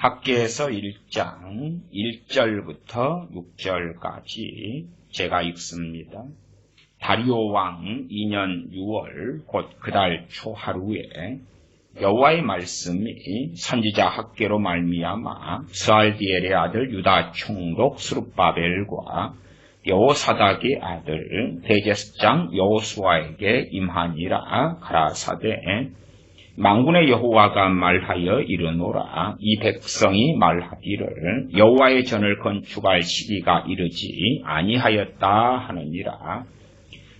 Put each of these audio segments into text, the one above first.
학계에서 1장 1절부터 6절까지 제가 읽습니다. 다리오 왕 2년 6월 곧 그달 초 하루에 여호와의 말씀이 선지자 학계로 말미암아 스알디엘의 아들 유다 총독 스룹바벨과 여호사닥의 아들 대제사장 여호수아에게 임하니라. 가라사대 만군의 여호와가 말하여 이르노라. 이 백성이 말하기를 여호와의 전을 건축할 시기가 이르지 아니하였다 하느니라.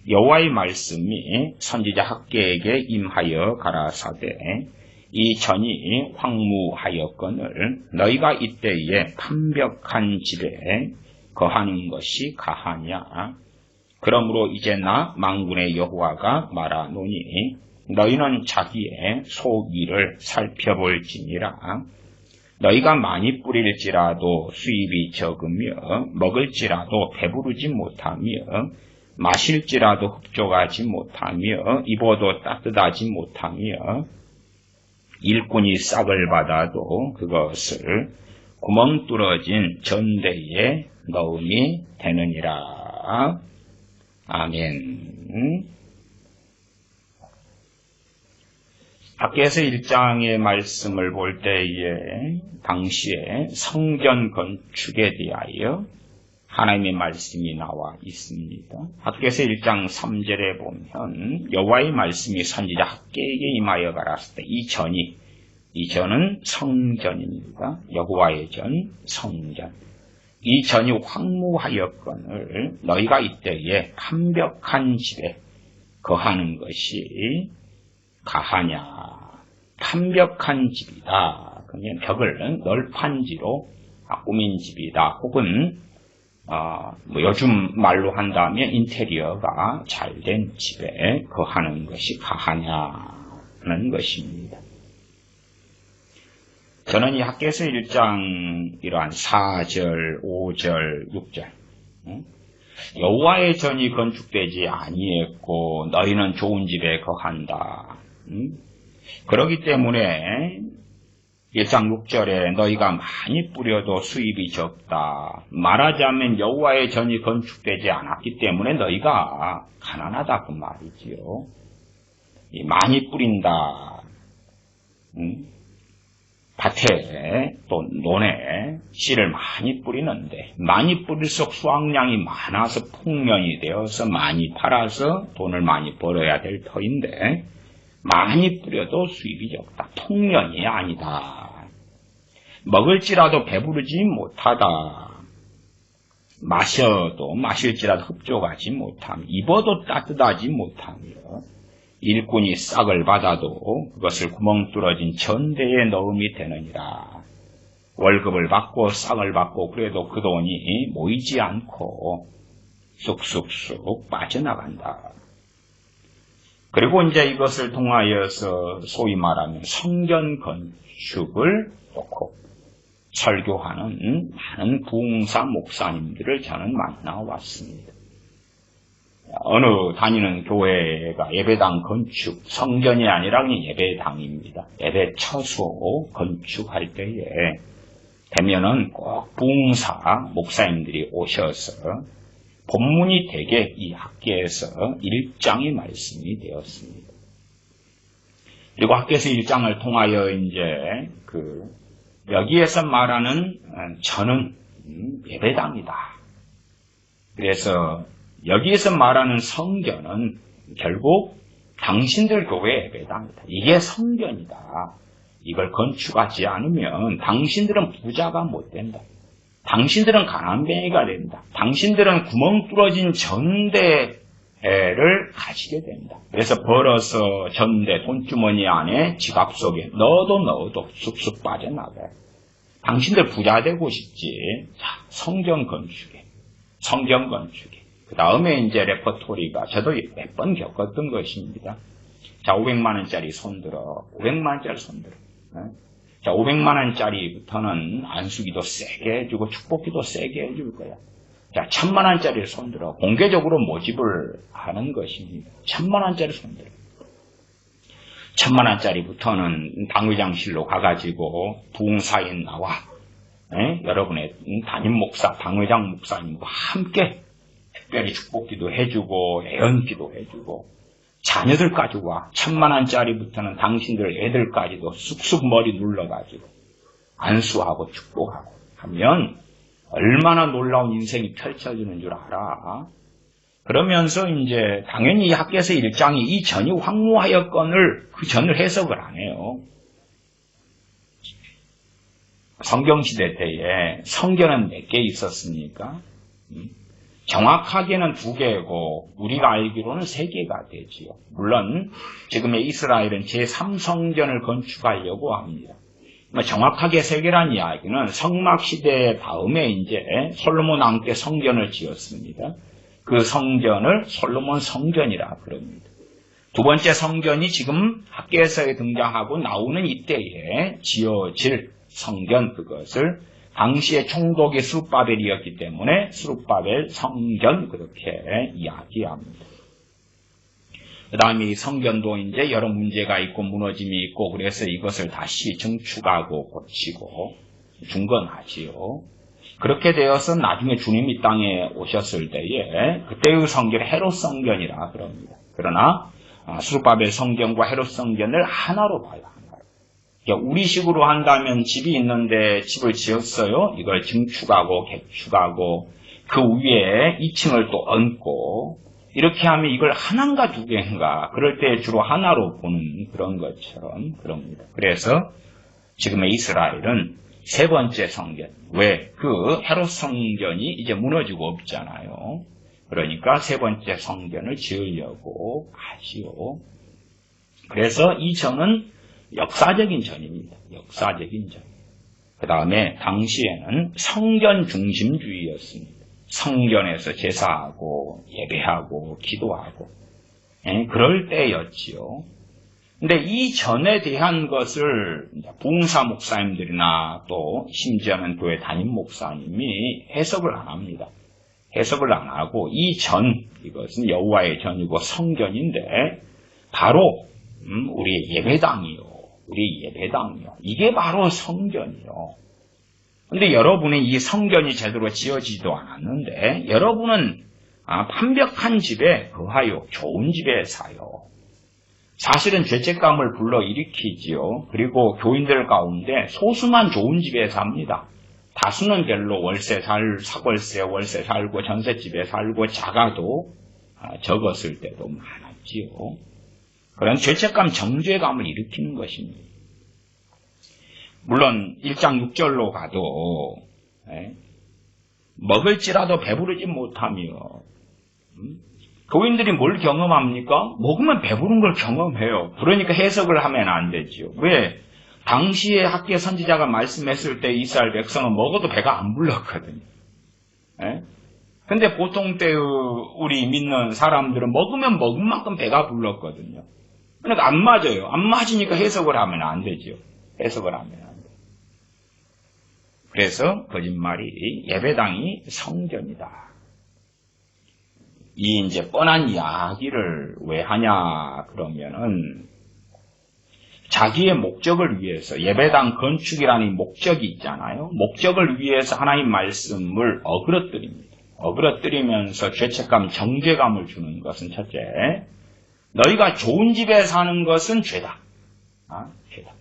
여호와의 말씀이 선지자 학계에게 임하여 가라사대 이 전이 황무하였거늘 너희가 이때에 판벽한 집에 거하는 것이 가하냐. 그러므로 이제 나 만군의 여호와가 말하노니 너희는 자기의 소위를 살펴볼지니라. 너희가 많이 뿌릴지라도 수입이 적으며 먹을지라도 배부르지 못하며 마실지라도 흡족하지 못하며 입어도 따뜻하지 못하며 일꾼이 싹을 받아도 그것을 구멍 뚫어진 전대에 넣음이 되느니라. 아멘. 학계에서 1장의 말씀을 볼 때에 당시에 성전 건축에 대하여 하나님의 말씀이 나와 있습니다. 학계에서 1장 3절에 보면 여호와의 말씀이 선지자 학계에게 임하여 가라사대 이 전은 성전입니다. 여호와의 전, 성전. 이 전이 황무하였거늘 너희가 이때에 판벽한 집에 거하는 것이 가하냐. 판벽한 집이다. 그냥 벽을 널판지로 꾸민 집이다. 혹은 요즘 말로 한다면 인테리어가 잘된 집에 거하는 것이 가하냐는 것입니다. 저는 이 학계에서 1장 이러한 4절, 5절, 6절 여호와의 전이 건축되지 아니했고 너희는 좋은 집에 거한다. 그렇기 때문에 1장 6절에 너희가 많이 뿌려도 수입이 적다. 말하자면 여호와의 전이 건축되지 않았기 때문에 너희가 가난하다 그 말이지요. 많이 뿌린다. 밭에 또 논에 씨를 많이 뿌리는데 많이 뿌릴수록 수확량이 많아서 풍년이 되어서 많이 팔아서 돈을 많이 벌어야 될 터인데 많이 뿌려도 수입이 적다. 풍년이 아니다. 먹을지라도 배부르지 못하다. 마실지라도 흡족하지 못하며 입어도 따뜻하지 못하며 일꾼이 싹을 받아도 그것을 구멍 뚫어진 전대에 넣음이 되느니라. 월급을 받고 싹을 받고 그래도 그 돈이 모이지 않고 쑥쑥쑥 빠져나간다. 그리고 이제 이것을 통하여서 소위 말하면 성전 건축을 놓고 설교하는 많은 부흥사 목사님들을 저는 만나왔습니다. 어느 다니는 교회가 예배당 건축, 성전이 아니라 그냥 예배당입니다. 예배 처소 건축할 때에 되면은 꼭 부흥사 목사님들이 오셔서 본문이 되게 이 학계에서 1장의 말씀이 되었습니다. 그리고 학계에서 1장을 통하여 이제 여기에서 말하는 저는 예배당이다. 그래서 여기에서 말하는 성전은 결국 당신들 교회 예배당이다. 이게 성전이다. 이걸 건축하지 않으면 당신들은 부자가 못 된다. 당신들은 가난뱅이가 된다. 당신들은 구멍 뚫어진 전대를 가지게 된다. 그래서 벌어서 전대 돈주머니 안에 지갑 속에 넣어도 쑥쑥 빠져나가요. 당신들 부자 되고 싶지. 자, 성전 건축에. 그 다음에 이제 레퍼토리가 저도 몇 번 겪었던 것입니다. 자, 500만 원짜리 손들어. 500만 원짜리 손들어. 자, 500만 원짜리부터는 안수기도 세게 해주고 축복기도 세게 해줄 거야. 자, 1000만 원짜리를 손들어. 공개적으로 모집을 하는 것입니다. 1000만 원짜리 손들어. 1,000,000원짜리부터는 당회장실로 가가지고 부흥사인 나와 여러분의 담임 목사, 당회장 목사님과 함께 특별히 축복기도 해주고 애언기도 해주고 자녀들까지 와 1,000,000원짜리부터는 당신들 애들까지도 쑥쑥 머리 눌러가지고 안수하고 축복하고 하면 얼마나 놀라운 인생이 펼쳐지는 줄 알아. 그러면서 이제 당연히 이 학개서 1장이 이 전이 황무하였건을 그 전을 해석을 안 해요. 성경시대 때에 성전은 몇 개 있었습니까? 정확하게는 2개고 우리가 알기로는 3개가 되지요. 물론 지금의 이스라엘은 제3성전을 건축하려고 합니다. 정확하게 3개란 이야기는 성막시대 다음에 이제 솔로몬 왕께 성전을 지었습니다. 그 성전을 솔로몬 성전이라 그럽니다. 2번째 성전이 지금 학개서에 등장하고 나오는 이때에 지어질 성전, 그것을 당시의 총독이 스룹바벨이었기 때문에 스룹바벨 성전 그렇게 이야기합니다. 그 다음에 이 성전도 이제 여러 문제가 있고 무너짐이 있고 그래서 이것을 다시 증축하고 고치고 중건하지요. 그렇게 되어서 나중에 주님이 땅에 오셨을 때에 그때의 성전 헤롯 성전이라 그럽니다. 그러나 스룹바벨 성전과 헤롯 성전을 하나로 봐요. 하나로. 우리식으로 한다면 집이 있는데 집을 지었어요. 이걸 증축하고 개축하고 그 위에 2층을 또 얹고 이렇게 하면 이걸 하나인가 2개인가 그럴 때 주로 하나로 보는 그런 것처럼 그럽니다. 그래서 지금의 이스라엘은 3번째 성전. 왜? 그 헤롯 성전이 이제 무너지고 없잖아요. 그러니까 3번째 성전을 지으려고 하지요. 그래서 이 전은 역사적인 전입니다. 역사적인 전. 그 다음에 당시에는 성전 중심주의였습니다. 성전에서 제사하고 예배하고 기도하고 그럴 때였지요. 근데 이 전에 대한 것을 부흥사 목사님들이나 또 심지어는 교회 담임 목사님이 해석을 안 합니다. 해석을 안 하고 이 전, 이것은 여호와의 전이고 성전인데 바로 우리 예배당이요. 우리 예배당이요. 이게 바로 성전이요. 근데 여러분이 이 성전이 제대로 지어지지도 않았는데 여러분은 판벽한 집에 거하요. 좋은 집에 사요. 사실은 죄책감을 불러일으키지요. 그리고 교인들 가운데 소수만 좋은 집에 삽니다. 다수는 별로 사골세 월세 살고 전셋집에 살고 작아도 적었을 때도 많았지요. 그런 죄책감, 정죄감을 일으키는 것입니다. 물론 1장 6절로 가도 먹을지라도 배부르지 못하며 교인들이 뭘 경험합니까? 먹으면 배부른 걸 경험해요. 그러니까 해석을 하면 안 되지요. 왜? 당시에 학개 선지자가 말씀했을 때 이스라엘 백성은 먹어도 배가 안 불렀거든요. 근데 보통 때의 우리 믿는 사람들은 먹으면 먹은 만큼 배가 불렀거든요. 그러니까 안 맞아요. 안 맞으니까 해석을 하면 안 되죠. 해석을 하면 안 돼요. 그래서 거짓말이 예배당이 성전이다. 이 이제 뻔한 이야기를 왜 하냐 그러면은 자기의 목적을 위해서 예배당 건축이라는 목적이 있잖아요. 목적을 위해서 하나님 말씀을 어그러뜨립니다. 어그러뜨리면서 죄책감, 정죄감을 주는 것은 첫째, 너희가 좋은 집에 사는 것은 죄다. 죄다.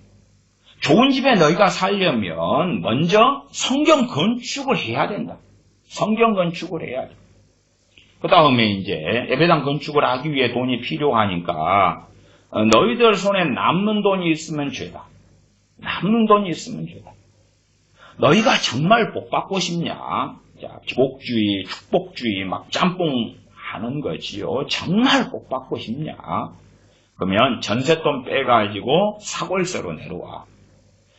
좋은 집에 너희가 살려면 먼저 성경 건축을 해야 된다. 성경 건축을 해야 돼. 그 다음에 이제 예배당 건축을 하기 위해 돈이 필요하니까 너희들 손에 남는 돈이 있으면 죄다. 남는 돈이 있으면 죄다. 너희가 정말 복 받고 싶냐? 자, 기복주의, 축복주의 막 짬뽕 하는 거지요. 정말 복 받고 싶냐? 그러면 전셋돈 빼가지고 사골세로 내려와.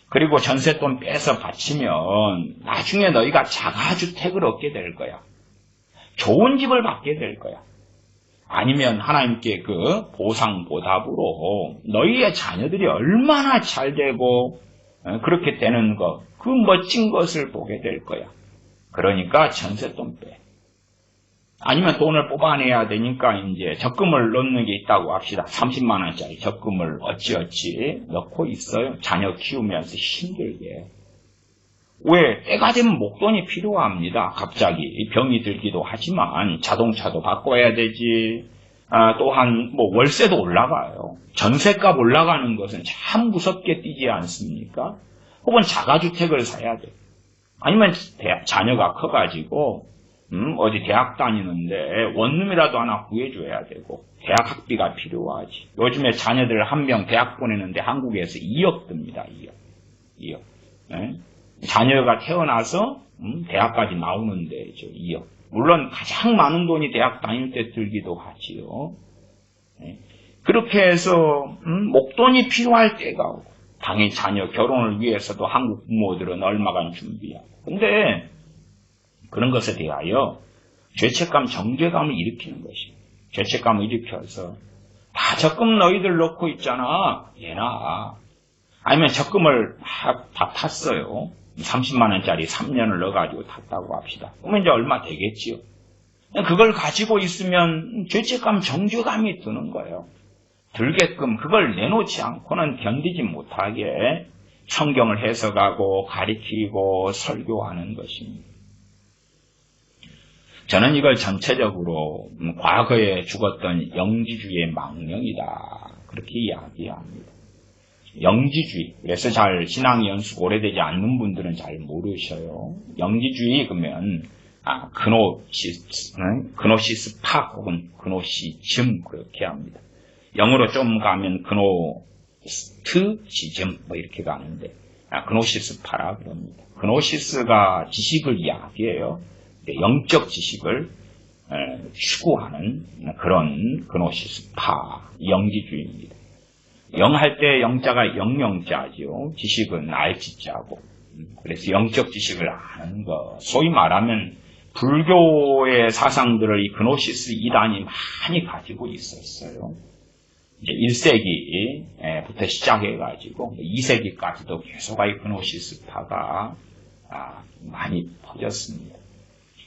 그리고 전셋돈 빼서 바치면 나중에 너희가 자가주택을 얻게 될 거야. 좋은 집을 받게 될 거야. 아니면 하나님께 그 보상 보답으로 너희의 자녀들이 얼마나 잘 되고 그렇게 되는 것, 그 멋진 것을 보게 될 거야. 그러니까 전셋돈 빼. 아니면 돈을 뽑아내야 되니까 이제 적금을 넣는 게 있다고 합시다. 30만 원짜리 적금을 어찌어찌 넣고 있어요. 자녀 키우면서 힘들게. 왜? 때가 되면 목돈이 필요합니다. 갑자기 병이 들기도 하지만 자동차도 바꿔야 되지. 또한 뭐 월세도 올라가요. 전세값 올라가는 것은 참 무섭게 뛰지 않습니까? 혹은 자가주택을 사야 돼. 아니면 자녀가 커가지고 어디 대학 다니는데 원룸이라도 하나 구해줘야 되고 대학 학비가 필요하지. 요즘에 자녀들 한 명 대학 보내는데 한국에서 2억 듭니다. 2억. 네? 자녀가 태어나서 대학까지 나오는데 2억. 물론 가장 많은 돈이 대학 다닐 때 들기도 하지요. 네? 그렇게 해서 목돈이 필요할 때가 오고 당연히 자녀 결혼을 위해서도 한국 부모들은 얼마간 준비하고. 근데 그런 것에 대하여 죄책감, 정죄감을 일으키는 것입니다. 죄책감을 일으켜서 다 적금 너희들 넣고 있잖아. 얘나. 아니면 적금을 다 탔어요. 30만 원짜리 3년을 넣어가지고 탔다고 합시다. 그러면 이제 얼마 되겠지요. 그걸 가지고 있으면 죄책감, 정죄감이 드는 거예요. 들게끔 그걸 내놓지 않고는 견디지 못하게 성경을 해석하고 가리키고 설교하는 것입니다. 저는 이걸 전체적으로 과거에 죽었던 영지주의의 망령이다. 그렇게 이야기합니다. 영지주의. 그래서 잘 신앙 연수가 오래되지 않는 분들은 잘 모르셔요. 영지주의 그러면 그노시스파 혹은 그노시즘 그렇게 합니다. 영어로 좀 가면 그노스티즘 뭐 이렇게 가는데 그노시스파라 그럽니다. 그노시스가 지식을 이야기해요. 영적 지식을 추구하는 그런 그노시스파 영지주의입니다. 영할 때 영자가 영영자죠. 지식은 알지자고. 그래서 영적 지식을 아는 것. 소위 말하면 불교의 사상들을 이 그노시스 이단이 많이 가지고 있었어요. 이제 1세기부터 시작해가지고 2세기까지도 계속 이 그노시스파가 많이 퍼졌습니다.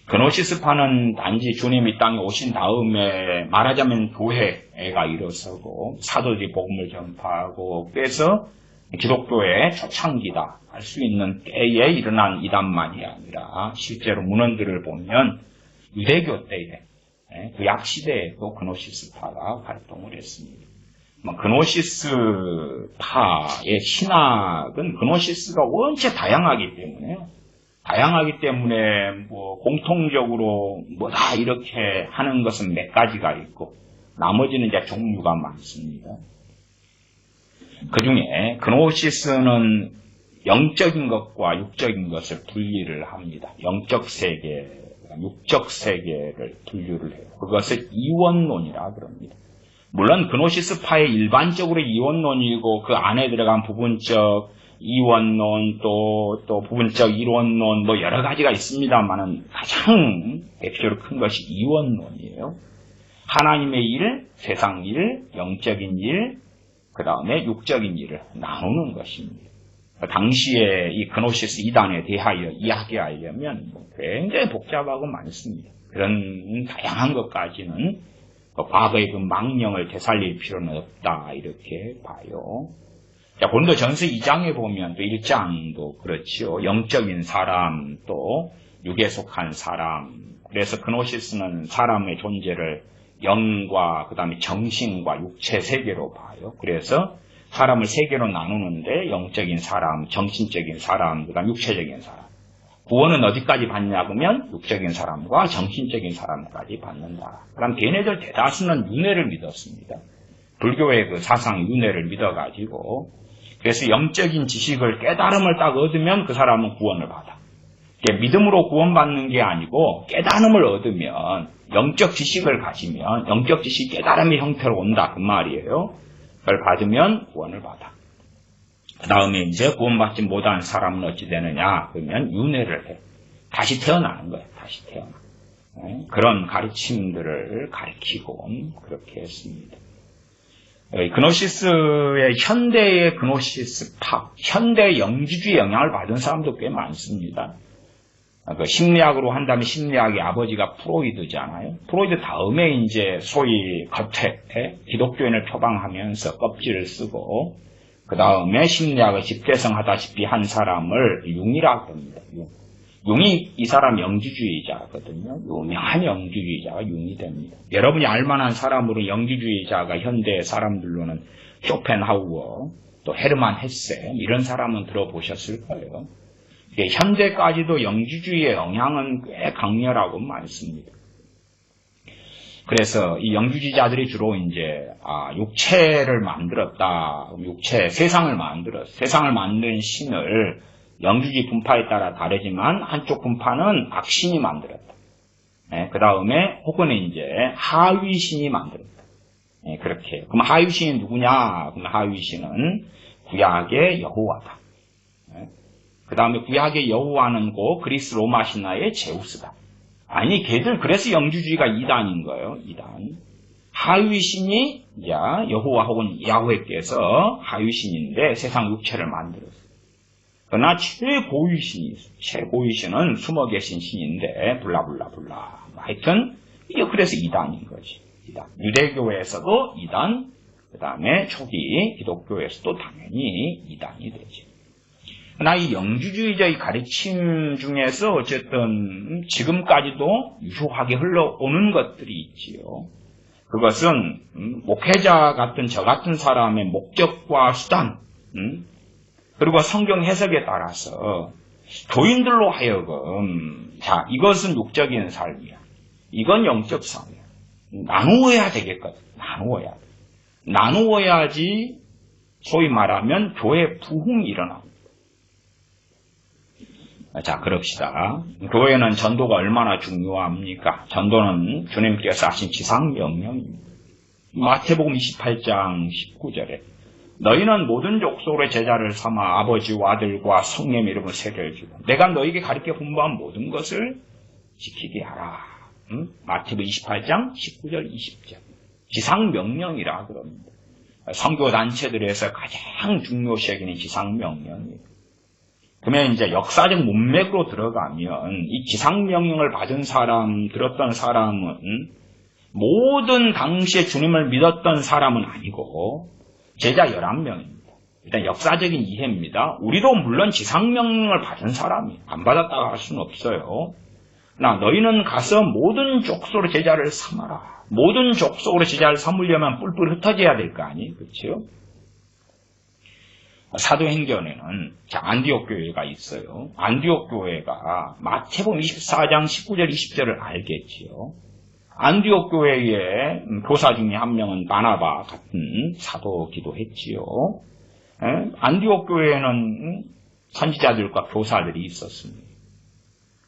그노시스파는 단지 주님이 땅에 오신 다음에 말하자면 교회가 일어서고 사도들이 복음을 전파하고 그래서 기독교의 초창기다 할 수 있는 때에 일어난 이단만이 아니라 실제로 문헌들을 보면 유대교 때에 그 약시대에도 그노시스파가 활동을 했습니다. 그노시스파의 신학은 그노시스가 원체 다양하기 때문에 뭐 공통적으로 다 이렇게 하는 것은 몇 가지가 있고 나머지는 이제 종류가 많습니다. 그 중에 그노시스는 영적인 것과 육적인 것을 분리를 합니다. 영적 세계, 육적 세계를 분류를 해요. 그것을 이원론이라 그럽니다. 물론 그노시스파의 일반적으로 이원론이고 그 안에 들어간 부분적 이원론 또 부분적 이론론 뭐 여러 가지가 있습니다만은 가장 대표적으로 큰 것이 이원론이에요. 하나님의 일, 세상 일, 영적인 일, 그 다음에 육적인 일을 나누는 것입니다. 당시에 이 그노시스 이단에 대하여 이야기하려면 굉장히 복잡하고 많습니다. 그런 다양한 것까지는 과거의 그 망령을 되살릴 필요는 없다 이렇게 봐요. 자, 고린도 전서 2장에 보면 또 1장도 그렇지요. 영적인 사람 또 육에 속한 사람. 그래서 그노시스는 사람의 존재를 영과 그 다음에 정신과 육체 세계로 봐요. 그래서 사람을 세 개로 나누는데 영적인 사람, 정신적인 사람, 그 다음 육체적인 사람. 구원은 어디까지 받냐 그러면 육적인 사람과 정신적인 사람까지 받는다. 그럼 걔네들 대다수는 윤회를 믿었습니다. 불교의 그 사상 윤회를 믿어가지고 그래서 영적인 지식을 깨달음을 딱 얻으면 그 사람은 구원을 받아. 믿음으로 구원받는 게 아니고 깨달음을 얻으면 영적 지식을 가지면 영적 지식 깨달음의 형태로 온다 그 말이에요. 그걸 받으면 구원을 받아. 그 다음에 이제 구원받지 못한 사람은 어찌 되느냐 그러면 윤회를 해. 다시 태어나는 거예요. 다시 태어나. 그런 가르침들을 가르치고 그렇게 했습니다. 그노시스의 현대의 그노시스파, 현대 영지주의 영향을 받은 사람도 꽤 많습니다. 그 심리학으로 한다면 심리학의 아버지가 프로이드잖아요. 프로이드 다음에 이제 소위 겉에 기독교인을 표방하면서 껍질을 쓰고 그 다음에 심리학을 집대성하다시피 한 사람을 융이라고 합니다. 융이 이 사람 영지주의자거든요. 유명한 영지주의자가 융이 됩니다. 여러분이 알만한 사람으로 영지주의자가 현대 사람들로는 쇼펜하우어, 또 헤르만 헤세 이런 사람은 들어보셨을 거예요. 현대까지도 영지주의의 영향은 꽤 강렬하고 많습니다. 그래서 이 영지주의자들이 주로 이제 육체를 만들었다. 세상을 만든 신을 영지주의 분파에 따라 다르지만 한쪽 분파는 악신이 만들었다. 그 다음에 혹은 이제 하위신이 만들었다. 그렇게. 그럼 하위신이 누구냐? 그럼 하위신은 구약의 여호와다. 그 다음에 구약의 여호와는 곧 그리스 로마 신화의 제우스다. 아니, 걔들 그래서 영주주의가 이단인 거예요. 이단. 하위신이 여호와 혹은 야훼께서 하위신인데 세상 육체를 만들었어요. 그러나 최고위신이 있어요. 최고위신은 숨어 계신 신인데 블라블라블라. 하여튼 이게 그래서 이단인 거지. 이단. 유대교에서도 이단, 그 다음에 초기 기독교에서도 당연히 이단이 되죠. 그러나 이 영주주의자의 가르침 중에서 어쨌든 지금까지도 유효하게 흘러오는 것들이 있지요. 그것은 목회자 같은 저 같은 사람의 목적과 수단, 그리고 성경 해석에 따라서 교인들로 하여금 이것은 육적인 삶이야. 이건 영적 삶이야. 나누어야 되겠거든. 나누어야지 소위 말하면 교회 부흥이 일어납니다. 자, 그럽시다. 교회는 전도가 얼마나 중요합니까? 전도는 주님께서 하신 지상명령입니다. 마태복음 28장 19절에 너희는 모든 족속으로 제자를 삼아 아버지와 아들과 성령의 이름을 세례해주고 내가 너희에게 가르쳐 분부한 모든 것을 지키게 하라. 마태복음 28장 19절 20절. 지상명령이라 그럽니다. 선교단체들에서 가장 중요시 여기는 지상명령이에요. 그러면 이제 역사적 문맥으로 들어가면 이 지상명령을 받은 사람, 들었던 사람은 모든 당시에 주님을 믿었던 사람은 아니고 제자 11명입니다. 일단 역사적인 이해입니다. 우리도 물론 지상명령을 받은 사람이 안 받았다고 할 수는 없어요. 나 너희는 가서 모든 족속으로 제자를 삼아라. 모든 족속으로 제자를 삼으려면 뿔뿔 흩어져야 될 거 아니에요. 그렇죠? 사도행전에는 안디옥 교회가 있어요. 안디옥 교회가 마태복음 24장 19절 20절을 알겠지요. 안디옥 교회의 교사 중에 한 명은 바나바 같은 사도기도 했지요. 안디옥 교회에는 선지자들과 교사들이 있었습니다.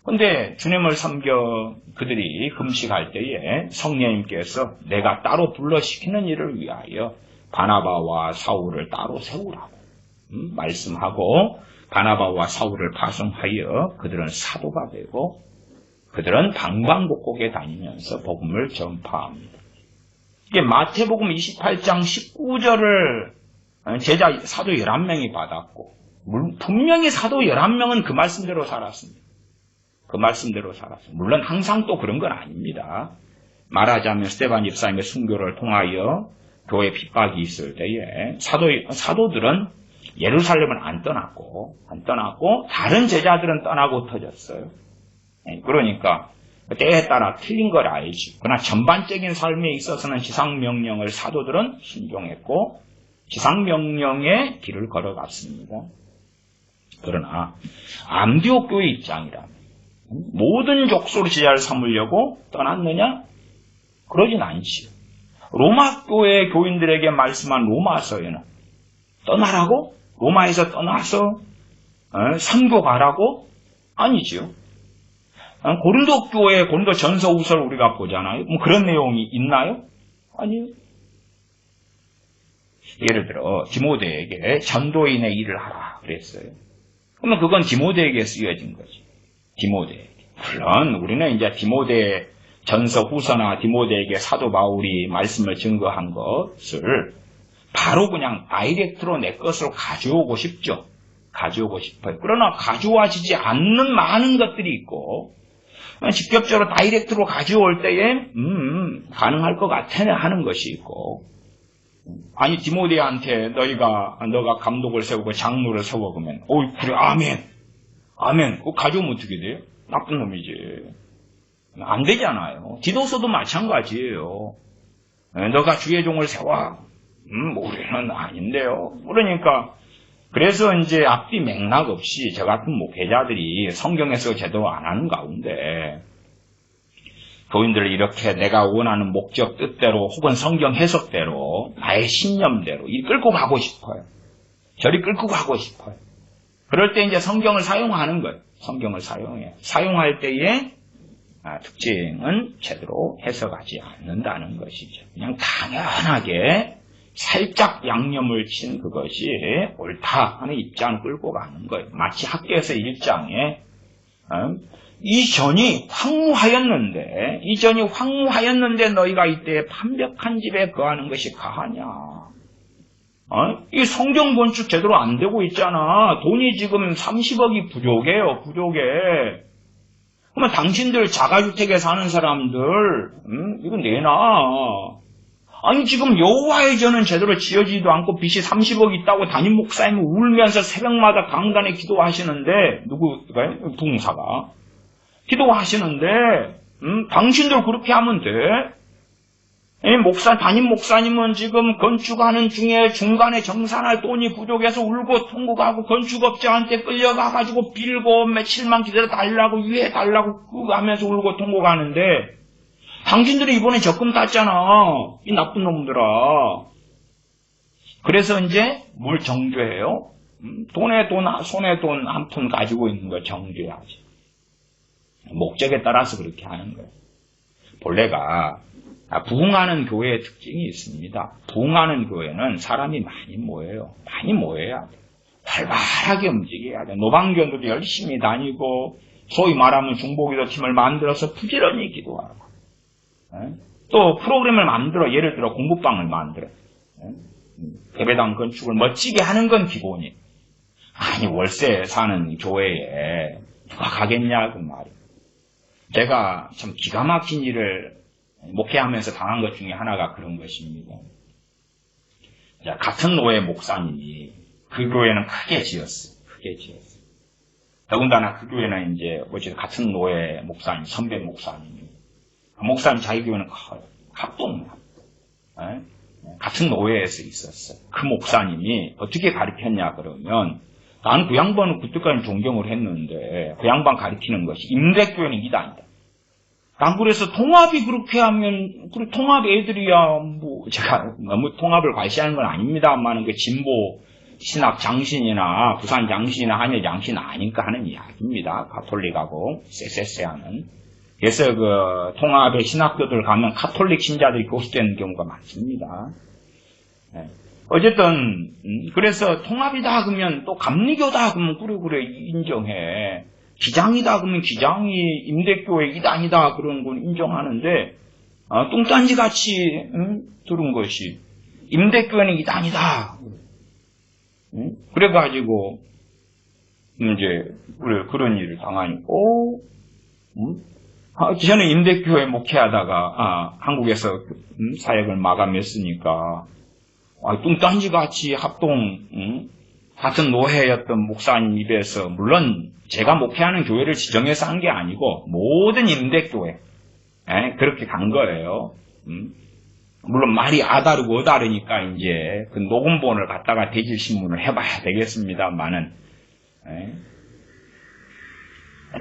그런데 주님을 섬겨 그들이 금식할 때에 성령님께서 내가 따로 불러시키는 일을 위하여 바나바와 사울을 따로 세우라고 말씀하고 바나바와 사울을 파송하여 그들은 사도가 되고 그들은 방방곡곡에 다니면서 복음을 전파합니다. 이게 마태복음 28장 19절을 제자 사도 11명이 받았고 분명히 사도 11명은 그 말씀대로 살았습니다. 물론 항상 또 그런 건 아닙니다. 말하자면 스데반 집사님의 순교를 통하여 교회 핍박이 있을 때에 사도들은 예루살렘을 안 떠났고 다른 제자들은 떠나고 터졌어요. 그러니까 때에 따라 틀린 걸 알지. 그러나 전반적인 삶에 있어서는 지상명령을 사도들은 순종했고 지상명령의 길을 걸어갔습니다. 그러나 안디옥 교회 입장이라면 모든 족속으로 제자를 삼으려고 떠났느냐? 그러진 않지요. 로마 교회 교인들에게 말씀한 로마서에는 떠나라고? 로마에서 떠나서 선교 가라고? 아니지요. 고린도 교회 고린도 전서 후서를 우리가 보잖아요. 뭐 그런 내용이 있나요? 아니요. 예를 들어 디모데에게 전도인의 일을 하라 그랬어요. 그러면 그건 디모데에게 쓰여진 거지. 디모데에게. 물론 우리는 이제 디모데 전서 후서나 디모데에게 사도 바울이 말씀을 증거한 것을 바로 그냥 다이렉트로 내 것으로 가져오고 싶죠. 가져오고 싶어요. 그러나 가져와지지 않는 많은 것들이 있고 직접적으로 다이렉트로 가져올 때에 가능할 것 같아 하는 것이 있고 아니 디모데한테 너가 감독을 세우고 장로를 세워 그러면 그래 아멘 그거 가져오면 어떻게 돼요? 나쁜 놈이지. 안 되잖아요. 디도서도 마찬가지예요. 너가 주의 종을 세워. 우리는 아닌데요. 그러니까 그래서 이제 앞뒤 맥락 없이 저 같은 목회자들이 성경에서 제대로 안 하는 가운데 교인들을 이렇게 내가 원하는 목적 뜻대로 혹은 성경 해석대로 나의 신념대로 끌고 가고 싶어요. 저리 끌고 가고 싶어요. 그럴 때 이제 성경을 사용하는 거예요. 성경을 사용해. 사용할 때의 특징은 제대로 해석하지 않는다는 것이죠. 그냥 당연하게 살짝 양념을 친 그것이 옳다 하는 입장을 끌고 가는 거예요. 마치 학교에서 1장에 이전이 황무하였는데 너희가 이때 완벽한 집에 거하는 것이 가하냐. 이 성경 건축 제대로 안 되고 있잖아. 돈이 지금 30억이 부족해요. 그러면 당신들 자가주택에 사는 사람들 이거 내놔. 아니 지금 여호와의 전은 제대로 지어지지도 않고 빚이 30억 있다고 담임 목사님이 울면서 새벽마다 강단에 기도하시는데 누구가요? 부흥사가 기도하시는데 당신들 그렇게 하면 돼? 담임 목사님은 지금 건축하는 중에 중간에 정산할 돈이 부족해서 울고 통곡하고 건축업자한테 끌려가가지고 빌고 며칠만 기다려 달라고 위해 달라고 하면서 울고 통곡하는데 당신들이 이번에 적금 땄잖아. 이 나쁜 놈들아. 그래서 이제 뭘 정죄해요? 손에 돈 한 푼 가지고 있는 거 정죄하지. 목적에 따라서 그렇게 하는 거예요. 본래가 부흥하는 교회의 특징이 있습니다. 부흥하는 교회는 사람이 많이 모여요. 많이 모여야 돼. 활발하게 움직여야 돼. 노방교도 열심히 다니고 소위 말하면 중보기도 팀을 만들어서 부지런히 기도하고 또 프로그램을 만들어 예를 들어 공부방을 만들어 예배당 건축을 멋지게 하는 건 기본이에요. 아니 월세 사는 교회에 누가 가겠냐 그 말이에요. 제가 참 기가 막힌 일을 목회하면서 당한 것 중에 하나가 그런 것입니다. 자, 같은 노예 목사님이 그 교회는 크게 지었어요. 더군다나 그 교회는 이제 어쨌든 같은 노예 목사님, 선배 목사님이 그 목사님 자기 교회는 커요. 합동 같은 노예에서 있었어요. 그 목사님이 어떻게 가르쳤냐 그러면 나는 그 양반은 그때까지 존경을 했는데 그 양반 가르치는 것이 임대교회는 이단이다. 난 그래서 통합이 그렇게 하면 그래 통합 애들이야 뭐 제가 너무 통합을 과시하는 건 아닙니다만 그 진보 신학 장신이나 부산 장신이나 한일 장신 아니까 하는 이야기입니다. 가톨릭하고 쎄쎄쎄하는. 그래서 그 통합의 신학교들 가면 가톨릭 신자들이 교수되는 경우가 많습니다. 어쨌든 그래서 통합이다 그러면 또 감리교다 그러면 그래 인정해. 기장이다 그러면 기장이 임대교회 이단이다 그런 건 인정하는데 뚱딴지 같이 들은 것이 임대교회는 이단이다. 그래가지고 이제 그런 일을 당하니까 저는 임대교회 목회하다가 한국에서 사역을 마감했으니까 뚱딴지 같이 합동 같은 노회였던 목사님 입에서 물론 제가 목회하는 교회를 지정해서 한 게 아니고 모든 임대교회 그렇게 간 거예요. 물론 말이 아다르고 어다르니까 이제 그 녹음본을 갖다가 대질신문을 해봐야 되겠습니다만은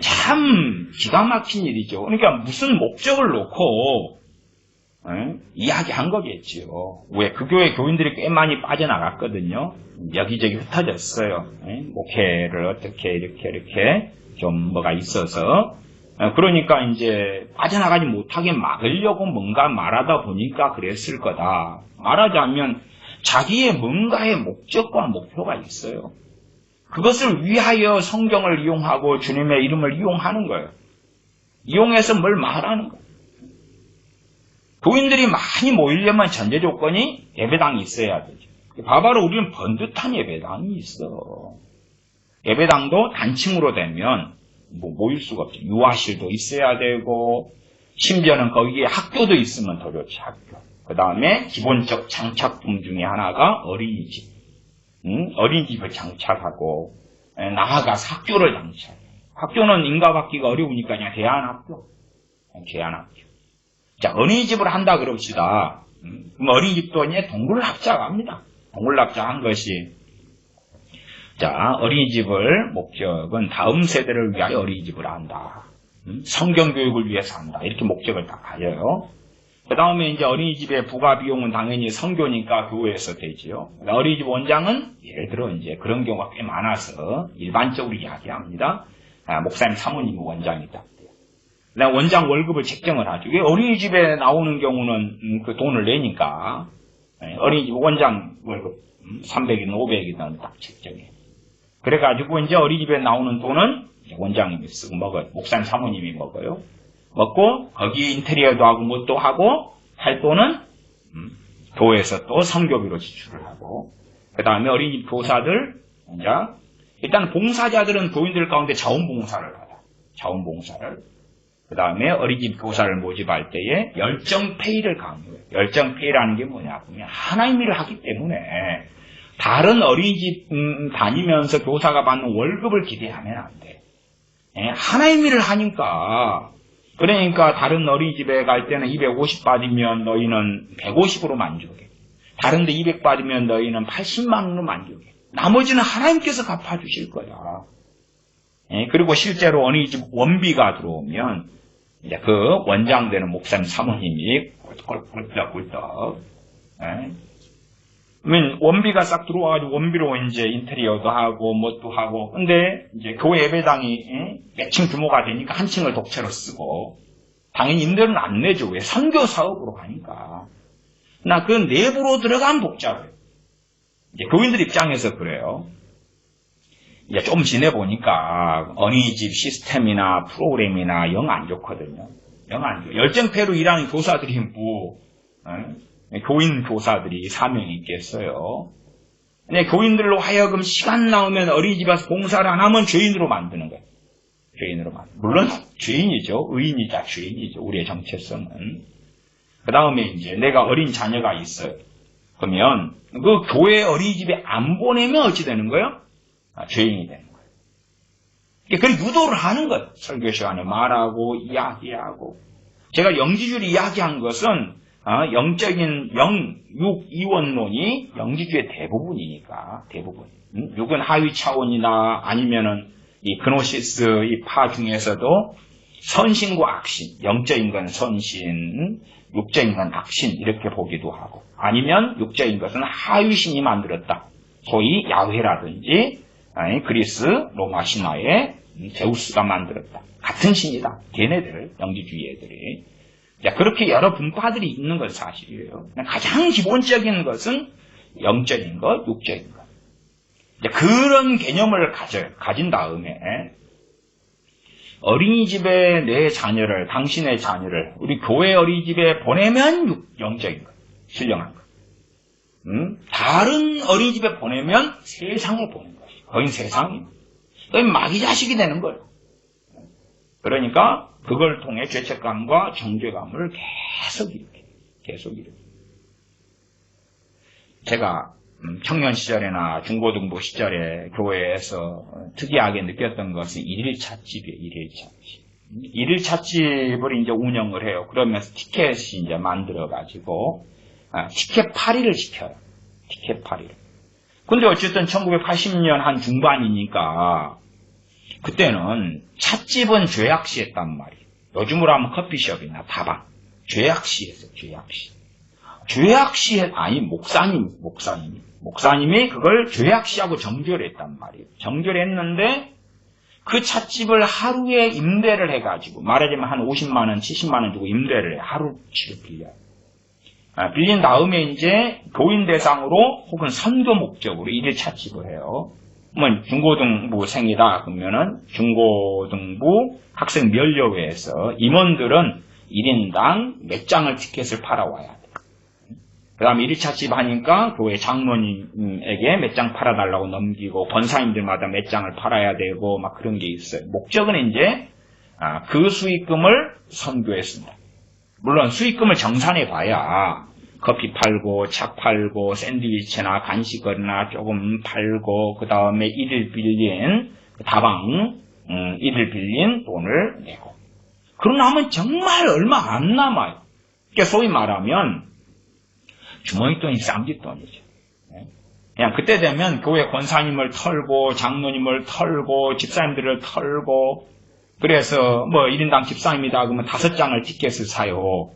참 기가 막힌 일이죠. 그러니까 무슨 목적을 놓고 이야기한 거겠지요. 왜 그 교회 교인들이 꽤 많이 빠져나갔거든요. 여기저기 흩어졌어요. 목회를 어떻게 이렇게 좀 뭐가 있어서 그러니까 이제 빠져나가지 못하게 막으려고 뭔가 말하다 보니까 그랬을 거다. 말하자면 자기의 뭔가의 목적과 목표가 있어요. 그것을 위하여 성경을 이용하고 주님의 이름을 이용하는 거예요. 이용해서 뭘 말하는 거예요. 교인들이 많이 모이려면 전제 조건이 예배당이 있어야 되죠. 바로 우리는 번듯한 예배당이 있어. 예배당도 단층으로 되면 모일 수가 없죠. 유아실도 있어야 되고, 심지어는 거기에 학교도 있으면 더 좋지, 학교. 그 다음에 기본적 장착품 중에 하나가 어린이집. 어린이집을 장착하고, 나아가서 학교를 장착해. 학교는 인가받기가 어려우니까 그냥 대안학교. 자, 어린이집을 한다 그럽시다. 그럼 어린이집도 이제 동굴납작합니다. 동굴납작한 것이. 자, 어린이집을 목적은 다음 세대를 위하여 어린이집을 한다. 성경교육을 위해서 한다. 이렇게 목적을 다 가져요. 그 다음에 이제 어린이집의 부가 비용은 당연히 선교니까 교회에서 되지요. 어린이집 원장은 예를 들어 이제 그런 경우가 꽤 많아서 일반적으로 이야기합니다. 목사님, 사모님 원장이다. 원장 월급을 책정을 하죠. 어린이집에 나오는 경우는 그 돈을 내니까 어린이집 원장 월급 300이든 500이든 딱 책정해. 그래가지고 이제 어린이집에 나오는 돈은 원장님이 쓰고 먹어요. 목사님, 사모님이 먹어요. 먹고 거기 인테리어도 하고 뭣도 하고 할 돈은 교회에서 또 선교비로 지출을 하고, 그 다음에 어린이집 교사들, 이제 일단 봉사자들은 교인들 가운데 자원봉사를 하다. 자원봉사를. 그 다음에 어린이집 교사를 모집할 때에 열정페이를 강요해요. 열정페이라는 게 뭐냐 하면 하나님 일을 하기 때문에 다른 어린이집 다니면서 교사가 받는 월급을 기대하면 안 돼. 하나님 일을 하니까. 그러니까 다른 어린이집에 갈 때는 250 받으면 너희는 150으로 만족해. 다른 데 200 받으면 너희는 80만 원으로 만족해. 나머지는 하나님께서 갚아주실 거야. 그리고 실제로 어린이집 원비가 들어오면 이제 그 원장 되는 목사님, 사모님이 꿀떡꿀떡. 그러면 원비가 싹 들어와가지고 원비로 이제 인테리어도 하고 뭣도 하고. 근데 이제 교회 예배당이 몇 층 규모가 되니까 한 층을 독채로 쓰고, 당연히 임대료는 안 내죠. 왜? 선교 사업으로 가니까. 나 그 내부로 들어가면 복잡해요. 이제 교인들 입장에서 그래요. 이제 좀 지내보니까 어린이집 시스템이나 프로그램이나 영 안 좋거든요. 영 안 좋아요. 열정페이로 일하는 교사들이 교인 교사들이 사명이 있겠어요. 근데 교인들로 하여금 시간 나오면 어린이집에서 봉사를 안 하면 죄인으로 만드는 거예요. 죄인으로 만드는. 물론 죄인이죠. 의인이자 죄인이죠. 우리의 정체성은. 그 다음에 이제 내가 어린 자녀가 있어요. 그러면 그 교회 어린이집에 안 보내면 어찌 되는 거예요? 죄인이 되는 거예요. 그걸 유도를 하는 거예요. 설교 시간에 말하고 이야기하고. 제가 영지주를 이야기한 것은 영적인 이원론이 영지주의 대부분이니까, 대부분. 육은 하위 차원이나 아니면은 이 그노시스 이 파 중에서도 선신과 악신, 영적인 건 선신, 육적인 건 악신 이렇게 보기도 하고, 아니면 육적인 것은 하위신이 만들었다. 소위 야훼라든지 그리스 로마 신화의 제우스가 만들었다. 같은 신이다. 걔네들, 영지주의 애들이. 자, 그렇게 여러 분파들이 있는 건 사실이에요. 가장 기본적인 것은 영적인 것, 육적인 것. 이제 그런 개념을 가진 다음에 어린이집에 내 자녀를, 당신의 자녀를 우리 교회 어린이집에 보내면 영적인 것, 신령한 것. 다른 어린이집에 보내면 세상에 보낸 거예요. 거긴 세상이에요. 거긴 마귀 자식이 되는 거예요. 그러니까 그걸 통해 죄책감과 정죄감을 계속 일으켜요. 제가 청년 시절이나 중고등부 시절에 교회에서 특이하게 느꼈던 것은 일일찻집이에요. 일일찻집을 이제 운영을 해요. 그러면서 티켓이 이제 만들어가지고 티켓 파리를 시켜요. 티켓 파리를. 근데 어쨌든 1980년 한 중반이니까 그때는 찻집은 죄악시했단 말이에요. 요즘으로 하면 커피숍이나 다방. 죄악시했어요. 죄악시. 아니 목사님이 그걸 죄악시하고 정죄를 했단 말이에요. 정죄를 했는데 그 찻집을 하루에 임대를 해가지고, 말하자면 한 50만 원, 70만 원 주고 임대를 해. 하루치를 빌려요. 빌린 다음에 이제 교인 대상으로 혹은 선교 목적으로 일일 찻집을 해요. 뭐 중고등부생이다 그러면은 중고등부 학생 면료회에서 임원들은 1인당 몇 장을 티켓을 팔아와야 돼. 그 다음에 1차 집 하니까 교회 장로님에게 몇 장 팔아달라고 넘기고 권사님들마다 몇 장을 팔아야 되고 막 그런 게 있어요. 목적은 이제 그 수익금을 선교에 씁니다. 물론 수익금을 정산해 봐야 커피 팔고 차 팔고 샌드위치나 간식거리나 조금 팔고 그 다음에 이를 빌린 다방 이를 빌린 돈을 내고 그러고 나면 정말 얼마 안 남아요. 그러니까 소위 말하면 주머니 돈이 쌈짓돈이죠. 그냥 그때 되면 교회 권사님을 털고 장로님을 털고 집사님들을 털고 그래서 뭐 1인당 집사님이다 그러면 5장을 티켓을 사요.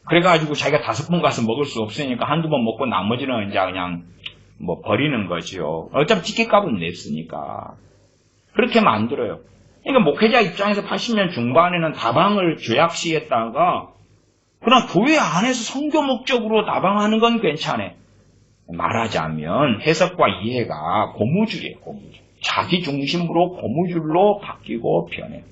그래가지고 자기가 5번 가서 먹을 수 없으니까 한두 번 먹고 나머지는 이제 그냥 뭐 버리는 거죠. 어차피 티켓값은 냈으니까. 그렇게 만들어요. 그러니까 목회자 입장에서 80년 중반에는 다방을 죄악시했다가 그러나 교회 안에서 선교 목적으로 다방하는 건 괜찮아요. 말하자면 해석과 이해가 고무줄이에요. 고무줄. 자기 중심으로 고무줄로 바뀌고 변해요.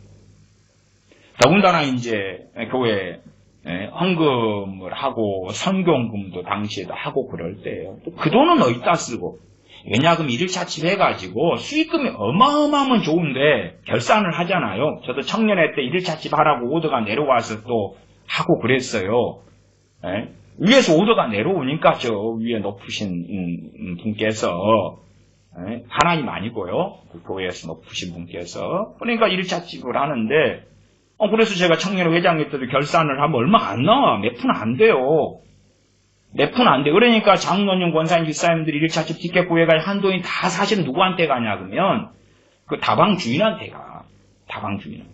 더군다나 이제 교회 헌금을 하고 선교금도 당시에도 하고 그럴 때예요. 또 그 돈은 어디다 쓰고 왜냐 그럼 1일차 집 해가지고 수익금이 어마어마하면 좋은데 결산을 하잖아요. 저도 청년회 때 1일차 집 하라고 오더가 내려와서 또 하고 그랬어요. 위에서 오더가 내려오니까 저 위에 높으신 분께서 하나님 아니고요. 그 교회에서 높으신 분께서 그러니까 1일차 집을 하는데 그래서 제가 청년회 회장님 때도 결산을 하면 얼마 안 나와. 몇 푼 안 돼요. 몇 푼 안 돼. 그러니까 장로님, 권사님, 집사님들이 1차 집 티켓 구해가 한돈이 다 사실은 누구한테 가냐 그러면 그 다방 주인한테 가. 다방 주인한테.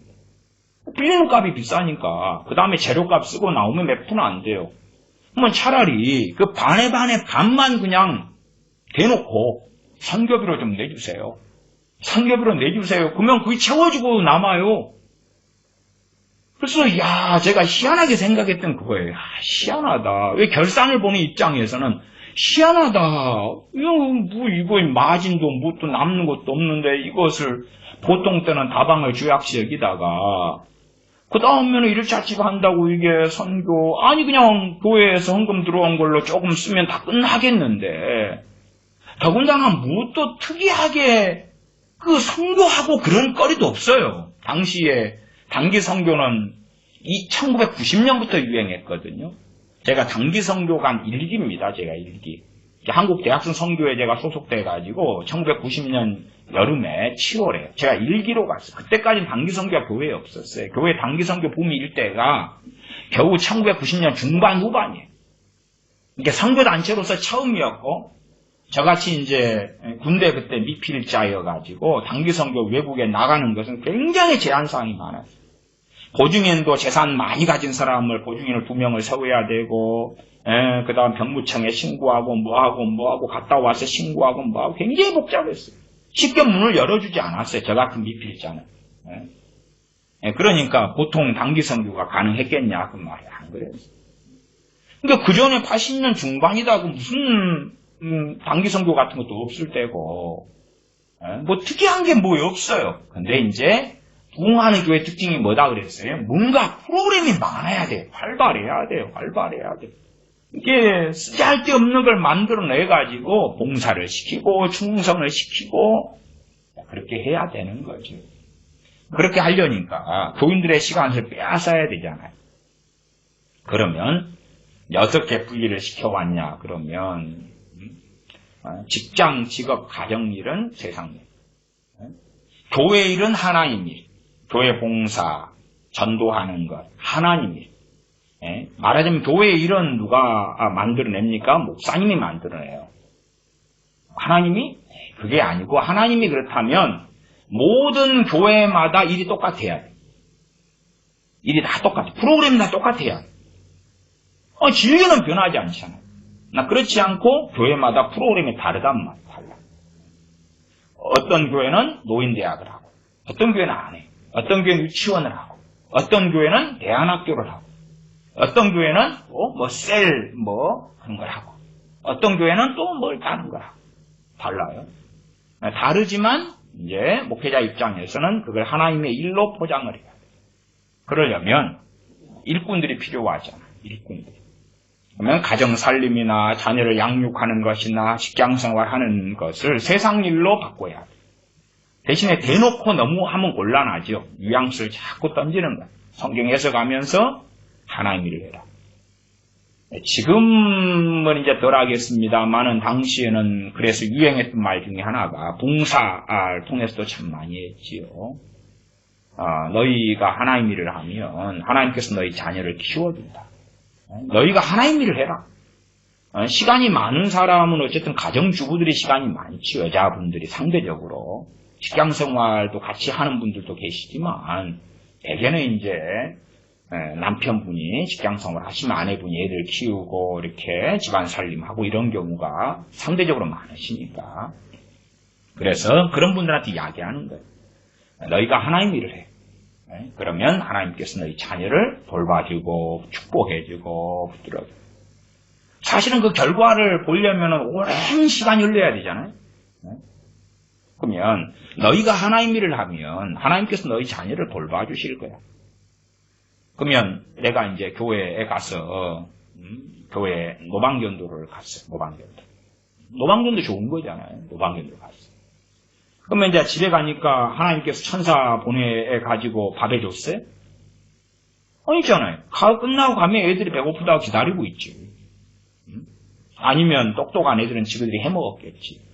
빌리는 값이 비싸니까. 그 다음에 재료값 쓰고 나오면 몇 푼 안 돼요. 그러면 차라리 그 반에 반만 그냥 대놓고 선교비로 좀 내주세요. 선교비로 내주세요. 그러면 그게 채워지고 남아요. 그래서 제가 희한하게 생각했던 그거예요. 희한하다. 왜 결산을 보는 입장에서는 희한하다. 이거 마진도 또 남는 것도 없는데 이것을 보통 때는 다방을 죄악시 여기다가 그 다음에는 1일차 집 한다고 이게 선교 아니 그냥 교회에서 헌금 들어온 걸로 조금 쓰면 다 끝나겠는데 더군다나 뭐 또 특이하게 그 선교하고 그런 거리도 없어요. 당시에 단기 선교는 1990년부터 유행했거든요. 제가 단기 선교관 1기입니다. 제가 1기. 한국 대학생 선교회 제가 소속돼가지고 1990년 여름에 7월에 제가 1기로 갔어요. 그때까지는 단기 선교가 교회에 없었어요. 교회 단기 선교 붐이 일 때가 겨우 1990년 중반 후반이에요. 이게 선교단체로서 처음이었고 저같이 이제 군대 그때 미필자여가지고 단기 선교 외국에 나가는 것은 굉장히 제한사항이 많았어요. 보증인도 재산 많이 가진 사람을 보증인을 2명을 세워야 되고 그 다음 병무청에 신고하고 뭐하고 갔다 와서 신고하고 뭐하고 굉장히 복잡했어요. 쉽게 문을 열어주지 않았어요. 저 같은 미필자는. 그러니까 보통 단기 선교가 가능했겠냐 그 말이 안 그랬어요. 그러니까 그 전에 80년 중반이다 그 무슨 단기 선교 같은 것도 없을 때고 뭐 특이한 게 뭐 없어요. 근데 이제 부흥하는 교회 특징이 뭐다 그랬어요? 뭔가 프로그램이 많아야 돼요. 활발해야 돼요. 이게 쓰잘데없는 걸 만들어내가지고 봉사를 시키고 충성을 시키고 그렇게 해야 되는 거죠. 그렇게 하려니까 교인들의 시간을 빼앗아야 되잖아요. 그러면 어떻게 분리를 시켜왔냐 그러면 직장, 직업, 가정일은 세상일, 교회 일은 하나님 일, 교회 봉사, 전도하는 것, 하나님 일. 말하자면 교회 일은 누가 만들어냅니까? 목사님이 만들어내요. 하나님이? 그게 아니고 하나님이 그렇다면 모든 교회마다 일이 똑같아야 돼. 일이 다 똑같아. 프로그램이 다 똑같아야 돼. 진리는 변하지 않잖아요. 그렇지 않고 교회마다 프로그램이 다르단 말이야. 달라. 어떤 교회는 노인대학을 하고 어떤 교회는 안 해요. 어떤 교회는 유치원을 하고 어떤 교회는 대안학교를 하고 어떤 교회는 그런 걸 하고 어떤 교회는 또 뭘 다른 걸 하고 달라요. 다르지만 이제 목회자 입장에서는 그걸 하나님의 일로 포장을 해야 돼요. 그러려면 일꾼들이 필요하잖아. 일꾼들이. 그러면 가정 살림이나 자녀를 양육하는 것이나 직장 생활하는 것을 세상 일로 바꿔야 돼. 대신에 대놓고 너무 하면 곤란하죠. 뉘앙스를 자꾸 던지는 거야. 성경 해석하면서 하나님 일을 해라. 지금은 이제 덜 하겠습니다만은 당시에는 그래서 유행했던 말 중에 하나가 봉사를 통해서도 참 많이 했지요. 너희가 하나님 일을 하면 하나님께서 너희 자녀를 키워준다. 너희가 하나님 일을 해라. 시간이 많은 사람은 어쨌든 가정주부들이 시간이 많죠. 여자분들이 상대적으로. 직장생활도 같이 하는 분들도 계시지만 대개는 이제 남편분이 직장생활 하시면 아내분이 애들 키우고 이렇게 집안 살림하고 이런 경우가 상대적으로 많으시니까 그래서 그런 분들한테 이야기하는 거예요. 너희가 하나님 일을 해. 그러면 하나님께서 너희 자녀를 돌봐주고 축복해주고 붙들어주고 사실은 그 결과를 보려면 오랜 시간이 흘러야 되잖아요. 그러면 너희가 하나님 일을 하면 하나님께서 너희 자녀를 돌봐주실 거야. 그러면 내가 이제 교회에 가서 교회 노방전도를 갔어요. 노방전도 좋은 거잖아요. 노방전도 갔어요. 그러면 이제 집에 가니까 하나님께서 천사 보내가지고 밥 해줬어요? 아니잖아요. 끝나고 가면 애들이 배고프다고 기다리고 있지. 아니면 똑똑한 애들은 지그들이 해먹었겠지.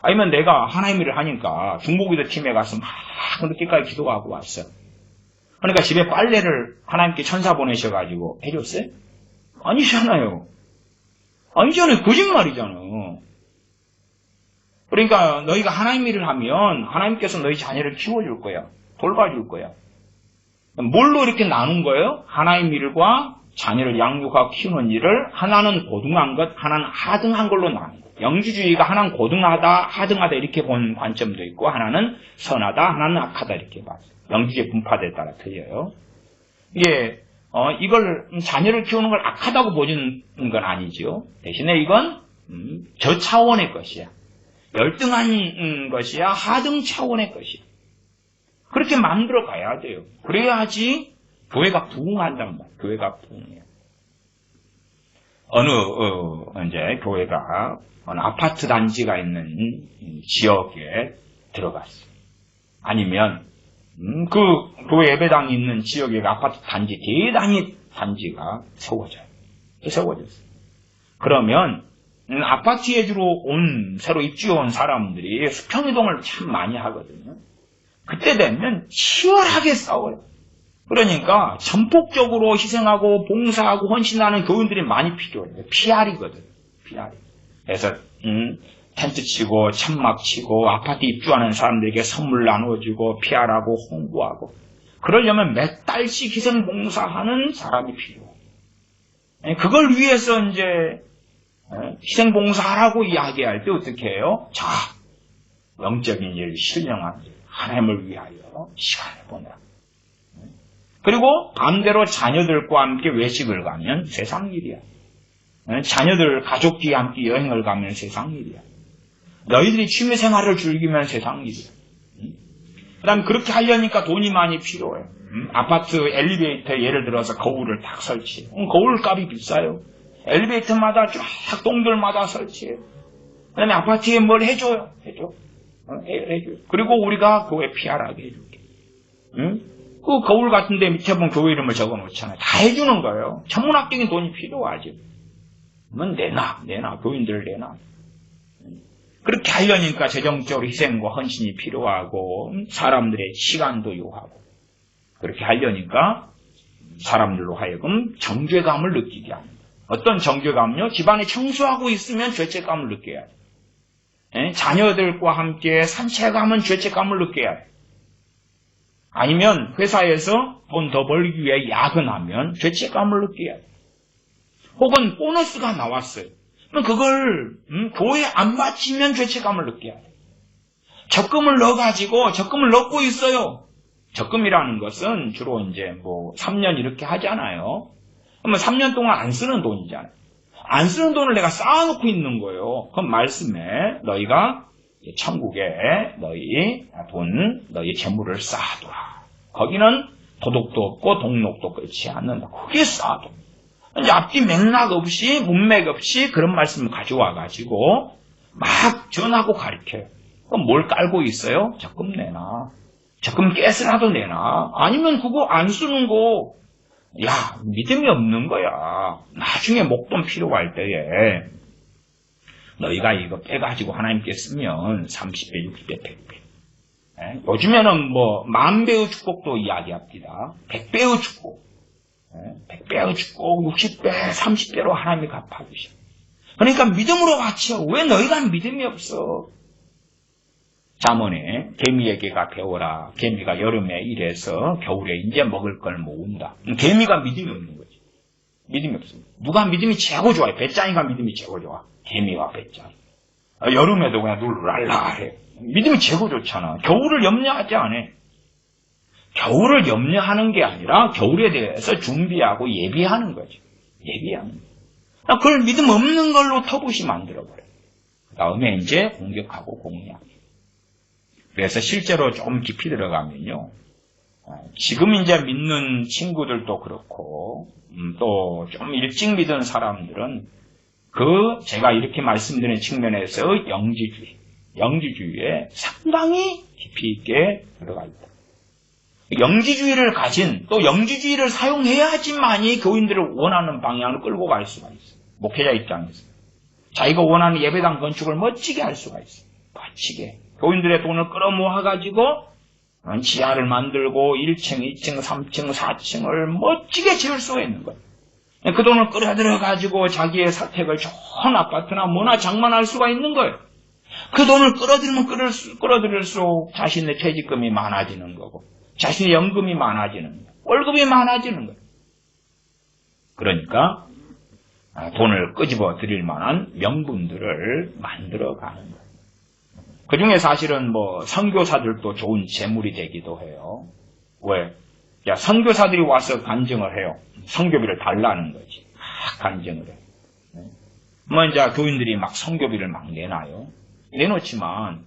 아니면 내가 하나님 일을 하니까 중보기도 팀에 가서 막 늦게까지 기도하고 왔어. 그러니까 집에 빨래를 하나님께 천사 보내셔가지고 해줬어요? 아니잖아요. 아니잖아요. 거짓말이잖아. 그러니까 너희가 하나님 일을 하면 하나님께서 너희 자녀를 키워줄 거야. 돌봐줄 거야. 뭘로 이렇게 나눈 거예요? 하나님 일과 자녀를 양육하고 키우는 일을 하나는 고등한 것, 하나는 하등한 걸로 나눈 거예요. 영주주의가 하나는 고등하다, 하등하다 이렇게 본 관점도 있고 하나는 선하다, 하나는 악하다 이렇게 봤어요. 영주주의 분파대에 따라 틀려요. 이게 이걸 자녀를 키우는 걸 악하다고 보지는 건 아니죠. 대신에 이건 저 차원의 것이야. 열등한 것이야, 하등 차원의 것이야. 그렇게 만들어 가야 돼요. 그래야지 교회가 부흥한단 말이야. 교회가 부흥해요. 이제 교회가 어느 아파트 단지가 있는 지역에 들어갔어요. 아니면 그 교회 예배당이 있는 지역에 아파트 단지 대단히 단지가 세워져요. 세워졌어요. 그러면 아파트에 주로 새로 입주해 온 사람들이 수평이동을 참 많이 하거든요. 그때 되면 치열하게 싸워요. 그러니까 전폭적으로 희생하고 봉사하고 헌신하는 교인들이 많이 필요해요. PR이거든. PR. 그래서 텐트 치고 천막 치고 아파트 입주하는 사람들에게 선물 나눠주고 PR하고 홍보하고 그러려면 몇 달씩 희생 봉사하는 사람이 필요해요. 그걸 위해서 이제 희생 봉사하라고 이야기할 때 어떻게 해요? 자, 영적인 일, 신령한 일, 하나님을 위하여 시간을 보내라. 그리고 반대로 자녀들과 함께 외식을 가면 세상 일이야. 자녀들, 가족끼리 함께 여행을 가면 세상 일이야. 너희들이 취미생활을 즐기면 세상 일이야. 그 다음에 그렇게 하려니까 돈이 많이 필요해. 아파트 엘리베이터에 예를 들어서 거울을 딱 설치해. 거울 값이 비싸요. 엘리베이터마다 쫙 동들마다 설치해. 그 다음에 아파트에 뭘 해줘요. 해줘. 그리고 우리가 교회 PR하게 해줄게. 그 거울 같은데 밑에 보면 교회 이름을 적어 놓잖아요. 다 해주는 거예요. 천문학적인 돈이 필요하지. 그러면 내놔. 교인들을 내놔. 그렇게 하려니까 재정적으로 희생과 헌신이 필요하고 사람들의 시간도 요하고 그렇게 하려니까 사람들로 하여금 정죄감을 느끼게 합니다. 어떤 정죄감요? 집안에 청소하고 있으면 죄책감을 느껴야 돼. 자녀들과 함께 산책하면 죄책감을 느껴야 돼. 아니면 회사에서 돈 더 벌기 위해 야근하면 죄책감을 느껴야 돼. 혹은 보너스가 나왔어요. 그럼 그걸 교회에 안 바치면 죄책감을 느껴야 돼. 적금을 넣어가지고 적금을 넣고 있어요. 적금이라는 것은 주로 이제 3년 이렇게 하잖아요. 그러면 3년 동안 안 쓰는 돈이잖아요. 안 쓰는 돈을 내가 쌓아놓고 있는 거예요. 그럼 말씀에 너희가 천국에 너희 재물을 쌓아둬라. 거기는 도둑도 없고 동록도 끓지 않는다. 그게 쌓아둬. 이제 앞뒤 맥락 없이, 문맥 없이 그런 말씀을 가져와가지고 막 전하고 가르쳐요. 그럼 뭘 깔고 있어요? 적금 내놔. 적금 깨스라도 내놔. 아니면 그거 안 쓰는 거, 야, 믿음이 없는 거야. 나중에 목돈 필요할 때에 너희가 이거 빼가지고 하나님께 쓰면 30배, 60배, 100배. 요즘에는 뭐 10,000배의 축복도 이야기합니다. 100배의 축복. 100배의 축복, 60배, 30배로 하나님이 갚아주셔. 그러니까 믿음으로 바쳐. 왜 너희가 믿음이 없어? 잠언에 개미에게가 배워라. 개미가 여름에 일해서 겨울에 이제 먹을 걸 모은다. 개미가 믿음이 없는 거지. 믿음이 없습니다. 누가 믿음이 최고 좋아요? 배짱이가 믿음이 최고 좋아. 개미가 배짱이. 여름에도 그냥 룰랄라 해. 믿음이 최고 좋잖아. 겨울을 염려하지 않아. 겨울을 염려하는 게 아니라 겨울에 대해서 준비하고 예비하는 거지. 예비하는 거. 그걸 믿음 없는 걸로 터부시 만들어버려. 그 다음에 이제 공격하고 공략. 그래서 실제로 좀 깊이 들어가면요. 지금 이제 믿는 친구들도 그렇고, 또 좀 일찍 믿은 사람들은 제가 이렇게 말씀드린 측면에서 영지주의에 상당히 깊이 있게 들어가 있다. 영지주의를 가진, 또 영지주의를 사용해야지만이 교인들을 원하는 방향으로 끌고 갈 수가 있어요. 목회자 입장에서. 자기가 원하는 예배당 건축을 멋지게 할 수가 있어요. 멋지게. 교인들의 돈을 끌어모아가지고 지하를 만들고 1층, 2층, 3층, 4층을 멋지게 지을 수가 있는 거예요. 그 돈을 끌어들여가지고 자기의 사택을 좋은 아파트나 뭐나 장만할 수가 있는 거예요. 그 돈을 끌어들이면 끌어들일수록 자신의 퇴직금이 많아지는 거고 자신의 연금이 많아지는 거예요. 월급이 많아지는 거예요. 그러니까 돈을 끄집어 드릴 만한 명분들을 만들어가는 거예요. 그 중에 사실은 선교사들도 좋은 재물이 되기도 해요. 왜? 야, 선교사들이 와서 간증을 해요. 선교비를 달라는 거지. 간증을 해요. 이제 교인들이 막 선교비를 막 내놔요. 내놓지만,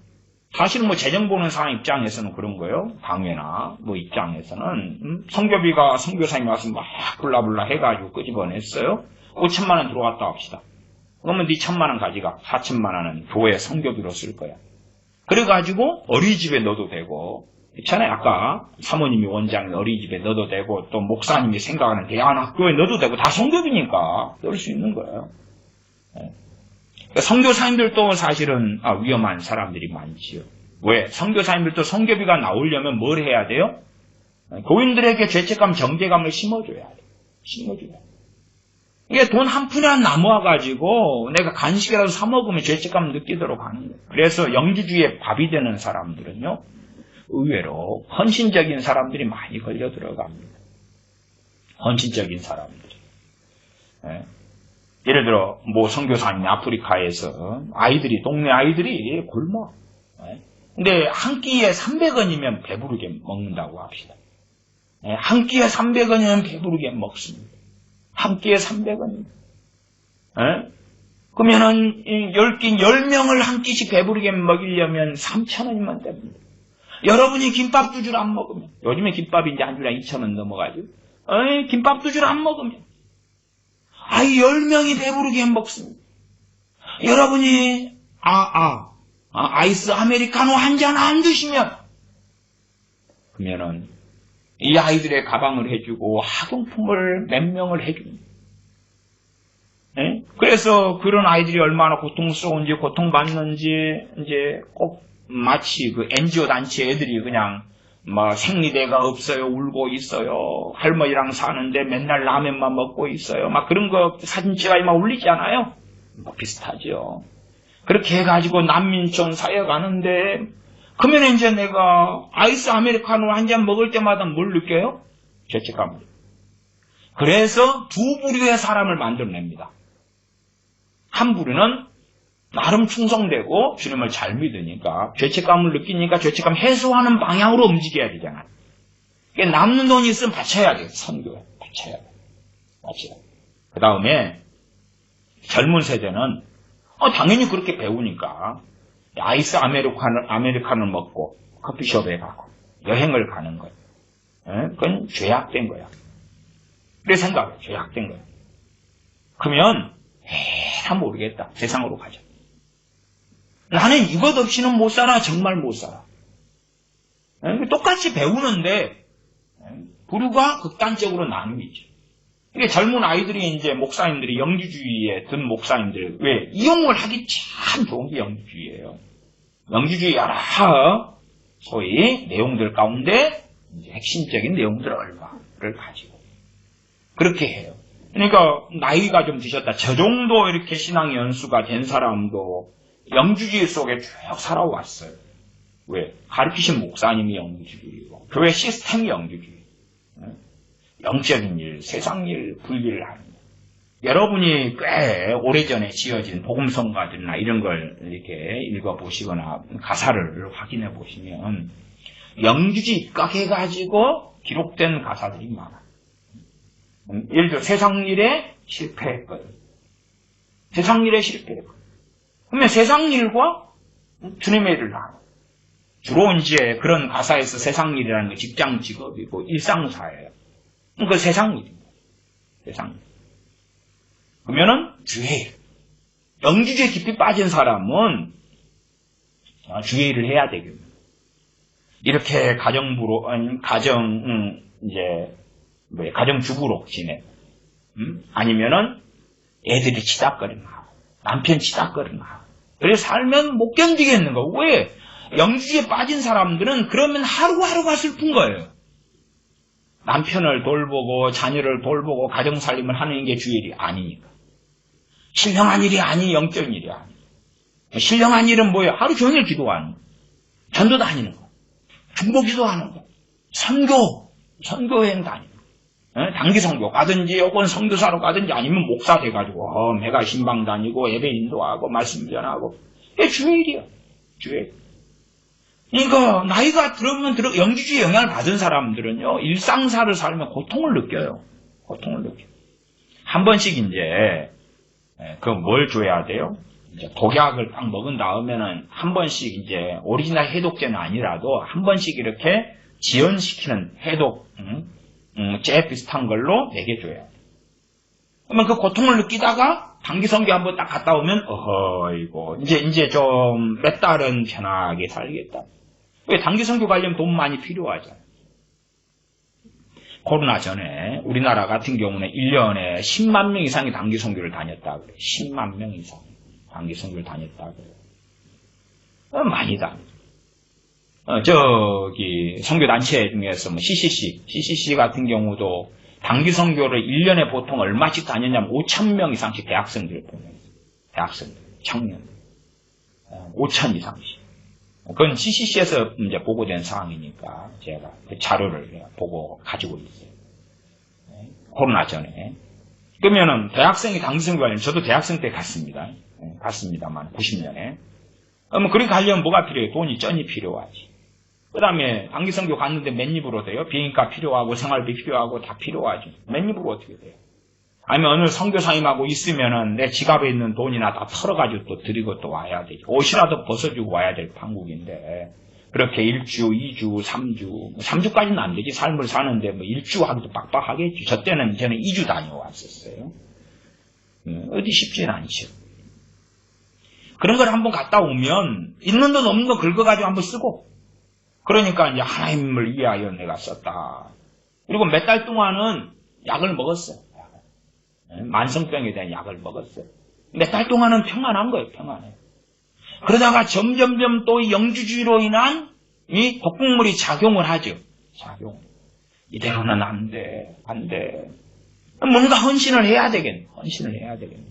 사실은 재정 보는 사람 입장에서는 그런 거예요. 당회나 입장에서는, 선교비가 선교사님이 와서 막 불라불라 해가지고 끄집어냈어요. 5천만 원 들어왔다 합시다. 그러면 네 1,000만 원 가져가. 4천만 원은 교회 선교비로 쓸 거야. 그래가지고 어린이집에 넣어도 되고, 있잖아요. 아까 사모님이 원장이 어린이집에 넣어도 되고, 또 목사님이 생각하는 대안학교에 넣어도 되고, 다 선교비니까 넣을 수 있는 거예요. 선교사님들도 사실은 위험한 사람들이 많지요. 왜? 선교사님들도 선교비가 나오려면 뭘 해야 돼요? 교인들에게 죄책감, 정죄감을 심어줘야 돼요. 심어줘야 돼요. 이게 돈 한 푼이 안 남아가지고 내가 간식이라도 사 먹으면 죄책감 느끼도록 하는 거예요. 그래서 영지주의에 밥이 되는 사람들은요, 의외로 헌신적인 사람들이 많이 걸려 들어갑니다. 헌신적인 사람들이. 예를 들어 선교사님 아프리카에서 동네 아이들이 굶어. 근데 한 끼에 300원이면 배부르게 먹는다고 합시다. 한 끼에 300원이면 배부르게 먹습니다. 한 끼에 300원입니다. 그러면은 10명을 한 끼씩 배부르게 먹이려면 3,000원이면 됩니다. 여러분이 김밥 2줄 안 먹으면, 요즘에 김밥이 이제 한 줄에 2,000원 넘어가지고, 김밥 2줄 안 먹으면, 10명이 배부르게 먹습니다. 여러분이, 아이스 아메리카노 한 잔 안 드시면, 그러면은, 이 아이들의 가방을 해주고 학용품을 몇 명을 해줍니다. 그래서 그런 아이들이 얼마나 고통스러운지 고통받는지 이제 꼭 마치 NGO 단체 애들이 그냥 생리대가 없어요, 울고 있어요, 할머니랑 사는데 맨날 라면만 먹고 있어요, 그런 거 사진 찍어야 울리지 않아요? 비슷하죠. 그렇게 해가지고 난민촌 사역하는데 그러면 이제 내가 아이스 아메리카노 한 잔 먹을 때마다 뭘 느껴요? 죄책감을. 그래서 두 부류의 사람을 만들어냅니다. 한 부류는 나름 충성되고 주님을 잘 믿으니까 죄책감을 느끼니까 죄책감 해소하는 방향으로 움직여야 되잖아요. 남는 돈이 있으면 바쳐야 돼요. 선교에 바쳐야 돼요. 그 다음에 젊은 세대는 당연히 그렇게 배우니까 아이스 아메리카노를 먹고 커피숍에 가고 여행을 가는 거예요. 그건 죄악된 거야. 그래 생각해. 죄악된 거야. 그러면 다 모르겠다. 세상으로 가자. 나는 이것 없이는 못 살아. 정말 못 살아. 똑같이 배우는데 부류가 극단적으로 나뉘죠. 이게 젊은 아이들이 이제 목사님들이 영주주의에 든 목사님들 왜 이용을 하기 참 좋은 게 영주주의예요. 영주주의 여러 소위 내용들 가운데 이제 핵심적인 내용들 얼마를 가지고 그렇게 해요. 그러니까 나이가 좀 드셨다. 저 정도 이렇게 신앙 연수가 된 사람도 영주주의 속에 쭉 살아왔어요. 왜? 가르치신 목사님이 영주주의고 교회 시스템이 영주주의. 영적인 일, 세상 일 분리를 하는 거예요. 여러분이 꽤 오래전에 지어진 복음성가들이나 이런 걸 이렇게 읽어보시거나 가사를 확인해 보시면 영주주의 입각해가지고 기록된 가사들이 많아요. 예를 들어 세상 일에 실패했거든. 세상 일에 실패했거든. 그러면 세상 일과 주님의 일을 하는 주로 이제 그런 가사에서 세상 일이라는 게 직장 직업이고 일상사예요. 그 세상 일입니다. 세상 일. 그러면은 주의 일. 영주주의에 깊이 빠진 사람은 주의 일을 해야 되겠네요. 이렇게 가정부로, 가정주부로 지내. 아니면은 애들이 치닥거리나 하고, 남편 치닥거리나 하고. 그래서 살면 못 견디겠는 거. 왜? 영주주의에 빠진 사람들은 그러면 하루하루가 슬픈 거예요. 남편을 돌보고 자녀를 돌보고 가정살림을 하는 게 주의 일이 아니니까. 신령한 일이 아니 영적인 일이 아니. 신령한 일은 뭐예요? 하루 종일 기도하는 거. 전도 다니는 거. 중보기도 하는 거. 선교여행 다니는 거. 단기 선교 가든지 혹은 선교사로 가든지 아니면 목사 돼가지고 매가 신방 다니고 예배 인도하고 말씀 전하고. 이게 주의 일이야. 주의 일. 그러니까 나이가 들으면 영주주의 영향을 받은 사람들은요 일상사를 살면 고통을 느껴요. 고통을 느껴요. 한 번씩 이제 뭘 줘야 돼요? 이제 독약을 딱 먹은 다음에는 한 번씩 이제 오리지널 해독제는 아니라도 한 번씩 이렇게 지연시키는 해독, 제 비슷한 걸로 먹여줘야 돼요. 그러면 그 고통을 느끼다가 단기 선교 한번 딱 갔다 오면 이거 이제 좀 몇 달은 편하게 살겠다. 왜 단기 선교 가려면 돈 많이 필요하잖아요. 코로나 전에 우리나라 같은 경우는 1년에 10만 명 이상이 단기 선교를 다녔다 그래요. 10만 명 이상 단기 선교를 다녔다 그래요. 많이 다니죠. 선교 단체 중에서 CCC 같은 경우도 단기 선교를 1년에 보통 얼마씩 다녔냐면 5,000명 이상씩 대학생들을 보내요. 대학생들, 청년들. 5,000 이상씩. 그건 CCC에서 이제 보고된 사항이니까 제가 그 자료를 보고 가지고 있어요. 코로나 전에. 그러면은 대학생이 단기 선교 가려면 저도 대학생 때 갔습니다. 갔습니다만 90년에. 그러면 그렇게 가려면 뭐가 필요해요? 돈이 쩐이 필요하지. 그 다음에 단기 선교 갔는데 몇 입으로 돼요? 비행값 필요하고 생활비 필요하고 다 필요하지. 몇 입으로 어떻게 돼요? 아니면 어느 선교사님하고 있으면은 내 지갑에 있는 돈이나 다 털어가지고 또 드리고 또 와야 되지. 옷이라도 벗어주고 와야 될 판국인데. 그렇게 1주, 2주, 3주, 3주까지는 안 되지. 삶을 사는데 뭐 1주 하기도 빡빡하겠지. 저는 2주 다녀왔었어요. 어디 쉽진 않죠. 그런 걸 한번 갔다 오면 있는 돈 없는 돈 긁어가지고 한번 쓰고. 그러니까 이제 하나님을 위하여 내가 썼다. 그리고 몇 달 동안은 약을 먹었어요. 만성병에 대한 약을 먹었어요. 몇 달 동안은 평안한 거예요. 평안해요. 그러다가 점점점 또 영주주의로 인한 이 독극물이 작용을 하죠. 작용. 이대로는 안 돼. 안 돼. 뭔가 헌신을 해야 되겠네. 헌신을 해야 되겠네.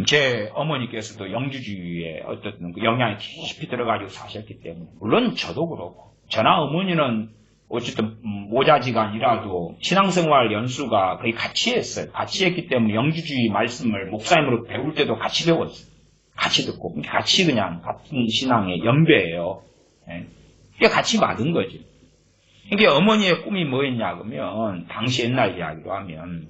제 어머니께서도 영주주의에 어떤 영향이 깊이 들어가지고 사셨기 때문에 물론 저도 그렇고 저나 어머니는 어쨌든 모자지간이라도 신앙생활 연수가 거의 같이 했어요. 같이 했기 때문에 영주주의 말씀을 목사님으로 배울 때도 같이 배웠어요. 같이 듣고 같이 그냥 같은 신앙의 연배예요. 그게 같이 받은 거죠. 이게 어머니의 꿈이 뭐였냐 그러면 당시 옛날 이야기로 하면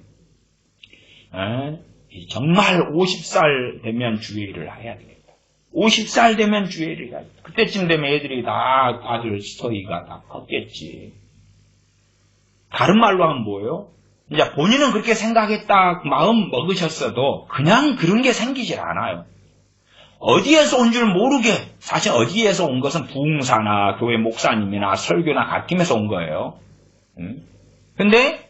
정말 50살 되면 주의를 해야 되겠다. 50살 되면 주의를 해야 되겠다. 그때쯤 되면 애들이 다 아들 서희가 다 컸겠지. 다른 말로 하면 뭐예요? 이제 본인은 그렇게 생각했다 마음 먹으셨어도 그냥 그런 게 생기질 않아요. 어디에서 온 줄 모르게, 사실 어디에서 온 것은 부흥사나 교회 목사님이나 설교나 가르침에서 온 거예요. 근데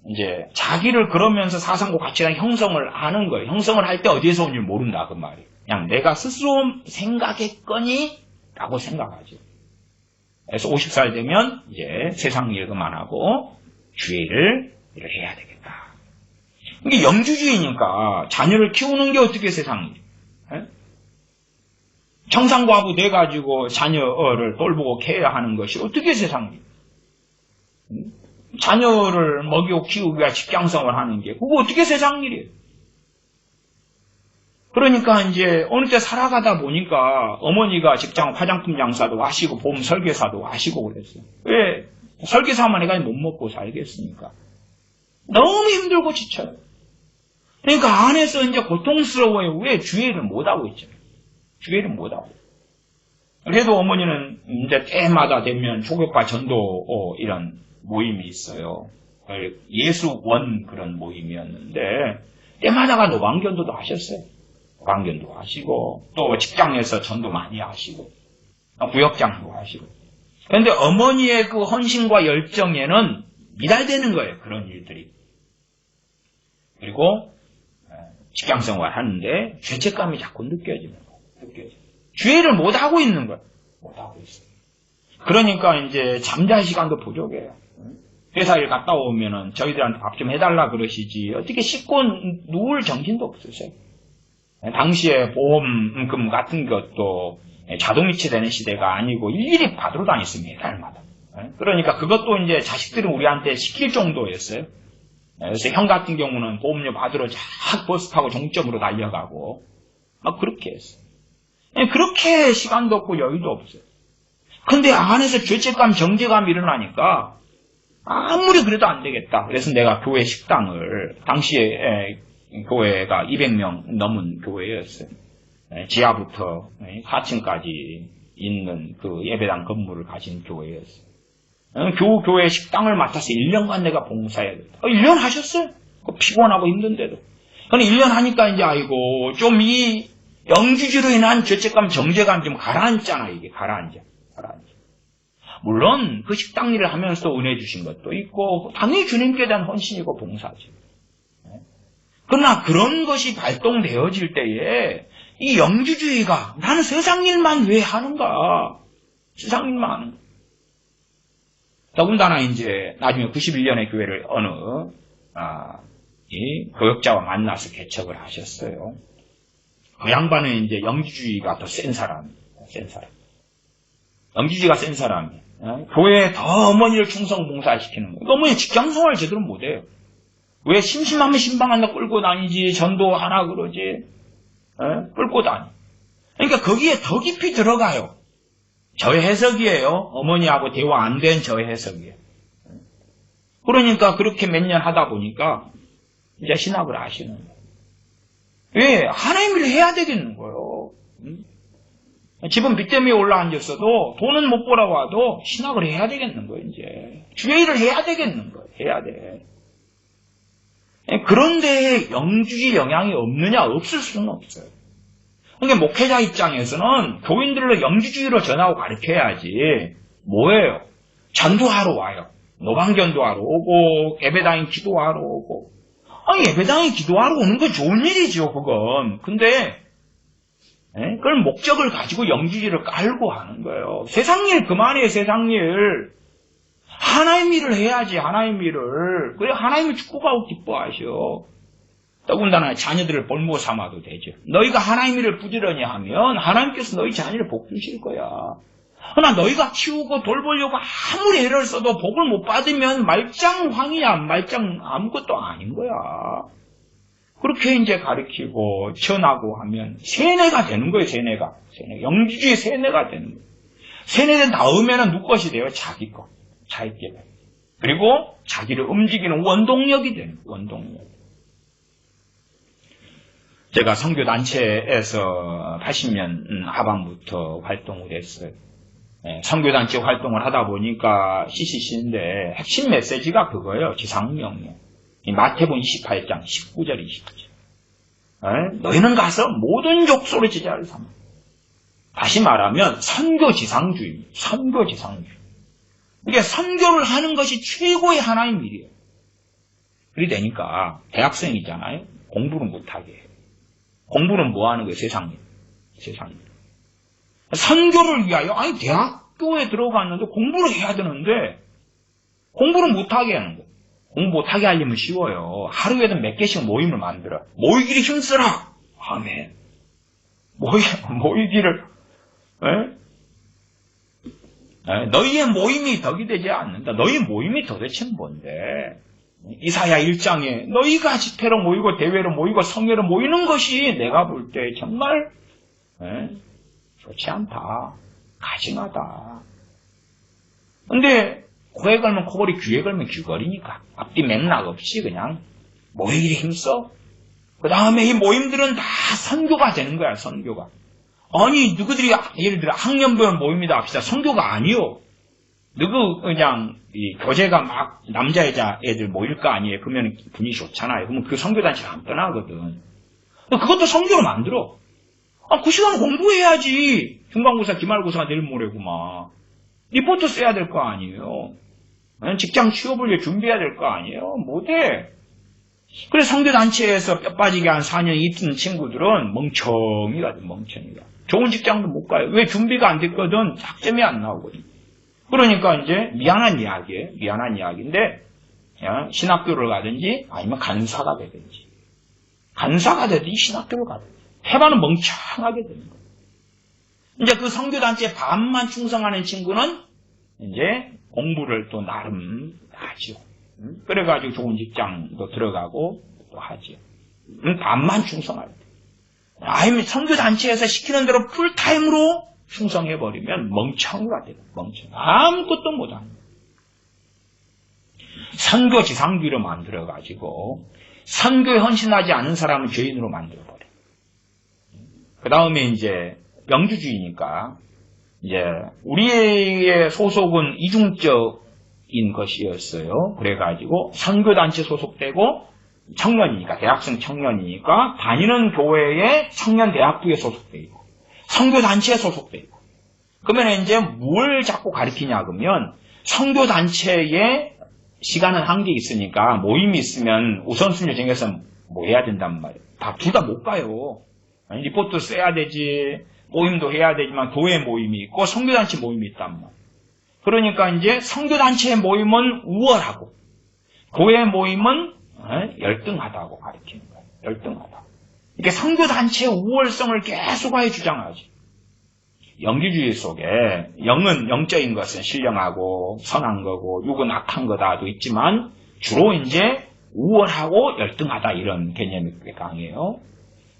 이제 자기를 그러면서 사상과 가치관 형성을 하는 거예요. 형성을 할 때 어디에서 온 줄 모른다 그 말이. 그냥 내가 스스로 생각했거니 라고 생각하죠. 그래서 50살 되면 이제 세상 일 그만하고 주의 일을 해야 되겠다. 이게 영주주의니까 자녀를 키우는 게 어떻게 세상 일? 청산과부 돼가지고 자녀를 돌보고 케어해야 하는 것이 어떻게 세상 일? 자녀를 먹이고 키우기 위해 직장생활을 하는 게 그거 어떻게 세상 일이에요? 그러니까 이제 어느 때 살아가다 보니까 어머니가 직장 화장품 장사도 하시고 보험 설계사도 하시고 그랬어요. 왜? 설계사만 해가지고 못 먹고 살겠습니까? 너무 힘들고 지쳐요. 그러니까 안에서 이제 고통스러워요. 왜? 주의를 못하고 있잖아요. 주의를 못하고. 그래도 어머니는 이제 때마다 되면 초교파 전도 이런 모임이 있어요. 예수원 그런 모임이었는데 때마다가 노방견도도 하셨어요. 노방견도 하시고 또 직장에서 전도 많이 하시고 구역장도 하시고. 그런데 어머니의 그 헌신과 열정에는 미달되는 거예요. 그런 일들이. 그리고 직장생활 하는데 죄책감이 자꾸 느껴지는 거예요. 주의를 못하고 있는 거예요. 못하고 있어요. 그러니까 이제 잠잘 시간도 부족해요. 회사 일 갔다 오면은 저희들한테 밥 좀 해달라 그러시지 어떻게 씻고 누울 정신도 없으세요. 당시에 보험금 같은 것도 자동이체되는 시대가 아니고 일일이 받으러 다녔습니다. 달마다. 그러니까 그것도 이제 자식들은 우리한테 시킬 정도였어요. 그래서 형 같은 경우는 보험료 받으러 쫙 버스 타고 종점으로 달려가고 막 그렇게 했어요. 그렇게 시간도 없고 여유도 없어요. 근데 안에서 죄책감, 정죄감이 일어나니까 아무리 그래도 안 되겠다. 그래서 내가 교회 식당을, 당시에 교회가 200명 넘은 교회였어요. 지하부터 4층까지 있는 그 예배당 건물을 가진 교회였어요. 교회 식당을 맡아서 1년간 내가 봉사해야 됐다. 1년 하셨어요? 피곤하고 힘든데도. 근데 1년 하니까 이제 아이고 좀 이 영주주로 인한 죄책감, 정죄감 좀 가라앉잖아. 이게 가라앉아. 물론 그 식당 일을 하면서 은혜 주신 것도 있고 당연히 주님께 대한 헌신이고 봉사지. 그러나 그런 것이 발동되어질 때에 이 영주주의가 나는 세상 일만 왜 하는가? 세상 일만 하는 거. 더군다나 이제 나중에 91년에 교회를 어느 이 교역자와 만나서 개척을 하셨어요. 그 양반은 이제 영주주의가 더 센 사람이에요. 영주주의가 센 사람이에요. 교회에 더 어머니를 충성 봉사시키는 거예요. 어머니 직장생활 제대로 못해요. 왜 심심하면 신방한다 끌고 다니지 전도하나 그러지 끌고 다니. 그러니까 거기에 더 깊이 들어가요. 저의 해석이에요. 어머니하고 대화 안 된 저의 해석이에요. 그러니까 그렇게 몇 년 하다 보니까 이제 신학을 하시는 거예요. 왜? 하나님 일을 해야 되겠는 거예요. 집은 빚 때문에 올라앉았어도 돈은 못 벌어와도 신학을 해야 되겠는 거예요. 이제 주의 일을 해야 되겠는 거예요. 해야 돼. 그런데 영주주의 영향이 없느냐? 없을 수는 없어요. 그러니까 목회자 입장에서는 교인들을 영주주의로 전하고 가르쳐야지. 뭐예요? 전도하러 와요. 노방전도하러 오고 예배당에 기도하러 오고. 아니 예배당에 기도하러 오는 건 좋은 일이죠. 그건. 근데 그걸 목적을 가지고 영주주의를 깔고 하는 거예요. 세상 일 그만해요. 세상 일. 하나님 일을 해야지. 하나님 일을. 그래 하나님을 축복하고 기뻐하셔. 더군다나 자녀들을 볼모 삼아도 되죠. 너희가 하나님 일을 부지런히 하면 하나님께서 너희 자녀를 복 주실 거야. 그러나 너희가 키우고 돌보려고 아무리 애를 써도 복을 못 받으면 말짱황이야. 말짱 아무것도 아닌 거야. 그렇게 이제 가르치고 전하고 하면 세뇌가 되는 거예요. 세뇌가. 영주주의 세뇌가 되는 거예요. 세뇌된 다음에는 누구 것이 돼요? 자기 것. 자기께. 그리고 자기를 움직이는 원동력이 되는 거예요. 원동력. 제가 선교단체에서 80년 하반부터 활동을 했어요. 선교단체 활동을 하다 보니까 CCC인데 핵심 메시지가 그거예요. 지상명령. 이 마태복음 28장 19절 20절. 너희는 가서 모든 족속의 제자를 삼아. 다시 말하면 선교지상주의. 선교지상주의. 이게 선교를 하는 것이 최고의 하나님 일이에요. 그리 되니까 대학생이잖아요. 공부를 못하게 해요. 공부는 뭐 하는 거예요? 세상에. 선교를 위하여, 아니 대학교에 들어갔는데 공부를 해야 되는데 공부를 못하게 하는 거예요. 공부 못하게 하려면 쉬워요. 하루에도 몇 개씩 모임을 만들어. 모이기를 힘쓰라. 아멘. 모이기를, 너희의 모임이 덕이 되지 않는다. 너희 모임이 도대체 뭔데? 이사야 1장에 너희가 집회로 모이고 대회로 모이고 성회로 모이는 것이 내가 볼 때 정말 좋지 않다. 가증하다. 근데 코에 걸면 코걸이, 귀에 걸면 귀걸이니까 앞뒤 맥락 없이 그냥 모이기를 힘써. 그 다음에 이 모임들은 다 선교가 되는 거야. 선교가. 아니 누구들이 예를 들어 학년별 모임이다 합시다. 선교가 아니요. 누구 그냥 이 교제가 막 남자 여자 애들 모일 거 아니에요. 그러면 분위기 좋잖아요. 그러면 그 선교단체가 안 떠나거든. 그것도 선교로 만들어. 그 시간 공부해야지. 중간고사 기말고사가 내일 모레구만. 리포트 써야 될 거 아니에요. 직장 취업을 위해 준비해야 될 거 아니에요. 못해. 그래서 선교단체에서 뼈 빠지게 한 4년 있던 친구들은 멍청이가 돼. 멍청이가. 좋은 직장도 못 가요. 왜? 준비가 안 됐거든. 학점이 안 나오거든. 그러니까 이제 미안한 이야기예요. 미안한 이야기인데 신학교를 가든지 아니면 간사가 되든지. 간사가 되든지 신학교를 가든지. 해봐는 멍청하게 되는 거예요. 이제 그 선교단체에 반만 충성하는 친구는 이제 공부를 또 나름 하죠. 그래가지고 좋은 직장도 들어가고 또 하죠. 반만 충성할 때. 아니면 선교단체에서 시키는 대로 풀타임으로 충성해버리면 멍청이가 돼요. 멍청. 아무것도 못하는 거예요. 선교지상주의로 만들어가지고 선교에 헌신하지 않은 사람은 죄인으로 만들어버려요. 그 다음에 이제 영주주의니까 이제 우리의 소속은 이중적인 것이었어요. 그래가지고 선교단체 소속되고 청년이니까 대학생 청년이니까 다니는 교회의 청년대학부에 소속돼 있고 선교단체에 소속돼 있고 그러면 이제 뭘 자꾸 가르치냐 그러면 선교단체에 시간은 한계 있으니까 모임이 있으면 우선순위 정해서 뭐 해야 된단 말이에요. 둘 다 못 가요. 리포트 써야 되지 모임도 해야 되지만 교회 모임이 있고 선교단체 모임이 있단 말이에요. 그러니까 이제 선교단체의 모임은 우월하고 교회 모임은 열등하다고 가르치는 거예요. 열등하다. 이게 선교단체의 우월성을 계속하여 주장하지. 영주주의 속에 영은 영적인 것은 신령하고 선한 거고 육은 악한 거다도 있지만 주로 이제 우월하고 열등하다 이런 개념이 꽤 강해요.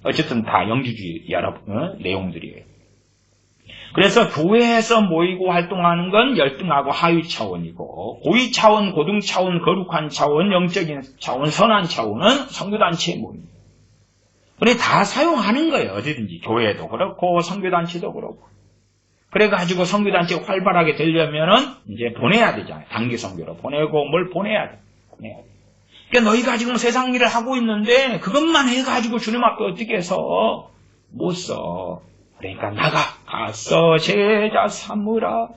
어쨌든 다 영주주의 여러 내용들이에요. 그래서 교회에서 모이고 활동하는 건 열등하고 하위 차원이고 고위 차원, 고등 차원, 거룩한 차원, 영적인 차원, 선한 차원은 선교단체의 모임입니다. 그래 다 사용하는 거예요. 어디든지 교회도 그렇고 선교단체도 그렇고. 그래가지고 선교단체가 활발하게 되려면은 이제 보내야 되잖아요. 단기 선교로 보내고 뭘 보내야 돼. 보내야 돼. 그러니까 너희가 지금 세상 일을 하고 있는데 그것만 해가지고 주님 앞에 어떻게 해서 못 써. 그러니까 가서 제자 삼으라.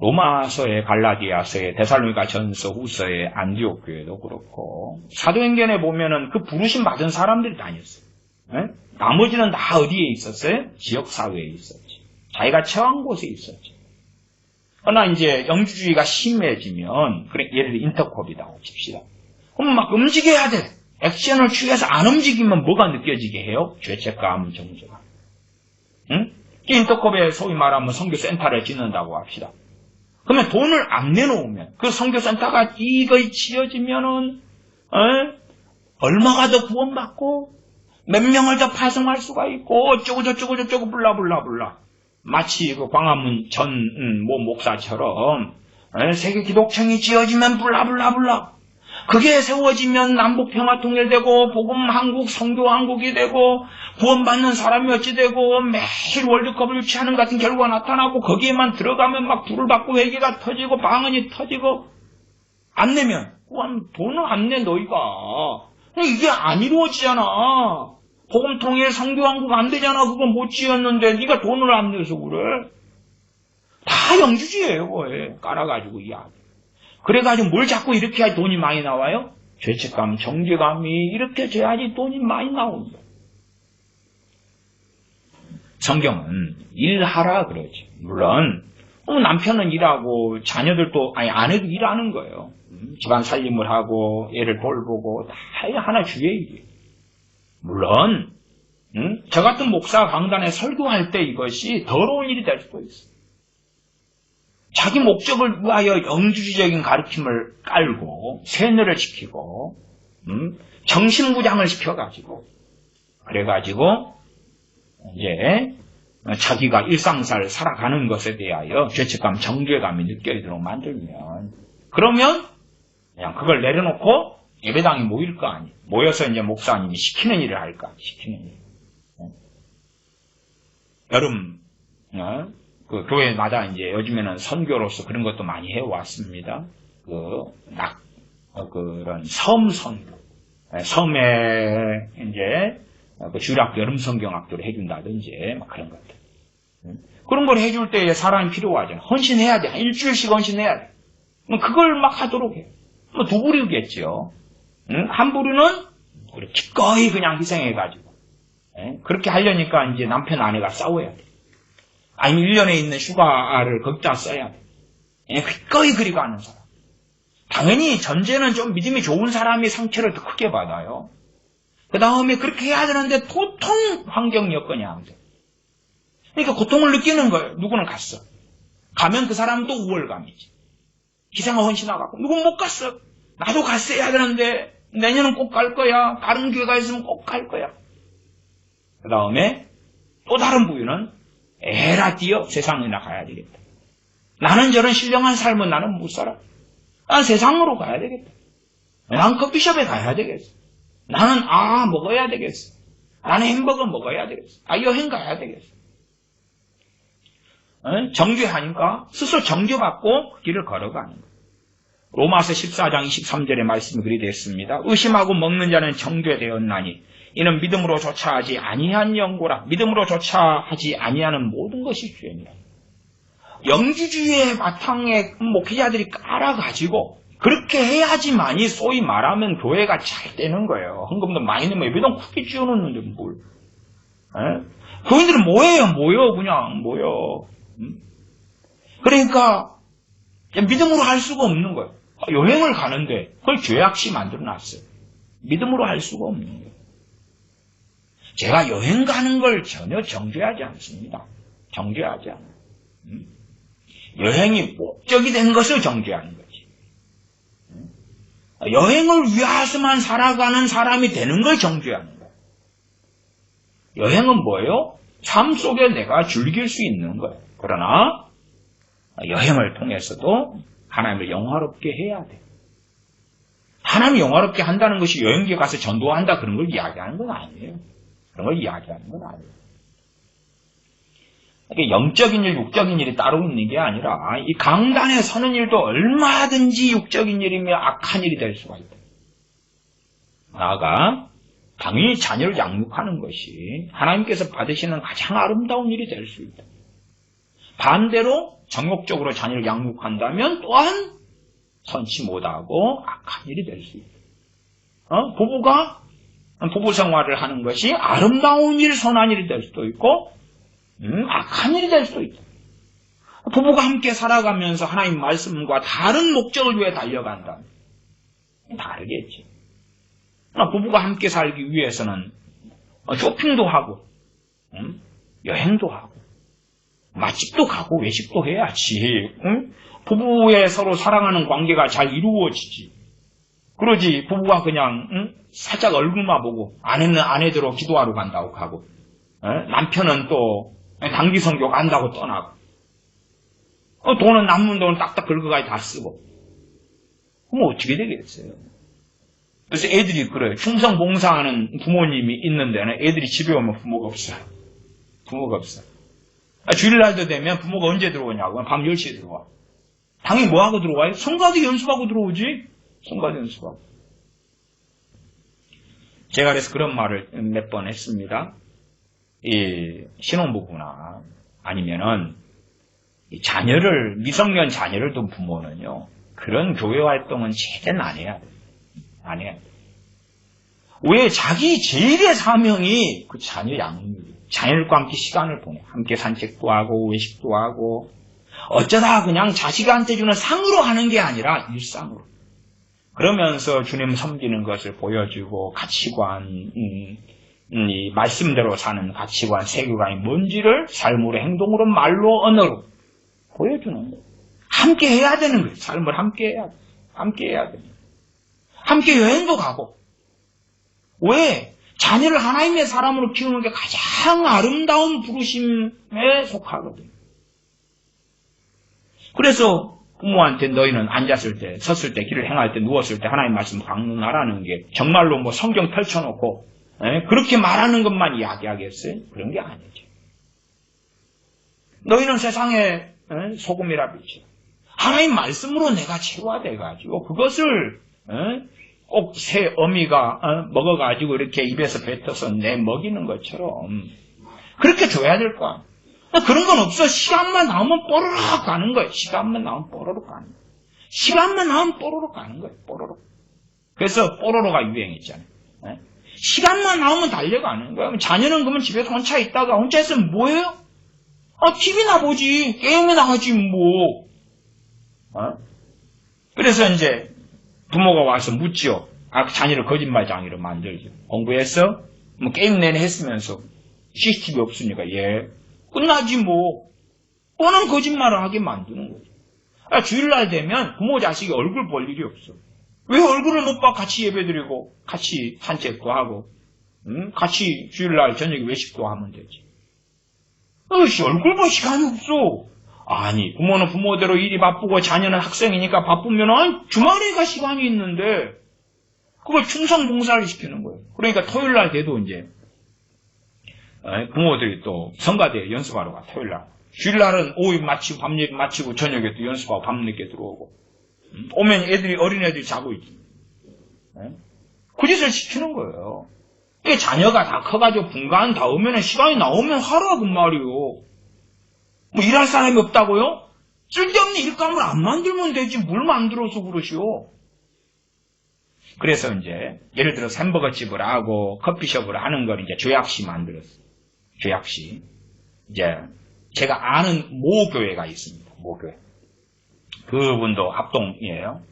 로마서에 갈라디아서에 데살로니가 전서 후서에 안디옥 교회도 그렇고 사도행전에 보면은 그 부르심 받은 사람들이 다녔어요. 나머지는 다 어디에 있었어요? 지역사회에 있었지. 자기가 처한 곳에 있었지. 그러나 이제 영주주의가 심해지면 그래 예를 들어 인터콥이다 칩시다. 그럼 막 움직여야 돼. 액션을 취해서 안 움직이면 뭐가 느껴지게 해요? 죄책감, 정죄감. 인터콥에 소위 말하면 선교센터를 짓는다고 합시다. 그러면 돈을 안 내놓으면 그 선교센터가 이거이 지어지면은 얼마가 더 구원받고 몇 명을 더 파송할 수가 있고 어쩌고 저쩌고 불라불라 마치 그 광화문 전 목사처럼 세계 기독청이 지어지면 불라불라 그게 세워지면 남북 평화 통일되고 복음 한국 선교 한국이 되고 구원받는 사람이 어찌 되고 매일 월드컵을 유치하는 같은 결과가 나타나고 거기에만 들어가면 막 불을 받고 회개가 터지고 방언이 터지고 안 내면 돈을 안 내, 너희가. 이게 안 이루어지잖아. 복음통일 선교왕국 안 되잖아. 그거 못 지었는데 네가 돈을 안 내서 그래. 다 영주주의예요, 그거에. 깔아가지고 이야기. 그래가지고 뭘 자꾸 이렇게 해야 돈이 많이 나와요? 죄책감, 정죄감이 이렇게 돼야지 돈이 많이 나온다. 성경은 일하라 그러지. 물론 남편은 일하고 자녀들도 아내도 일하는 거예요. 집안 살림을 하고 애를 돌보고 다 하나 주의 일이에요. 물론 저 같은 목사 강단에 설교할 때 이것이 더러운 일이 될 수도 있어요. 자기 목적을 위하여 영주주의적인 가르침을 깔고 세뇌를 시키고 정신부장을 시켜가지고 그래가지고 이제 자기가 일상생활을 살아가는 것에 대하여 죄책감, 정죄감이 느껴지도록 만들면 그러면 그냥 그걸 내려놓고 예배당에 모일 거 아니에요. 모여서 이제 목사님이 시키는 일을 할까? 시키는 일. 여름 그 교회마다 이제 요즘에는 선교로서 그런 것도 많이 해왔습니다. 그런 섬 선교, 섬에 이제 주일학교 여름 성경학교를 해준다든지 막 그런 것들. 그런 걸 해줄 때 사람이 필요하잖아. 헌신해야 돼. 일주일씩 헌신해야 돼. 그걸 막 하도록 해. 두 부류겠죠. 한 부류는 기꺼이 그냥 희생해가지고 그렇게 하려니까 이제 남편 아내가 싸워야 돼. 아니면 1년에 있는 휴가를 거기다 써야 돼. 기꺼이 그리 가는 사람. 당연히 전제는 좀 믿음이 좋은 사람이 상처를 더 크게 받아요. 그 다음에 그렇게 해야 되는데 도통 환경 여건이 안 돼. 그러니까 고통을 느끼는 거예요. 누구는 갔어. 가면 그 사람도 우월감이지. 희생을 헌신하고 누구는 못 갔어. 나도 갔어야 되는데 내년은 꼭 갈 거야. 다른 교회가 있으면 꼭 갈 거야. 그 다음에 또 다른 부류는 에라 뛰어 세상이나 가야 되겠다. 나는 저런 신령한 삶은 나는 못 살아. 난 세상으로 가야 되겠다. 난 커피숍에 가야 되겠어. 나는 먹어야 되겠어. 나는 햄버거 먹어야 되겠어. 여행 가야 되겠어. 정죄하니까 스스로 정죄받고 그 길을 걸어가는 거예요. 로마서 14장 23절의 말씀이 그리 되었습니다. 의심하고 먹는 자는 정죄되었나니 이는 믿음으로 조차하지 아니한 영고라. 믿음으로 조차하지 아니하는 모든 것이 죄니라. 영주주의의 바탕에 목회자들이 깔아가지고 그렇게 해야지만이 소위 말하면 교회가 잘 되는 거예요. 헌금도 많이 내면 예배당 크게 지어놓는데 뭘. 교인들은 뭐예요? 그냥 모여. 그러니까 믿음으로 할 수가 없는 거예요. 여행을 가는데 그걸 죄악시 만들어놨어요. 믿음으로 할 수가 없는 거예요. 제가 여행 가는 걸 전혀 정죄하지 않습니다. 정죄하지 않아요. 여행이 목적이 된 것을 정죄하는 거지. 여행을 위해서만 살아가는 사람이 되는 걸 정죄하는 거예요. 여행은 뭐예요? 삶 속에 내가 즐길 수 있는 거예요. 그러나 여행을 통해서도 하나님을 영화롭게 해야 돼. 하나님을 영화롭게 한다는 것이 여행지에 가서 전도한다 그런 걸 이야기하는 건 아니에요. 그런 걸 이야기하는 건 아니에요. 영적인 일, 육적인 일이 따로 있는 게 아니라 이 강단에 서는 일도 얼마든지 육적인 일이며 악한 일이 될 수가 있다. 나아가 당연히 자녀를 양육하는 것이 하나님께서 받으시는 가장 아름다운 일이 될 수 있다. 반대로 정욕적으로 자녀를 양육한다면 또한 선치 못하고 악한 일이 될 수 있다. 부부가 부부 생활을 하는 것이 아름다운 일, 선한 일이 될 수도 있고 악한 일이 될 수도 있다. 부부가 함께 살아가면서 하나님 말씀과 다른 목적을 위해 달려간다면 다르겠지. 부부가 함께 살기 위해서는 쇼핑도 하고 여행도 하고 맛집도 가고 외식도 해야지. 부부의 서로 사랑하는 관계가 잘 이루어지지. 그러지 부부가 그냥 살짝 얼굴만 보고 아내는 아내대로 기도하러 간다고 하고 남편은 또 단기 선교 간다고 떠나고 돈은 남는 돈은 딱딱 긁어가지고 다 쓰고 그럼 어떻게 되겠어요? 그래서 애들이 그래요. 충성 봉사하는 부모님이 있는 데는 애들이 집에 오면 부모가 없어요. 부모가 없어요. 주일날도 되면 부모가 언제 들어오냐고 밤 10시에 들어와. 당연히 뭐하고 들어와요? 성가도 연습하고 들어오지. 선거된 수가 없어. 제가 그래서 그런 말을 몇 번 했습니다. 이 신혼부부나 아니면은 미성년 자녀를 둔 부모는요, 그런 교회 활동은 제대로 안 해야 돼. 안 해야 돼. 왜? 자기 제일의 사명이 그 자녀 양육이에요. 자녀들과 함께 시간을 보내. 함께 산책도 하고, 외식도 하고, 어쩌다 그냥 자식한테 주는 상으로 하는 게 아니라 일상으로. 그러면서 주님 섬기는 것을 보여주고, 가치관, 이 말씀대로 사는 가치관, 세계관이 뭔지를 삶으로, 행동으로, 말로, 언어로 보여주는 거예요. 함께 해야 되는 거예요. 삶을 함께 해야 돼. 함께 해야 돼. 함께 여행도 가고. 왜? 자녀를 하나님의 사람으로 키우는 게 가장 아름다운 부르심에 속하거든요. 그래서 부모한테 너희는 앉았을 때, 섰을 때, 길을 행할 때, 누웠을 때 하나님 말씀 방문하라는 게 정말로 뭐 성경 펼쳐놓고 그렇게 말하는 것만 이야기하겠어요? 그런 게 아니죠. 너희는 세상의 소금이라 빛이야. 하나님 말씀으로 내가 체화돼가지고 그것을 꼭 새 어미가 먹어가지고 이렇게 입에서 뱉어서 내 먹이는 것처럼 그렇게 줘야 될 거 아니야. 그런 건 없어. 시간만 나오면 뽀로록 가는 거예요. 시간만 나오면 뽀로록 가는 거예요. 시간만 나오면 뽀로록 가는 거예요. 뽀로록. 그래서 뽀로로가 유행했잖아요. 시간만 나오면 달려가는 거예요. 자녀는 그러면 집에서 혼자 있다가 혼자 있으면 뭐예요? TV나 보지. 게임이나 하지 뭐. 그래서 이제 부모가 와서 묻지요. 자녀를 거짓말장애로 만들죠. 공부했어? 뭐 게임 내내 했으면서 CCTV 없으니까 예. 끝나지 뭐. 뻔한 거짓말을 하게 만드는 거죠. 주일날 되면 부모 자식이 얼굴 볼 일이 없어. 왜 얼굴을 못 봐? 같이 예배드리고 같이 산책도 하고 같이 주일날 저녁에 외식도 하면 되지. 얼굴 볼 시간이 없어. 아니, 부모는 부모대로 일이 바쁘고 자녀는 학생이니까 바쁘면 주말에가 시간이 있는데 그걸 충성 봉사를 시키는 거예요. 그러니까 토요일날 돼도 이제 부모들이 또 성가대 연습하러 가. 토요일날. 주일날은 오후 마치고 밤 마치고 저녁에 또 연습하고 밤늦게 들어오고 오면 어린애들이 자고 있지. 그 짓을 시키는 거예요. 이게 자녀가 다 커가지고 분간 다 오면 시간이 나오면 하라 그 말이요. 뭐 일할 사람이 없다고요? 쓸데없는 일감을 안 만들면 되지 뭘 만들어서 그러시오. 그래서 이제 예를 들어 햄버거집을 하고 커피숍을 하는 걸 이제 조약시 만들었어요. 조약시. 이제 제가 아는 모교회가 있습니다. 모교회. 그분도 합동이에요.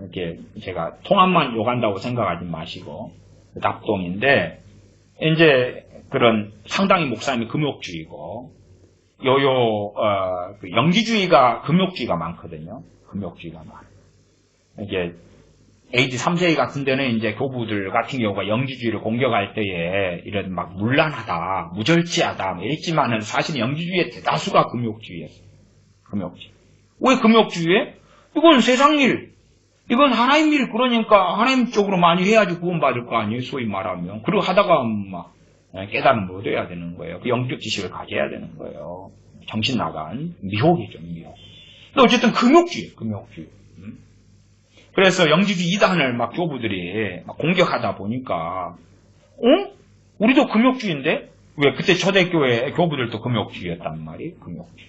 이렇게 제가 통합만 요구한다고 생각하지 마시고 합동인데 이제 그런 상당히 목사님이 금욕주의고 그 영지주의가 금욕주의가 많거든요. 금욕주의가 많아요. 이게 AD 3세기 같은 데는 이제 교부들 같은 경우가 영지주의를 공격할 때에 이런 막 문란하다, 무절제하다 이랬지만은 사실 영지주의의 대다수가 금욕주의였어요. 금욕주의. 왜 금욕주의에? 이건 세상 일, 이건 하나님 일, 그러니까 하나님 쪽으로 많이 해야지 구원받을 거 아니에요, 소위 말하면. 그리고 하다가 막 깨달음 못 해야 되는 거예요. 그 영적 지식을 가져야 되는 거예요. 정신 나간 미혹이죠, 미혹. 근데 어쨌든 금욕주의, 금욕주의. 그래서 영지주의 이단을 막 교부들이 막 공격하다 보니까, 우리도 금욕주의인데? 왜 그때 초대교회 교부들도 금욕주의였단 말이에요, 금욕주의.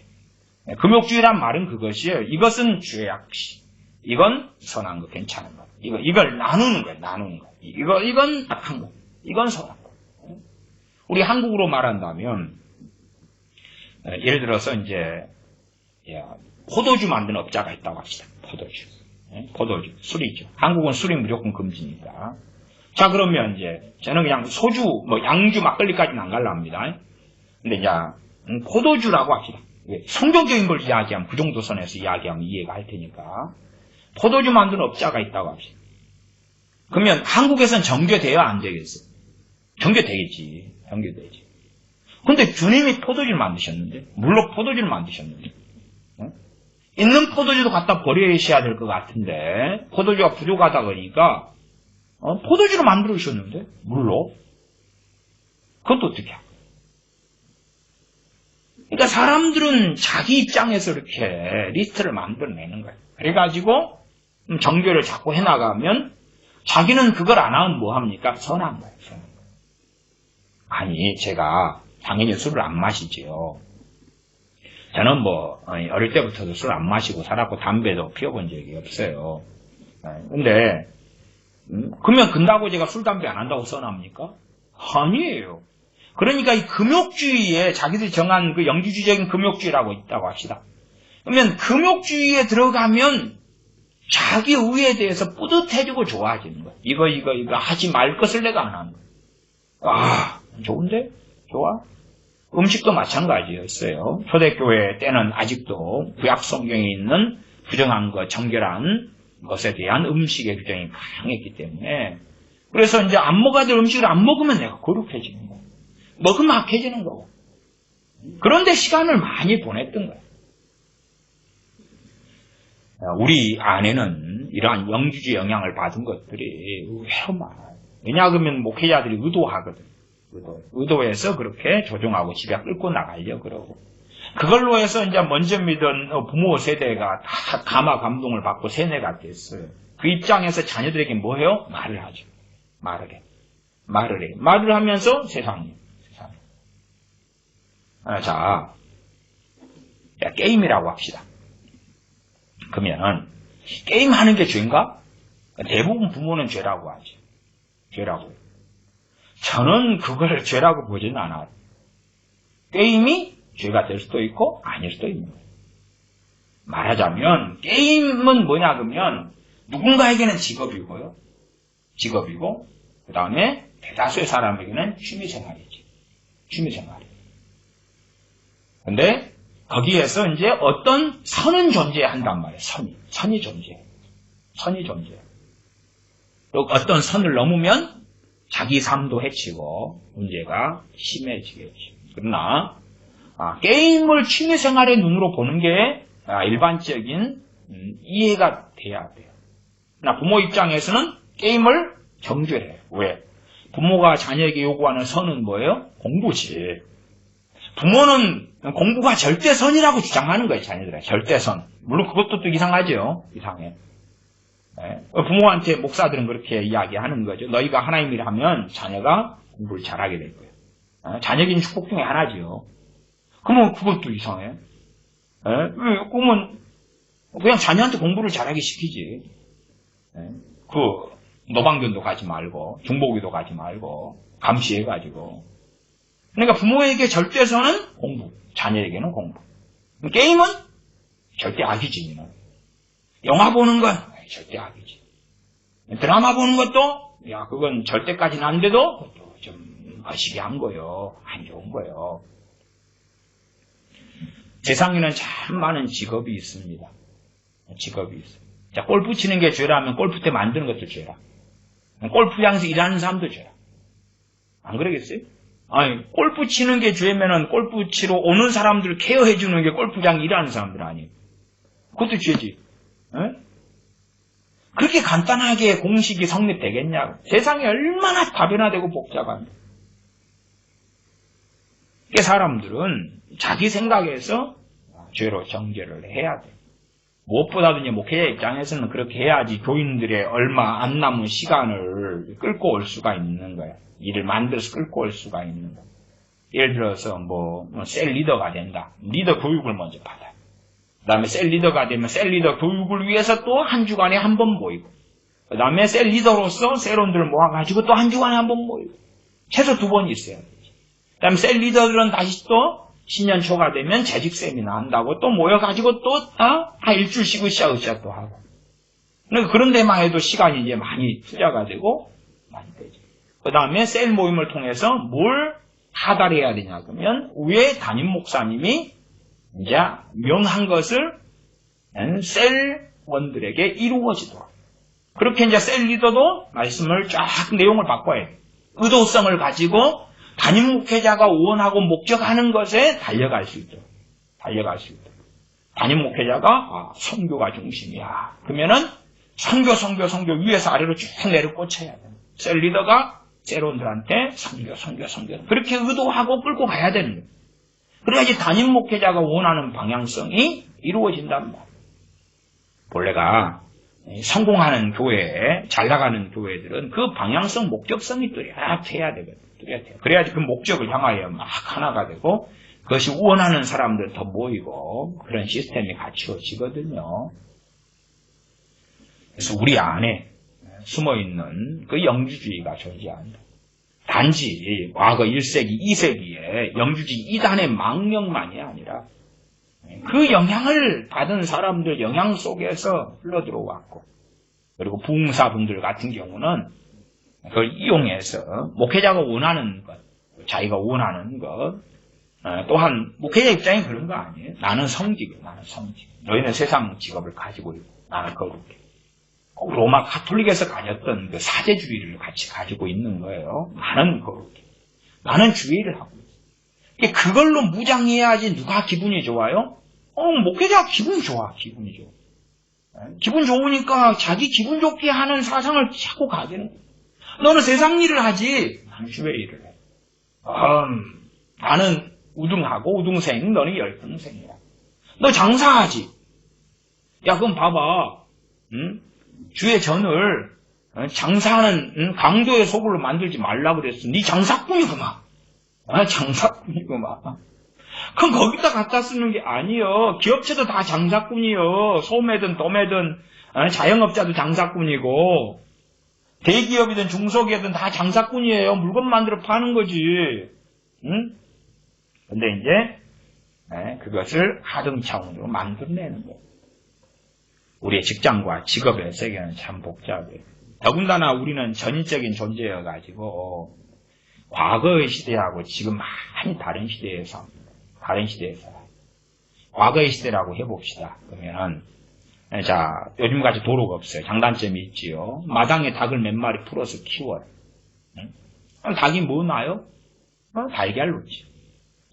금욕주의란 말은 그것이에요. 이것은 죄악시. 이건 선한 거, 괜찮은 거. 이걸 나누는 거예요, 나누는 거. 이건 악한 거. 이건 선한 거. 우리 한국으로 말한다면, 예를 들어서 이제, 포도주 만드는 업자가 있다고 합시다. 포도주. 포도주. 술이죠. 한국은 술이 무조건 금지입니다. 자, 그러면 이제, 저는 그냥 소주, 뭐 양주, 막걸리까지는 안 갈랍니다. 근데 이제, 포도주라고 합시다. 성경적인 걸 이야기하면, 그 정도 선에서 이야기하면 이해가 할 테니까. 포도주 만드는 업자가 있다고 합시다. 그러면 한국에선 정교돼야 안 되겠어? 정교되겠지. 정교되지. 근데 주님이 포도주를 만드셨는데, 물로 포도주를 만드셨는데, 있는 포도주도 갖다 버리셔야 될 것 같은데, 포도주가 부족하다 그러니까, 포도주를 만들으셨는데, 물로? 그것도 어떻게 할까? 그러니까 사람들은 자기 입장에서 이렇게 리스트를 만들어내는 거예요. 그래가지고, 정결을 자꾸 해나가면 자기는 그걸 안 하면 뭐합니까? 선한 거예요. 아니, 제가 당연히 술을 안 마시지요. 저는 어릴 때부터도 술 안 마시고 살았고 담배도 피워본 적이 없어요. 근데 그러면 근다고 제가 술, 담배 안 한다고 선합니까? 아니에요. 그러니까 이 금욕주의에 자기들이 정한 그 영주주의적인 금욕주의라고 있다고 합시다. 그러면 금욕주의에 들어가면 자기 의에 대해서 뿌듯해지고 좋아지는 거예요. 이거 하지 말 것을 내가 안 하는 거예요. 아, 좋은데? 좋아? 음식도 마찬가지였어요. 초대교회 때는 아직도 구약 성경에 있는 부정한 것, 정결한 것에 대한 음식의 규정이 강했기 때문에 그래서 이제 안 먹어야 될 음식을 안 먹으면 내가 거룩해지는 거예요. 먹으면 악해지는 거고. 그런데 시간을 많이 보냈던 거예요. 우리 안에는 이러한 영주주의 영향을 받은 것들이 의외로 많아요. 왜냐하면 목회자들이 의도하거든. 의도해서 그렇게 조종하고 집에 끌고 나가려고 그러고. 그걸로 해서 이제 먼저 믿은 부모 세대가 다 감화 감동을 받고 세뇌가 됐어요. 그 입장에서 자녀들에게 뭐 해요? 말을 하죠. 말을 해. 말을 하면서 세상에. 자, 게임이라고 합시다. 그러면 게임하는 게 죄인가? 대부분 부모는 죄라고 하죠. 죄라고. 저는 그걸 죄라고 보지는 않아요. 게임이 죄가 될 수도 있고 아닐 수도 있는 거예요. 말하자면 게임은 뭐냐 그러면 누군가에게는 직업이고요. 직업이고 그 다음에 대다수의 사람에게는 취미생활이지. 취미생활이에요. 근데 거기에서 이제 어떤 선은 존재한단 말이에요. 선이 존재해요. 선이 존재해요. 또 어떤 선을 넘으면 자기 삶도 해치고 문제가 심해지겠죠. 그러나 게임을 취미생활의 눈으로 보는 게 일반적인 이해가 돼야 돼요. 그러나 부모 입장에서는 게임을 정죄해요. 왜? 부모가 자녀에게 요구하는 선은 뭐예요? 공부지. 부모는 공부가 절대선이라고 주장하는 거예요. 자녀들의 절대선. 물론 그것도 또 이상하죠. 이상해. 부모한테 목사들은 그렇게 이야기하는 거죠. 너희가 하나님이라 하면 자녀가 공부를 잘하게 될 거예요. 자녀적인 축복 중에 하나죠. 그러면 그것도 이상해. 그러면 그냥 자녀한테 공부를 잘하게 시키지. 그 노방견도 가지 말고 중보기도 가지 말고 감시해가지고. 그러니까 부모에게 절대선은 공부, 자녀에게는 공부. 게임은 절대 악이지. 영화 보는 건 절대 악이지. 드라마 보는 것도 그건 절대까지는 안 돼도 그것도 좀 거시기한 거요. 안 좋은 거요. 세상에는 참 많은 직업이 있습니다. 직업이 있어요. 자, 골프 치는 게 죄라면 골프대 만드는 것도 죄라. 골프장에서 일하는 사람도 죄라. 안 그러겠어요? 아니, 골프 치는 게 죄면은 골프 치러 오는 사람들 케어해주는 게 골프장 일하는 사람들 아니에요. 그것도 죄지. 그렇게 간단하게 공식이 성립되겠냐고. 세상이 얼마나 다변화되고 복잡한데. 그 사람들은 자기 생각에서 죄로 정죄를 해야 돼. 무엇보다도 이제 목회자 입장에서는 그렇게 해야지 교인들의 얼마 안 남은 시간을 끌고 올 수가 있는 거야. 일을 만들어서 끌고 올 수가 있는 거야. 예를 들어서 셀 리더가 된다. 리더 교육을 먼저 받아. 그 다음에 셀 리더가 되면 셀 리더 교육을 위해서 또 한 주간에 한 번 모이고, 그 다음에 셀 리더로서 셀원들을 모아가지고 또 한 주간에 한 번 모이고, 최소 2번 있어야 되지. 그 다음에 셀 리더들은 다시 또 신년 초가 되면 재직 세미나 한다고 또 모여가지고 또 일주일 쉬고 으쌰으쌰 또 하고. 그러니까 그런 데만 해도 시간이 이제 많이 투자가 되고 많이 되죠. 그 다음에 셀 모임을 통해서 뭘 하달해야 되냐 그러면 위에 담임 목사님이 이제 명한 것을 셀원들에게 이루어지도록. 그렇게 이제 셀 리더도 말씀을 쫙 내용을 바꿔야 돼. 의도성을 가지고 담임 목회자가 원하고 목적하는 것에 달려갈 수 있도록. 담임 목회자가 선교가 중심이야. 그러면은 선교 위에서 아래로 쭉 내려 꽂혀야 돼. 셀 리더가 셀원들한테 선교. 그렇게 의도하고 끌고 가야 되는 거예요. 그래야지 담임 목회자가 원하는 방향성이 이루어진단 말이에요. 본래가 성공하는 교회, 잘 나가는 교회들은 그 방향성, 목적성이 뚜렷해야 되거든요. 뚜렷해요. 그래야지 그 목적을 향하여 막 하나가 되고 그것이 원하는 사람들 더 모이고 그런 시스템이 갖추어지거든요. 그래서 우리 안에 숨어있는 그 영주주의가 존재한다. 단지 과거 1세기, 2세기에 영주주의 이단의 망령만이 아니라 그 영향을 받은 사람들 영향 속에서 흘러들어왔고 그리고 부흥사분들 같은 경우는 그걸 이용해서 목회자가 원하는 것, 자기가 원하는 것 또한 목회자 입장이 그런 거 아니에요. 나는 성직이에요. 나는 성직. 너희는 세상 직업을 가지고 있고 나는 거룩해. 로마 가톨릭에서 가졌던 그 사제주의를 같이 가지고 있는 거예요. 나는 거룩해. 나는 주의를 하고 있어. 그걸로 무장해야지 누가 기분이 좋아요? 목회자 기분 좋아. 기분이 좋아. 기분 좋으니까 자기 기분 좋게 하는 사상을 자꾸 가지는 거예요. 너는 세상 일을 하지. 나는 주의 일을 해. 나는 우등하고 우등생, 너는 열등생이야. 너 장사하지. 야, 그럼 봐봐. 주의 전을 장사하는 강도의 소굴로 만들지 말라 그랬어. 네 장사꾼이구만. 장사꾼이구만. 그럼 거기다 갖다 쓰는 게 아니요. 기업체도 다 장사꾼이요. 소매든 도매든 자영업자도 장사꾼이고 대기업이든 중소기업이든 다 장사꾼이에요. 물건 만들어 파는 거지. 근데 이제 그것을 하등 차원으로 만들어내는 거예요. 우리의 직장과 직업의 세계는 참 복잡해요. 더군다나 우리는 전인적인 존재여가지고 과거의 시대하고 지금 많이 다른 시대에서 과거의 시대라고 해봅시다. 그러면은 자 요즘같이 도로가 없어요. 장단점이 있지요. 마당에 닭을 몇 마리 풀어서 키워요. 그럼 닭이 뭐 나요? 달걀 놓지.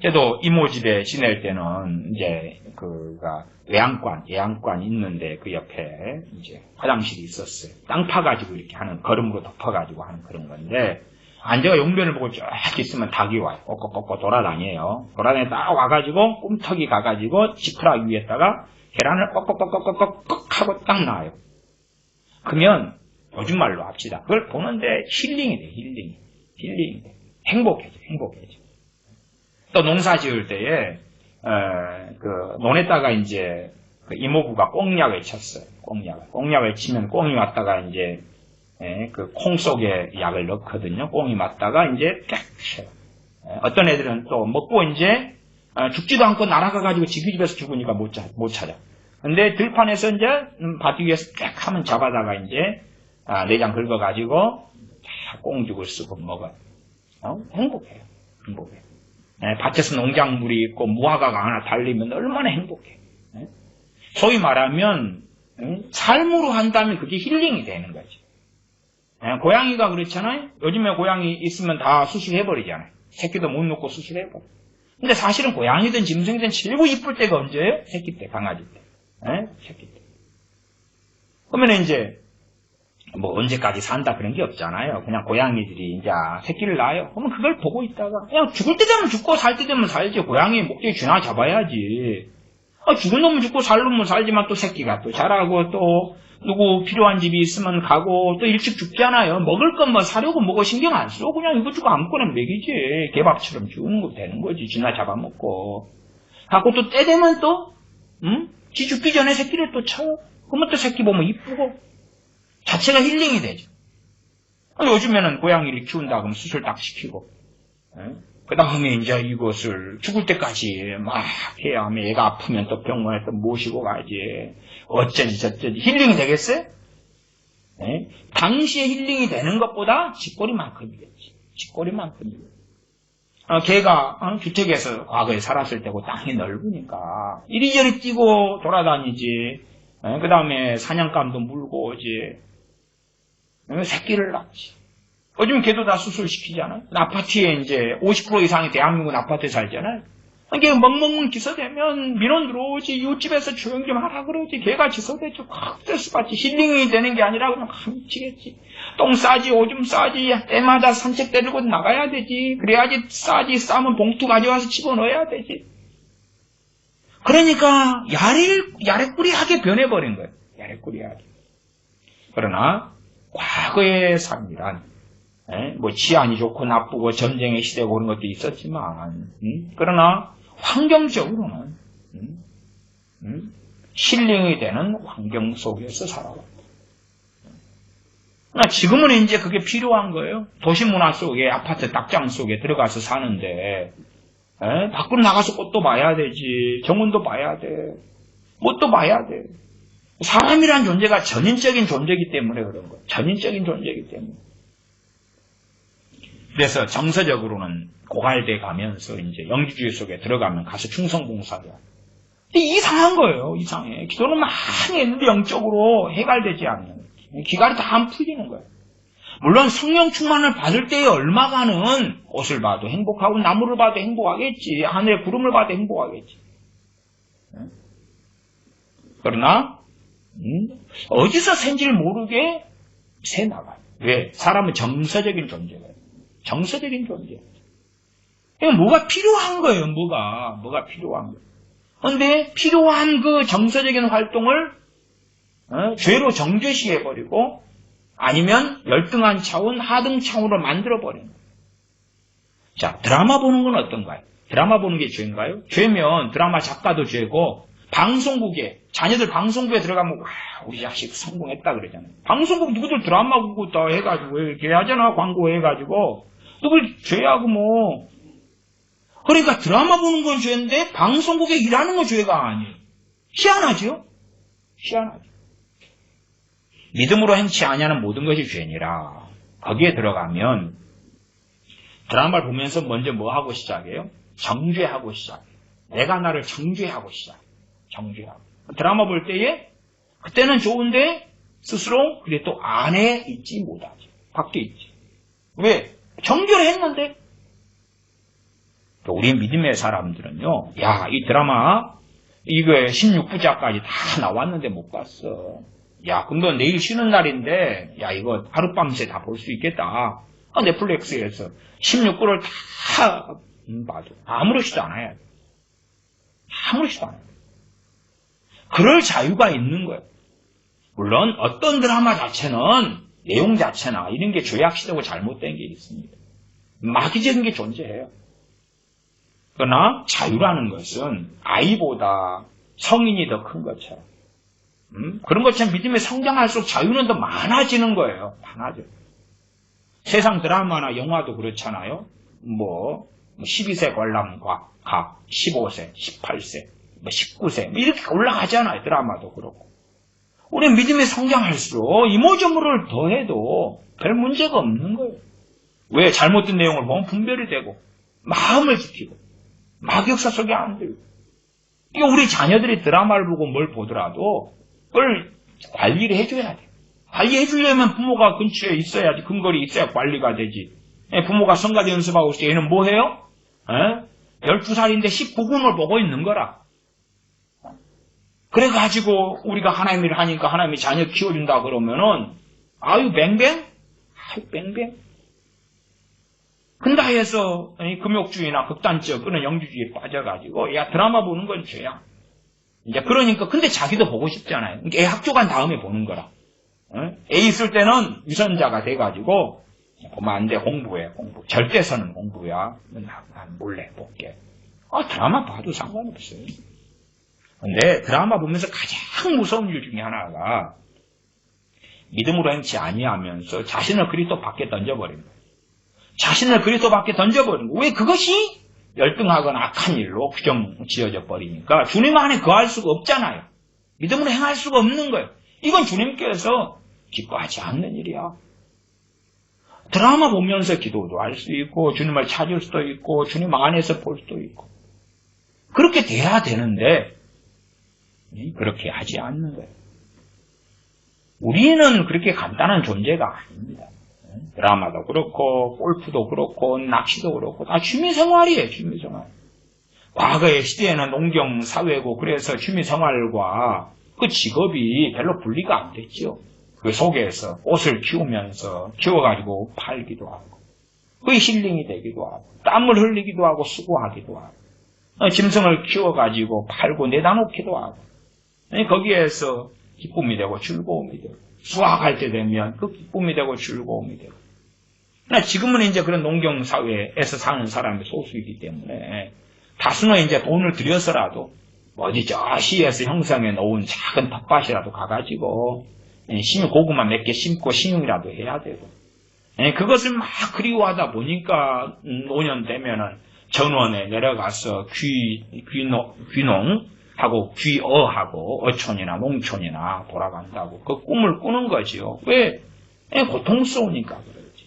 저도 이모 집에 지낼 때는 이제 그가 예양관 있는데 그 옆에 이제 화장실이 있었어요. 땅 파가지고 이렇게 하는 거름으로 덮어가지고 하는 그런 건데 안제가 용변을 보고 쫙 있으면 닭이 와요. 꼬꼬꼬꼬 돌아다녀요. 돌아다니다 와가지고 꿈터기 가가지고 지푸라기 위에다가 계란을 꺽꺽꺽꺽꺽 하고 딱 놔요. 그러면 요즘 말로 합시다. 그걸 보는데 힐링이 돼. 힐링이 돼. 행복해져. 또 농사 지을 때에 그 논에다가 이제 그 이모부가 꽁약을 쳤어요. 꽁약을 치면 꽁이 왔다가 이제 그 콩 속에 약을 넣거든요. 꽁이 맞다가 이제 딱 쳐요. 어떤 애들은 또 먹고 이제 죽지도 않고 날아가가지고 지기 집에서 죽으니까 못 찾아. 근데 들판에서 이제 밭 위에서 딱 하면 잡아다가 이제 내장 긁어가지고 꽁죽을 쓰고 먹어요. 행복해요. 밭에서 농작물이 있고 무화과가 하나 달리면 얼마나 행복해. 소위 말하면 삶으로 한다면 그게 힐링이 되는 거지. 고양이가 그렇잖아요. 요즘에 고양이 있으면 다 수술해버리잖아요. 새끼도 못 놓고 수술해버려. 근데 사실은 고양이든 짐승이든 제일 이쁠 때가 언제예요? 새끼 때, 강아지 때. 새끼 때. 그러면 이제 뭐 언제까지 산다 그런 게 없잖아요. 그냥 고양이들이 이제 새끼를 낳아요. 그러면 그걸 보고 있다가 그냥 죽을 때 되면 죽고 살 때 되면 살지. 고양이 목적이 쥐나 잡아야지. 죽은 놈은 죽고 살 놈은 살지만 또 새끼가 또 자라고 또 누구 필요한 집이 있으면 가고 또 일찍 죽잖아요. 먹을 건 뭐 사려고 뭐고 신경 안 써. 그냥 이거 주고 아무거나 먹이지. 개밥처럼 주는 거 되는 거지. 쥐나 잡아먹고. 갖고 또 때 되면 또 쥐 죽기 전에 새끼를 또 쳐요. 그러면 또 새끼 보면 이쁘고. 자체가 힐링이 되죠. 요즘에는 고양이를 키운다 그러면 수술 딱 시키고 그 다음에 이제 이것을 죽을 때까지 막 해야 하면 애가 아프면 또 병원에 또 모시고 가지. 어쩌지 저쩌지. 힐링이 되겠어요? 당시에 힐링이 되는 것보다 쥐꼬리만큼이겠지. 걔가 주택에서 과거에 살았을 때고 땅이 넓으니까 이리저리 뛰고 돌아다니지. 그 다음에 사냥감도 물고 오지. 새끼를 낳지. 요즘 걔도 다 수술시키잖아요. 아파트에 이제 50% 이상이 대한민국 아파트에 살잖아요. 걔 멍멍멍 기서대면 민원 들어오지. 이웃집에서 조용 좀 하라 그러지. 걔가 기서대죠. 스트레스 받지. 힐링이 되는 게 아니라 그냥 미치겠지. 똥 싸지, 오줌 싸지. 때마다 산책 데리고 나가야 되지. 그래야지 싸지. 싸면 봉투 가져와서 집어넣어야 되지. 그러니까 야래꾸리하게 변해버린 거예요. 야래꾸리하게. 그러나 과거의 삶이란 뭐 치안이 좋고 나쁘고 전쟁의 시대고 그런 것도 있었지만 그러나 환경적으로는 힐링이 되는 환경 속에서 살아왔다. 지금은 이제 그게 필요한 거예요. 도시문화 속에 아파트 딱장 속에 들어가서 사는데 밖으로 나가서 꽃도 봐야 되지, 정원도 봐야 돼, 뭣도 봐야 돼. 사람이란 존재가 전인적인 존재이기 때문에 그런 거예요. 전인적인 존재이기 때문에. 그래서 정서적으로는 고갈돼 가면서 이제 영지주의 속에 들어가면 가서 충성봉사를 해요. 이상한 거예요. 이상해. 기도는 많이 했는데 영적으로 해갈되지 않는. 기갈이 다 안 풀리는 거예요. 물론 성령 충만을 받을 때에 얼마간은 옷을 봐도 행복하고 나무를 봐도 행복하겠지. 하늘의 구름을 봐도 행복하겠지. 그러나 어디서 샌지를 모르게 새 나가요. 왜? 사람은 정서적인 존재예요. 정서적인 존재. 뭐가 필요한 거예요. 뭐가 필요한 거예요. 그런데 필요한 그 정서적인 활동을 죄로 정죄시해버리고 아니면 열등한 차원, 하등 차원으로 만들어버리는 거예요. 자, 드라마 보는 건 어떤가요? 드라마 보는 게 죄인가요? 죄면 드라마 작가도 죄고 방송국에 자녀들 방송국에 들어가면 와, 우리 자식 성공했다 그러잖아요. 방송국 누구들 드라마 보고 다 해가지고 이렇게 하잖아. 광고 해가지고 누굴 죄하고 뭐. 그러니까 드라마 보는 건 죄인데 방송국에 일하는 건 죄가 아니에요. 희한하죠? 희한하죠. 믿음으로 행치 아니하는 모든 것이 죄니라. 거기에 들어가면 드라마를 보면서 먼저 뭐 하고 시작해요? 정죄하고 시작해요. 내가 나를 정죄하고 시작해요. 정죄하고. 드라마 볼 때에 그때는 좋은데 스스로 그게 또 안에 있지 못하지. 밖에 있지. 왜? 정죄를 했는데. 우리 믿음의 사람들은요. 야, 이 드라마 이거 16부작까지 다 나왔는데 못 봤어. 야, 그럼 너 내일 쉬는 날인데 야, 이거 하룻밤새 다 볼 수 있겠다. 넷플릭스에서 16부를 다 봐도 아무렇지도 않아요. 아무렇지도 않아요. 그럴 자유가 있는 거예요. 물론 어떤 드라마 자체는 내용 자체나 이런 게 죄악시되고 잘못된 게 있습니다. 마귀적인 게 존재해요. 그러나 자유라는 것은 아이보다 성인이 더 큰 것처럼 그런 것처럼 믿음에 성장할수록 자유는 더 많아지는 거예요. 많아져. 세상 드라마나 영화도 그렇잖아요. 뭐 12세 관람과 각 15세, 18세, 19세 이렇게 올라가잖아요. 드라마도 그렇고. 우리 믿음에 성장할수록 이모저모를 더해도 별 문제가 없는 거예요. 왜? 잘못된 내용을 보면 분별이 되고 마음을 지키고 마귀역사 속에 안 들고. 이게 우리 자녀들이 드라마를 보고 뭘 보더라도 그걸 관리를 해줘야 돼요. 관리해주려면 부모가 근처에 있어야지. 근거리 있어야 관리가 되지. 부모가 성가대 연습하고 있을 때 얘는 뭐 해요? 12살인데 19금을 보고 있는 거라. 그래가지고 우리가 하나님 일을 하니까 하나님이 자녀 키워준다 그러면은 아유 뱅뱅? 아유 뱅뱅? 근다 해서 금욕주의나 극단적 그런 영주주의에 빠져가지고 야 드라마 보는 건 죄야. 이제 그러니까 근데 자기도 보고 싶잖아요. 애 학교 간 다음에 보는 거라. 애 있을 때는 유선자가 돼가지고 보면 안 돼. 공부해. 공부. 절대선은 공부야. 난 몰래 볼게. 드라마 봐도 상관없어요. 근데 드라마 보면서 가장 무서운 일 중에 하나가 믿음으로 행치 아니하면서 자신을 그리스도 밖에 던져버린 거예요. 자신을 그리스도 밖에 던져버린 거예요. 왜? 그것이 열등하거나 악한 일로 규정 지어져 버리니까 주님 안에 거할 수가 없잖아요. 믿음으로 행할 수가 없는 거예요. 이건 주님께서 기뻐하지 않는 일이야. 드라마 보면서 기도도 할 수 있고 주님을 찾을 수도 있고 주님 안에서 볼 수도 있고 그렇게 돼야 되는데 그렇게 하지 않는 거예요. 우리는 그렇게 간단한 존재가 아닙니다. 드라마도 그렇고 골프도 그렇고 낚시도 그렇고 다 취미생활이에요. 취미생활. 과거의 시대에는 농경 사회고 그래서 취미생활과 그 직업이 별로 분리가 안 됐죠. 그 속에서 옷을 키워가지고 팔기도 하고 그게 힐링이 되기도 하고 땀을 흘리기도 하고 수고하기도 하고 짐승을 키워가지고 팔고 내다 놓기도 하고 거기에서 기쁨이 되고 즐거움이 되고 수확할 때 되면 그 기쁨이 되고 즐거움이 되고. 그러나 지금은 이제 그런 농경사회에서 사는 사람이 소수이기 때문에 다수는 이제 돈을 들여서라도 어디 저 시에서 형성해 놓은 작은 텃밭이라도 가가지고 고구마 몇 개 심고 신용이라도 해야 되고, 그것을 막 그리워하다 보니까 5년 되면은 전원에 내려가서 귀농하고 귀어하고 어촌이나 농촌이나 돌아간다고 그 꿈을 꾸는 거지요. 왜? 고통스러우니까 그러지.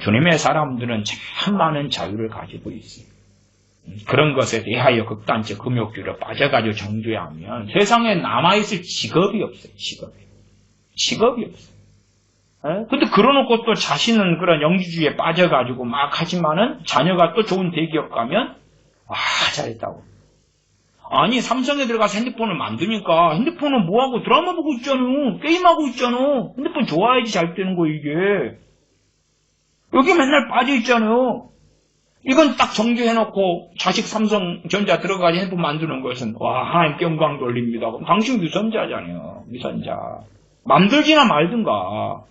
주님의 사람들은 참 많은 자유를 가지고 있어요. 그런 것에 대하여 극단적 금욕주의로 빠져가지고 정죄하면 세상에 남아있을 직업이 없어요. 직업이 없어요. 근데 그러놓고 또 자신은 그런 영지주의에 빠져가지고 막 하지만은 자녀가 또 좋은 대기업 가면 잘했다고. 아니 삼성에 들어가서 핸드폰을 만드니까 핸드폰은 뭐하고 드라마 보고 있잖아. 게임하고 있잖아. 핸드폰 좋아야지 잘 되는 거 이게. 여기 맨날 빠져있잖아요. 이건 딱 정죄해놓고 자식 삼성전자 들어가서 핸드폰 만드는 것은 하나님께 영광 돌립니다. 그럼 당신 위선자잖아요. 위선자. 만들지나 말든가.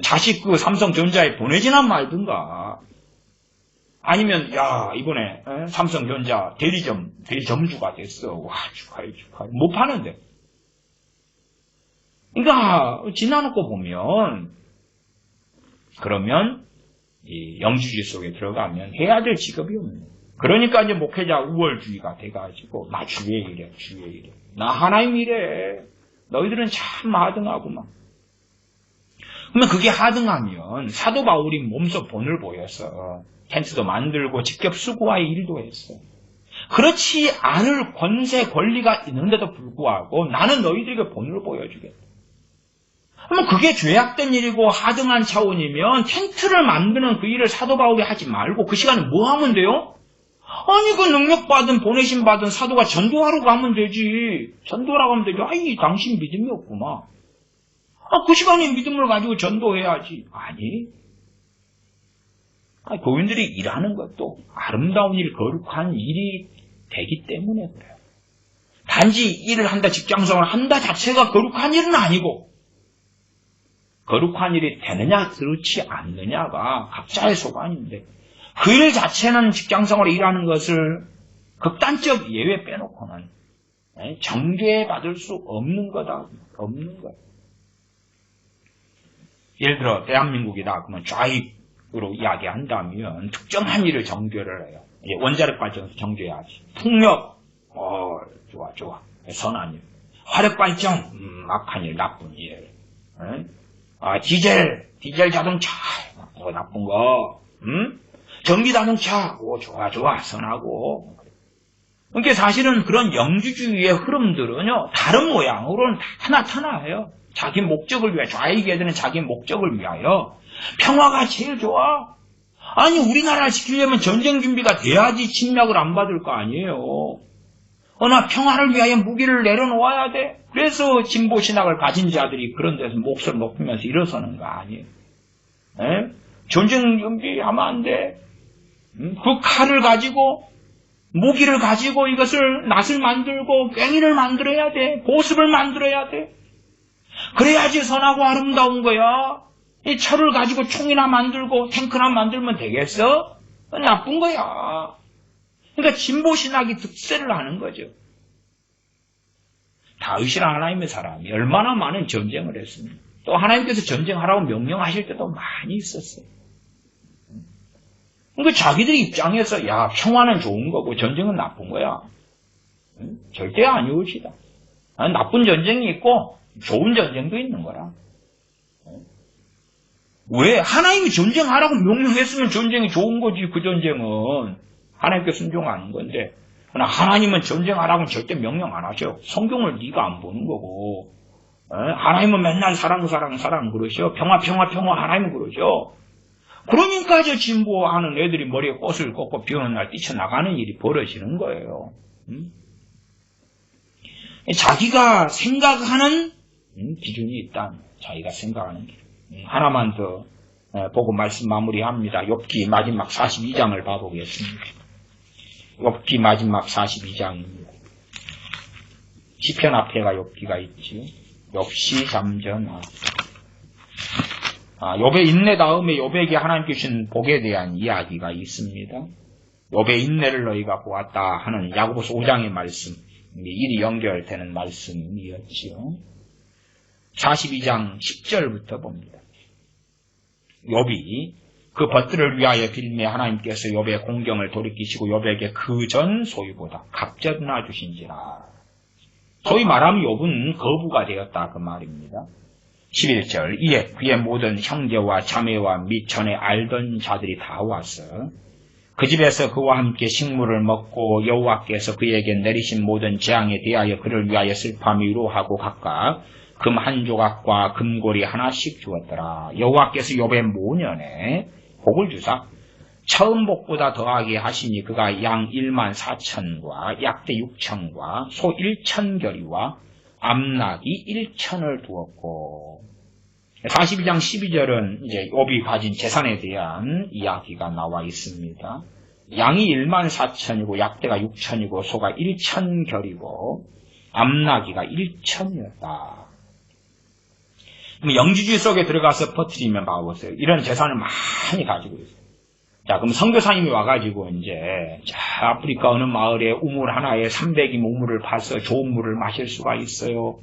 자식 그 삼성전자에 보내지나 말든가. 아니면 이번에 삼성전자 대리점주가 됐어. 축하해. 못 파는데. 그러니까 지나놓고 보면 그러면 이 영지주의 속에 들어가면 해야 될 직업이 없네. 그러니까 이제 목회자 우월주의가 돼가지고 나 주의 일해. 나 하나님 일해. 너희들은 참 하등하구만. 그러면 그게 하등하면 사도 바울이 몸소 본을 보여서 텐트도 만들고 직접 수고할 일도 했어. 그렇지 않을 권세 권리가 있는데도 불구하고 나는 너희들에게 본을 보여주겠다. 그러면 그게 죄악된 일이고 하등한 차원이면 텐트를 만드는 그 일을 사도 바울이 하지 말고 그 시간에 뭐 하면 돼요? 아니 그 능력받은 보내심받은 사도가 전도하러 가면 되지. 전도하러 가면 되지. 당신 믿음이 없구나. 그 시간에 믿음을 가지고 전도해야지. 아니. 교인들이 일하는 것도 아름다운 일, 거룩한 일이 되기 때문에 그래요. 단지 일을 한다, 직장생활을 한다 자체가 거룩한 일은 아니고 거룩한 일이 되느냐 그렇지 않느냐가 각자의 소관인데 그 일 자체는 직장생활에 일하는 것을 극단적 예외 빼놓고는 정죄받을 수 없는 거다. 없는 거예요. 예를 들어 대한민국이다 그러면 좌익으로 이야기한다면 특정한 일을 정죄를 해요. 원자력 발전소 정죄해야지. 풍력 좋아 선한 일. 화력 발전 악한 일, 나쁜 일. 디젤 자동차 나쁜 거. 전기 자동차 좋아 선하고. 그러니까 사실은 그런 영주주의의 흐름들은요 다른 모양으로는 다 나타나요. 자기 목적을 위하여, 좌익 애들은 자기 목적을 위하여 평화가 제일 좋아. 아니 우리나라를 지키려면 전쟁 준비가 돼야지 침략을 안 받을 거 아니에요. 나 평화를 위하여 무기를 내려놓아야 돼. 그래서 진보 신학을 가진 자들이 그런 데서 목소리를 높이면서 일어서는 거 아니에요. 전쟁 준비하면 안 돼. 그 칼을 가지고 무기를 가지고 이것을 낫을 만들고 괭이를 만들어야 돼. 보습을 만들어야 돼. 그래야지 선하고 아름다운 거야. 이 철을 가지고 총이나 만들고 탱크나 만들면 되겠어? 나쁜 거야. 그러니까 진보신학이 득세를 하는 거죠. 다윗이라는 하나님의 사람이 얼마나 많은 전쟁을 했습니까? 또 하나님께서 전쟁하라고 명령하실 때도 많이 있었어요. 그러니까 자기들 입장에서 평화는 좋은 거고 전쟁은 나쁜 거야. 절대 아니오시다. 나쁜 전쟁이 있고 좋은 전쟁도 있는 거라. 왜? 하나님이 전쟁하라고 명령했으면 전쟁이 좋은 거지. 그 전쟁은 하나님께 순종하는 건데 그러나 하나님은 전쟁하라고는 절대 명령 안 하셔. 성경을 네가 안 보는 거고 하나님은 맨날 사랑 그러셔. 평화 하나님은 그러셔. 그러니까 저 진보하는 애들이 머리에 꽃을 꽂고 비 오는 날 뛰쳐나가는 일이 벌어지는 거예요. 자기가 생각하는 기준이 있다. 자기가 생각하는 기준. 하나만 더 보고 말씀 마무리합니다. 욥기 마지막 42장을 봐보겠습니다. 욥기 마지막 42장입니다. 시편 앞에가 욥기가 있지요. 욥시 잠전하. 욥의 인내 다음에 욥에게 하나님 주신 복에 대한 이야기가 있습니다. 욥의 인내를 너희가 보았다 하는 야고보서 5장의 말씀, 일이 연결되는 말씀이었지요. 42장 10절부터 봅니다. 욥이 그 벗들을 위하여 빌매 하나님께서 욥의 공경을 돌이키시고 욥에게 그전 소유보다 값져나 주신지라. 소위 말하면 욥은 거부가 되었다 그 말입니다. 11절 이에 그의 모든 형제와 자매와 및 전에 알던 자들이 다 와서 그 집에서 그와 함께 식물을 먹고 여호와께서 그에게 내리신 모든 재앙에 대하여 그를 위하여 슬퍼하며 위로하고 각각 금 한 조각과 금고리 하나씩 주었더라. 여호와께서 욥의 모년에 복을 주사 처음 복보다 더하게 하시니 그가 양 1만 4천과 약대 6천과 소 1천결이와 암낙이 1천을 두었고 42장 12절은 이제 욥이 가진 재산에 대한 이야기가 나와 있습니다. 양이 1만 4천이고 약대가 6천이고 소가 1천결이고 암나기가 1천이었다. 영지주의 속에 들어가서 퍼뜨리면 봐보세요. 이런 재산을 많이 가지고 있어요. 자, 그럼 선교사님이 와가지고 이제 아프리카 어느 마을에 우물 하나에 300임 우물을 파서 좋은 물을 마실 수가 있어요.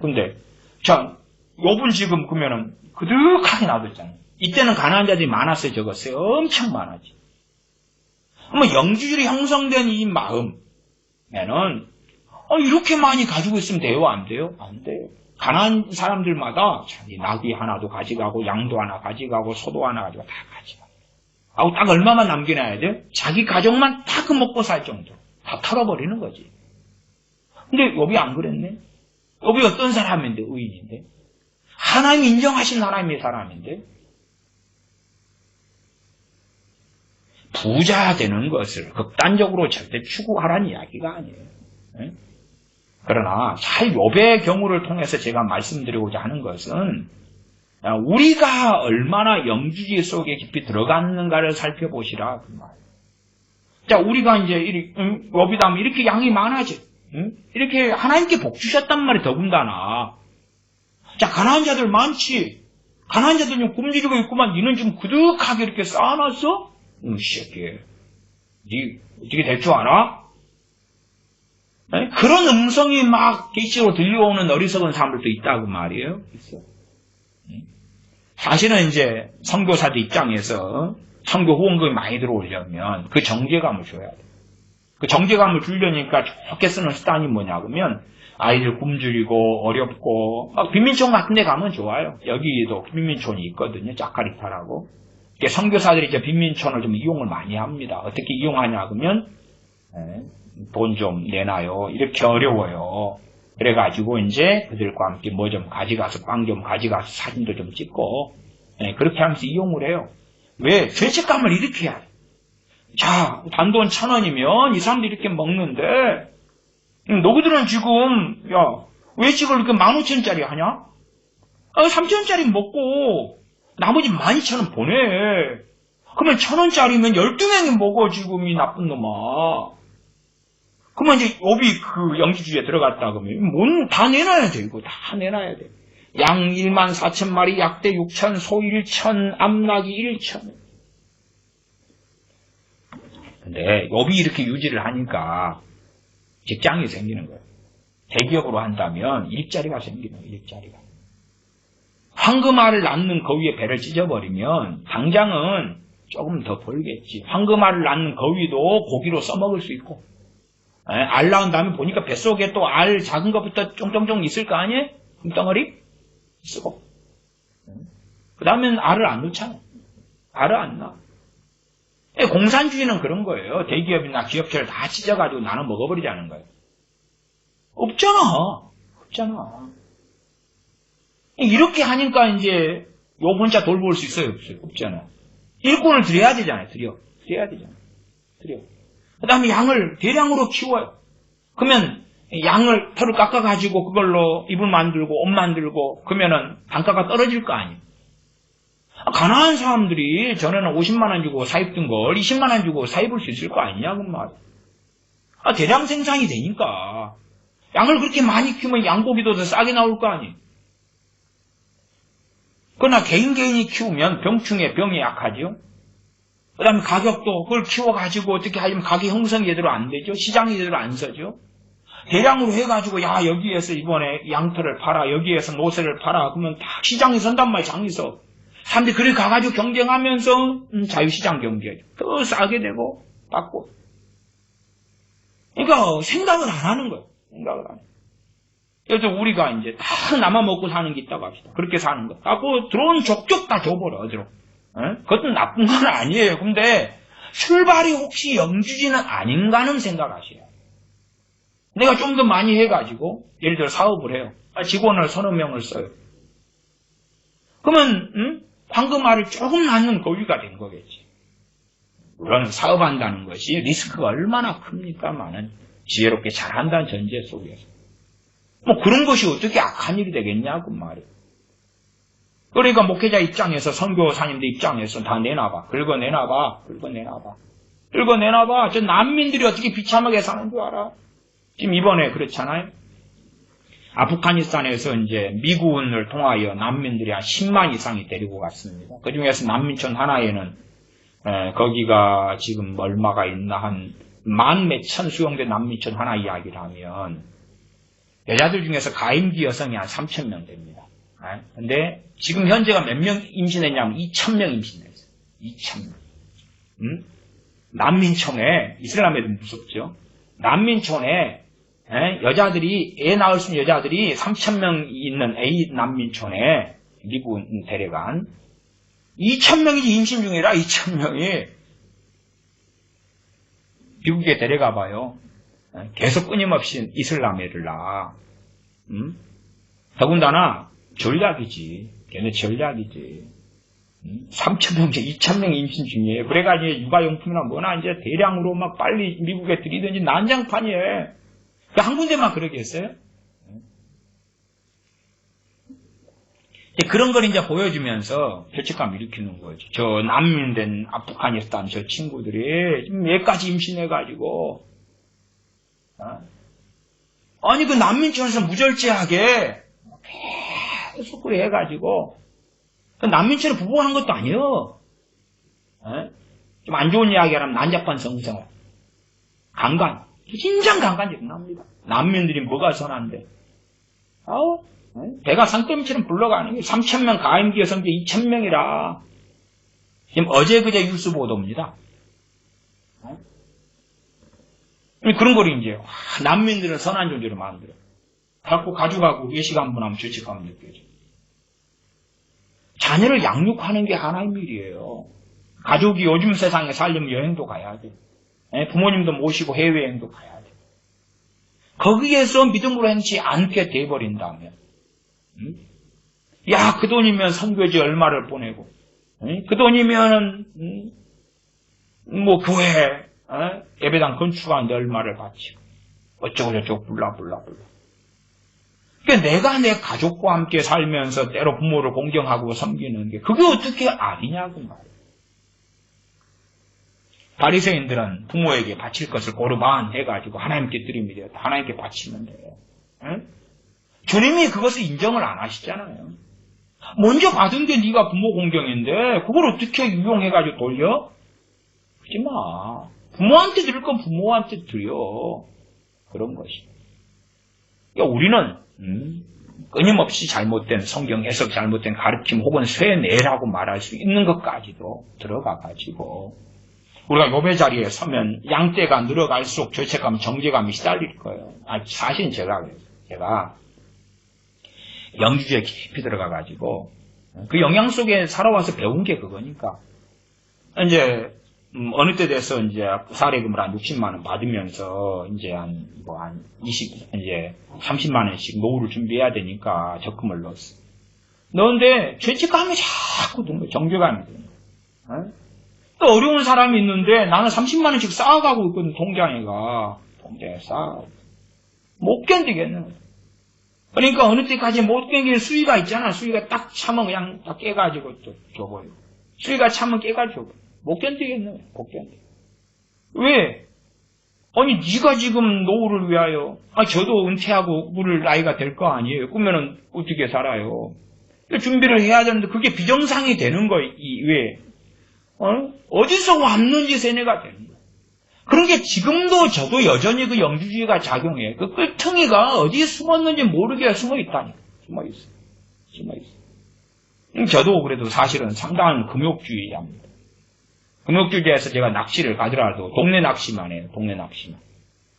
근데 자, 욥은 지금 그러면은 그득하게 놔뒀잖아요. 이때는 가난한 자들이 많았어요, 적었어요. 엄청 많았지. 그러면 영지주의 형성된 이 마음에는 이렇게 많이 가지고 있으면 돼요, 안 돼요? 안 돼요. 가난한 사람들마다 자기 나귀 하나도 가져가고 양도 하나 가져가고 소도 하나 가지고 다 가져가고. 하고 딱 얼마만 남겨놔야 돼요? 자기 가족만 딱 먹고 살 정도. 다 털어버리는 거지. 근데 욥이 안 그랬네. 욥이 어떤 사람인데? 의인인데. 하나님 인정하신 하나님의 사람인데. 부자 되는 것을 극단적으로 절대 추구하라는 이야기가 아니에요. 네? 그러나 잘 욥의 경우를 통해서 제가 말씀드리고자 하는 것은 우리가 얼마나 영주주의 속에 깊이 들어갔는가를 살펴보시라 그 말. 자, 우리가 이제 욥이다 하면 이렇게 양이 많아지, 이렇게 하나님께 복 주셨단 말이 더군다나. 자, 가난한 자들 많지. 가난한 자들 좀 굶주리고 있구만. 니는 좀 그득하게 이렇게 쌓아놨어? 이 새끼, 니 어떻게 될 줄 알아? 그런 음성이 막 계시로 들려오는 어리석은 사람들도 있다고 말이에요. 있어. 사실은 이제 선교사들 입장에서 선교 후원금이 많이 들어오려면 그 정제감을 줘야 돼. 그 정제감을 주려니까 좋게 쓰는 수단이 뭐냐 그러면 아이들 굶주리고 어렵고 빈민촌 같은 데 가면 좋아요. 여기도 빈민촌이 있거든요. 자카르타라고. 선교사들이 이제 빈민촌을 좀 이용을 많이 합니다. 어떻게 이용하냐 그러면 돈 좀 내놔요. 이렇게 어려워요. 그래가지고 이제 그들과 함께 뭐 좀 가져가서 빵 좀 가져가서 사진도 좀 찍고 그렇게 하면서 이용을 해요. 왜? 죄책감을 일으켜야 돼. 자, 단돈 1,000원이면 이 사람들이 이렇게 먹는데 너희들은 지금 왜 지금 이렇게 15,000원짜리 하냐? 3,000원짜리 먹고 나머지 12,000원 보내. 그러면 1,000원짜리면 12명이 먹어 지금 이 나쁜 놈아. 그러면 이제 욥이 그 영지주의에 들어갔다 그러면 다 내놔야 돼. 이거 다 내놔야 돼. 양 1만 4천 마리, 약대 6천, 소 1천, 암낙이 1천. 근데 욥이 이렇게 유지를 하니까 직장이 생기는 거예요. 대기업으로 한다면 일자리가 생기는 거예요. 일자리가. 황금알을 낳는 거위에 배를 찢어버리면 당장은 조금 더 벌겠지. 황금알을 낳는 거위도 고기로 써먹을 수 있고. 알 낳은 다음에 보니까 뱃속에 또 알 작은 것부터 쫑쫑쫑 있을 거 아니에요? 덩어리? 쓰고. 그 다음엔 알을 안 넣잖아. 알을 안 낳아. 공산주의는 그런 거예요. 대기업이나 기업체를 다 찢어가지고 나눠 먹어버리자는 거예요. 없잖아. 이렇게 하니까 이제 요 혼자 돌볼 수 있어요? 없어요? 없잖아. 일꾼을 들여야 되잖아요. 들여야 되잖아요. 그 다음에 양을 대량으로 키워요. 그러면 양을 털을 깎아가지고 그걸로 이불 만들고 옷 만들고 그러면은 단가가 떨어질 거 아니에요. 가난한 사람들이 전에는 50만 원 주고 사입던 걸 20만 원 주고 사입을 수 있을 거 아니냐 그 말. 대량 생산이 되니까. 양을 그렇게 많이 키우면 양고기도 더 싸게 나올 거 아니에요. 그러나 개인이 키우면 병충해 병이 약하죠. 그 다음에 가격도 그걸 키워가지고 어떻게 하면 가격 형성이 제대로 안 되죠. 시장이 제대로 안 서죠. 대량으로 해가지고 야 여기에서 이번에 양털을 팔아 여기에서 노새를 팔아 그러면 다 시장이 선단 말이야. 장에서 사람들이 그렇게 가가지고 경쟁하면서 자유시장 경제죠. 더 싸게 되고 받고 그러니까 생각을 안 하는 거예요. 생각을 안 해요. 그래서 우리가 이제 다 나만 먹고 사는 게 있다고 합시다. 그렇게 사는 거. 하고 들어온 족족 다 줘버려 어디로. 그것도 나쁜 건 아니에요. 근데 출발이 혹시 영주지는 아닌가는 생각하셔요. 내가 좀 더 많이 해가지고 예를 들어 사업을 해요. 직원을 서너 명을 써요. 그러면 황금알을 조금 낳는 고기가 된 거겠지. 물론 사업한다는 것이 리스크가 얼마나 큽니까만은 지혜롭게 잘한다는 전제 속에서 뭐 그런 것이 어떻게 악한 일이 되겠냐고 말이에요. 그러니까 목회자 입장에서 선교사님들 입장에서 다 내놔봐. 긁어내놔봐. 저 난민들이 어떻게 비참하게 사는 줄 알아? 지금 이번에 그렇잖아요. 아프가니스탄에서 이제 미군을 통하여 난민들이 한 10만 이상이 데리고 갔습니다. 그 중에서 난민촌 하나에는 거기가 지금 얼마가 있나 한 만 몇천 수용된 난민촌 하나 이야기를 하면 여자들 중에서 가임기 여성이 한 3,000명 됩니다. 근데 지금 현재가 몇 명 임신했냐면 2,000명 임신했어요. 2,000명. 난민촌에 이슬람 애들 무섭죠. 난민촌에 여자들이 애 낳을 수 있는 여자들이 3,000명 있는 A 난민촌에 미국 데려간 2,000명이 임신 중이라 2,000명이 미국에 데려가 봐요. 계속 끊임없이 이슬람 애를 낳아. 더군다나 전략이지. 걔네 전략이지. 3,000명, 2,000명 임신 중이에요. 그래가지고 육아용품이나 뭐나 이제 대량으로 막 빨리 미국에 들이든지 난장판이에요. 한 군데만 그러겠어요? 그런 걸 이제 보여주면서 죄책감 일으키는 거죠. 저 난민된 아프가니스탄 저 친구들이 얘까지 임신해가지고 아니 그 난민촌에서 무절제하게 계속 그래 해가지고 난민촌에 부부하는 것도 아니에요. 좀 안 좋은 이야기 하면 난잡한 성생활 강간 진정 강간이 일어납니다. 난민들이 뭐가 선한데 배가 산더미처럼 굴러가는 게 3,000명 가임기 여성들 2,000명이라 지금 어제 그제 뉴스 보도입니다. 그런 걸 이제 난민들은 선한 존재로 만들어 갖고 가져가고 외식한 분 하면 죄책감을 느껴져. 자녀를 양육하는 게 하나의 일이에요. 가족이 요즘 세상에 살려면 여행도 가야 돼. 부모님도 모시고 해외여행도 가야 돼. 거기에서 믿음으로 행치 않게 돼버린다면 야, 그 돈이면 선교지 얼마를 보내고 그 돈이면 뭐 교회 예배당 건축하는데 얼마를 바치고 어쩌고저쩌고 불라 그러니까 내가 내 가족과 함께 살면서 때로 부모를 공경하고 섬기는 게 그게 어떻게 아니냐고 말이에요. 바리새인들은 부모에게 바칠 것을 고르반 해가지고 하나님께 드리면 돼요. 하나님께 바치면 돼요. 주님이 그것을 인정을 안 하시잖아요. 먼저 받은 게 네가 부모 공경인데 그걸 어떻게 유용해가지고 돌려? 그러지 마. 부모한테 드릴 건 부모한테 드려. 그런 것이. 그러니까 우리는 끊임없이 잘못된 성경 해석, 잘못된 가르침 혹은 쇠뇌라고 말할 수 있는 것까지도 들어가가지고 우리가 요배 자리에 서면 양떼가 늘어갈수록 죄책감, 정죄감이 시달릴 거예요. 사실 제가 영주주에 깊이 들어가가지고 그 영향 속에 살아와서 배운 게 그거니까 이제 어느 때 돼서 이제 사례금을 한 60만 원 받으면서 이제 한 30만 원씩 노후를 준비해야 되니까 적금을 넣었어. 넣었는데 죄책감이 자꾸 드는 거예요. 정죄감이 드는 거예요. 또 어려운 사람이 있는데 나는 30만 원씩 쌓아가고 있거든. 통장에 쌓아. 못 견디겠는 거예요. 그러니까 어느 때까지 못 견디는 수위가 있잖아. 수위가 딱 차면 그냥 딱 깨가지고 또 줘버리고. 수위가 차면 깨가지고 줘버리고. 못 견디겠네. 못 견디. 왜? 아니 네가 지금 노후를 위하여 저도 은퇴하고 그럴 나이가 될 거 아니에요. 그러면은 어떻게 살아요? 준비를 해야 되는데 그게 비정상이 되는 거예요. 왜? 어디서 왔는지 세뇌가 되는 거예요. 그런 게 지금도 저도 여전히 그 영주주의가 작용해요. 그 끄트미가 어디에 숨었는지 모르게 숨어 있다니까. 숨어 있어요. 저도 그래도 사실은 상당한 금욕주의자입니다. 금욕주의자에서 제가 낚시를 가더라도 동네 낚시만 해요. 동네 낚시만.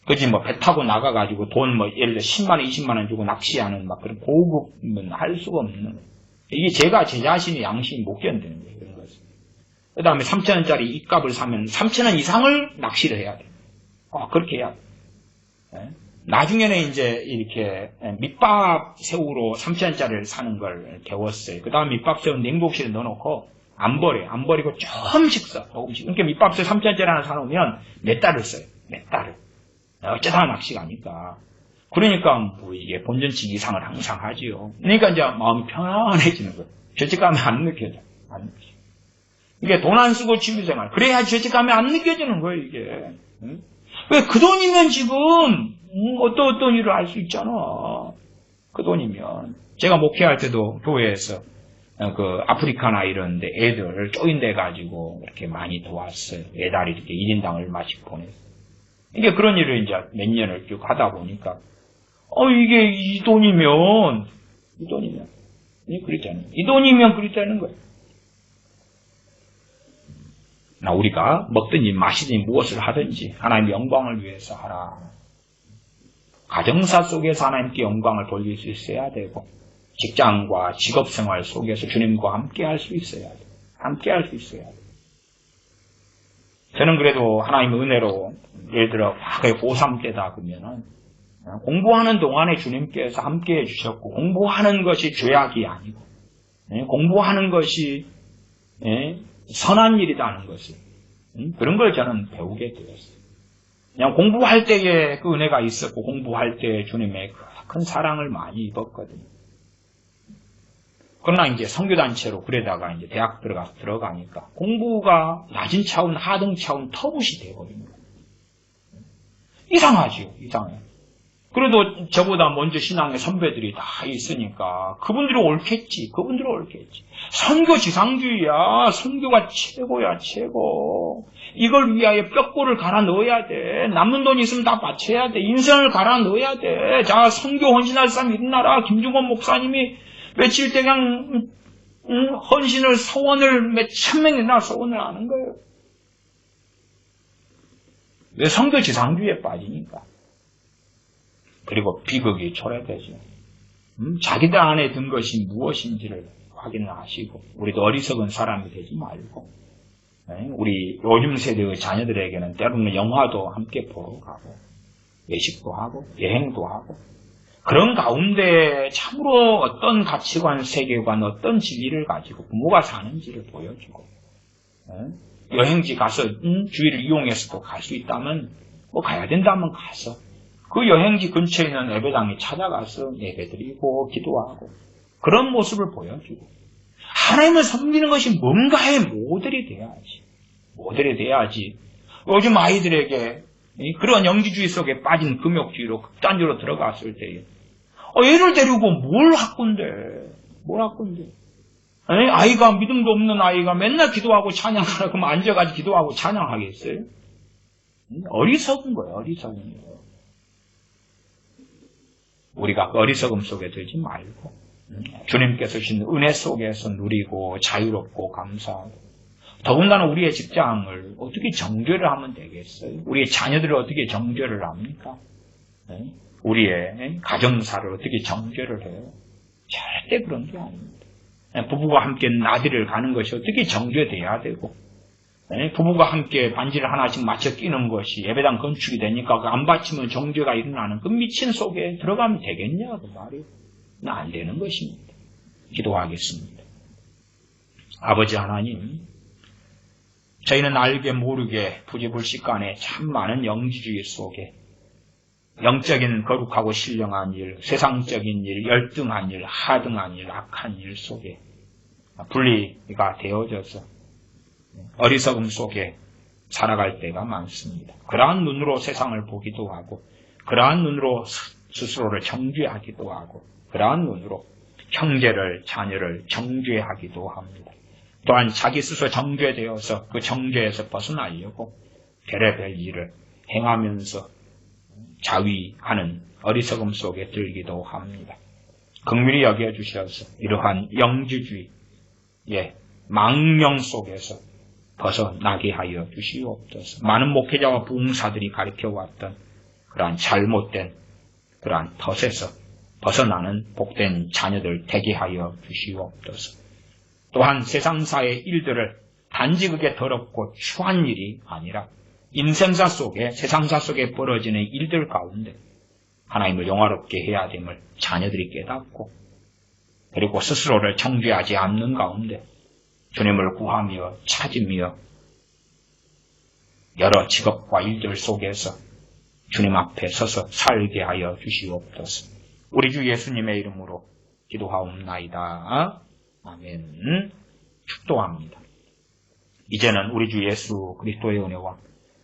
그지 배 타고 나가가지고 돈 예를 들어 10만원, 20만원 주고 낚시하는 그런 고급은 할 수가 없는 거예요. 이게 제가 제 자신의 양심이 못 견디는 거예요. 그런 것은. 그 다음에 3,000원짜리 입값을 사면 3,000원 이상을 낚시를 해야 돼요. 그렇게 해야 돼요. 나중에는 이제 이렇게 밑밥 새우로 3,000원짜리를 사는 걸 배웠어요. 그 다음에 밑밥 새우 냉동실에 넣어놓고 안 버려요. 안 버리고 조금씩 써. 조금씩. 그러니까 밑밥 새우 3,000원짜리 하나 사놓으면 몇 달을 써요. 몇 달을. 어쩌다 낚시가 아니까. 그러니까 이게 본전치 이상을 항상 하지요. 그러니까 이제 마음이 편안해지는 거예요. 죄책감이 안 느껴져. 이게 돈 안 쓰고 취미생활. 그래야 죄책감이 안 느껴지는 거예요, 이게. 왜 그 돈이면 지금 어떤 일을 할 수 있잖아. 그 돈이면. 제가 목회할 때도 교회에서 그 아프리카나 이런데 애들 쪼인돼 가지고 이렇게 많이 도왔어요. 매달 이렇게 1인당 얼마씩 보냈어요. 이게 그런 일을 이제 몇 년을 쭉 하다 보니까 이게 이 돈이면 그랬잖아요. 이 돈이면 그랬다는 거예요. 우리가 먹든지 마시든지 무엇을 하든지 하나님의 영광을 위해서 하라. 가정사 속에서 하나님께 영광을 돌릴 수 있어야 되고 직장과 직업생활 속에서 주님과 함께 할 수 있어야 돼요. 함께 할 수 있어야 돼요. 저는 그래도 하나님의 은혜로 예를 들어 과거에 고3 때다 그러면은 공부하는 동안에 주님께서 함께 해주셨고 공부하는 것이 죄악이 아니고 공부하는 것이 선한 일이라는 것을 그런 걸 저는 배우게 되었어요. 그냥 공부할 때에 그 은혜가 있었고 공부할 때 주님의 큰 사랑을 많이 입었거든요. 그러나 이제 선교단체로 그러다가 이제 대학 들어가니까 공부가 낮은 차원, 하등 차원 터붓이 되어버린 거예요. 이상하죠, 이상해요. 그래도 저보다 먼저 신앙의 선배들이 다 있으니까 그분들이 옳겠지. 선교 지상주의야. 선교가 최고야, 최고. 이걸 위하여 뼈골을 갈아 넣어야 돼. 남는 돈 있으면 다 바쳐야 돼. 인생을 갈아 넣어야 돼. 자, 선교 헌신할 사람 일어나라. 김중건 목사님이 며칠 때 그냥 헌신을 소원을 몇 천 명이나 소원을 하는 거예요. 왜 선교 지상주의에 빠지니까. 그리고 비극이 초래되죠. 자기들 안에 든 것이 무엇인지를 확인하시고 우리도 어리석은 사람이 되지 말고 우리 요즘 세대의 자녀들에게는 때로는 영화도 함께 보러 가고 외식도 하고 여행도 하고 그런 가운데 참으로 어떤 가치관, 세계관, 어떤 진리를 가지고 부모가 사는지를 보여주고 여행지 가서 주의를 이용해서도 갈 수 있다면 가야 된다면 가서 그 여행지 근처에 있는 예배당에 찾아가서 예배드리고 기도하고 그런 모습을 보여주고 하나님을 섬기는 것이 뭔가의 모델이 돼야지. 요즘 아이들에게 그런 영지주의 속에 빠진 금욕주의로 극단적으로 들어갔을 때에 애를 데리고 뭘 학군데 아이가 믿음도 없는 아이가 맨날 기도하고 찬양하라 그러면 앉아가지고 기도하고 찬양하겠어요? 어리석은 거예요. 우리가 어리석음 속에 들지 말고 주님께서 주신 은혜 속에서 누리고 자유롭고 감사하고 더군다나 우리의 직장을 어떻게 정죄를 하면 되겠어요? 우리의 자녀들을 어떻게 정죄를 합니까? 우리의 가정사를 어떻게 정죄를 해요? 절대 그런 게 아닙니다. 부부가 함께 나들이를 가는 것이 어떻게 정죄돼야 되고 부부가 함께 반지를 하나씩 맞춰 끼는 것이 예배당 건축이 되니까 안 받치면 정죄가 일어나는 그 미친 속에 들어가면 되겠냐 그 말이에요. 안 되는 것입니다. 기도하겠습니다. 아버지 하나님, 저희는 알게 모르게 부지불식간에 참 많은 영지주의 속에 영적인 거룩하고 신령한 일, 세상적인 일, 열등한 일, 하등한 일, 악한 일 속에 분리가 되어져서 어리석음 속에 살아갈 때가 많습니다. 그러한 눈으로 세상을 보기도 하고 그러한 눈으로 스스로를 정죄하기도 하고 그러한 눈으로 형제를 자녀를 정죄하기도 합니다. 또한 자기 스스로 정죄되어서 그 정죄에서 벗어나려고 별의별 일을 행하면서 자위하는 어리석음 속에 들기도 합니다. 긍휼히 여겨주셔서 이러한 영주주의, 망령 속에서 벗어나게 하여 주시옵소서. 많은 목회자와 부흥사들이 가르쳐왔던 그러한 잘못된 그러한 덫에서 벗어나는 복된 자녀들 되게 하여 주시옵소서. 또한 세상사의 일들을 단지 그게 더럽고 추한 일이 아니라 인생사 속에 세상사 속에 벌어지는 일들 가운데 하나님을 영화롭게 해야 됨을 자녀들이 깨닫고 그리고 스스로를 정죄하지 않는 가운데 주님을 구하며 찾으며 여러 직업과 일들 속에서 주님 앞에 서서 살게 하여 주시옵소서. 우리 주 예수님의 이름으로 기도하옵나이다. 아멘. 축도합니다. 이제는 우리 주 예수 그리스도의 은혜와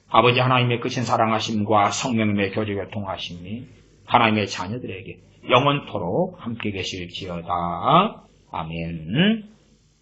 아버지 하나님의 크신 사랑하심과 성령님의 교제가 통하심이 하나님의 자녀들에게 영원토록 함께 계실지어다. 아멘.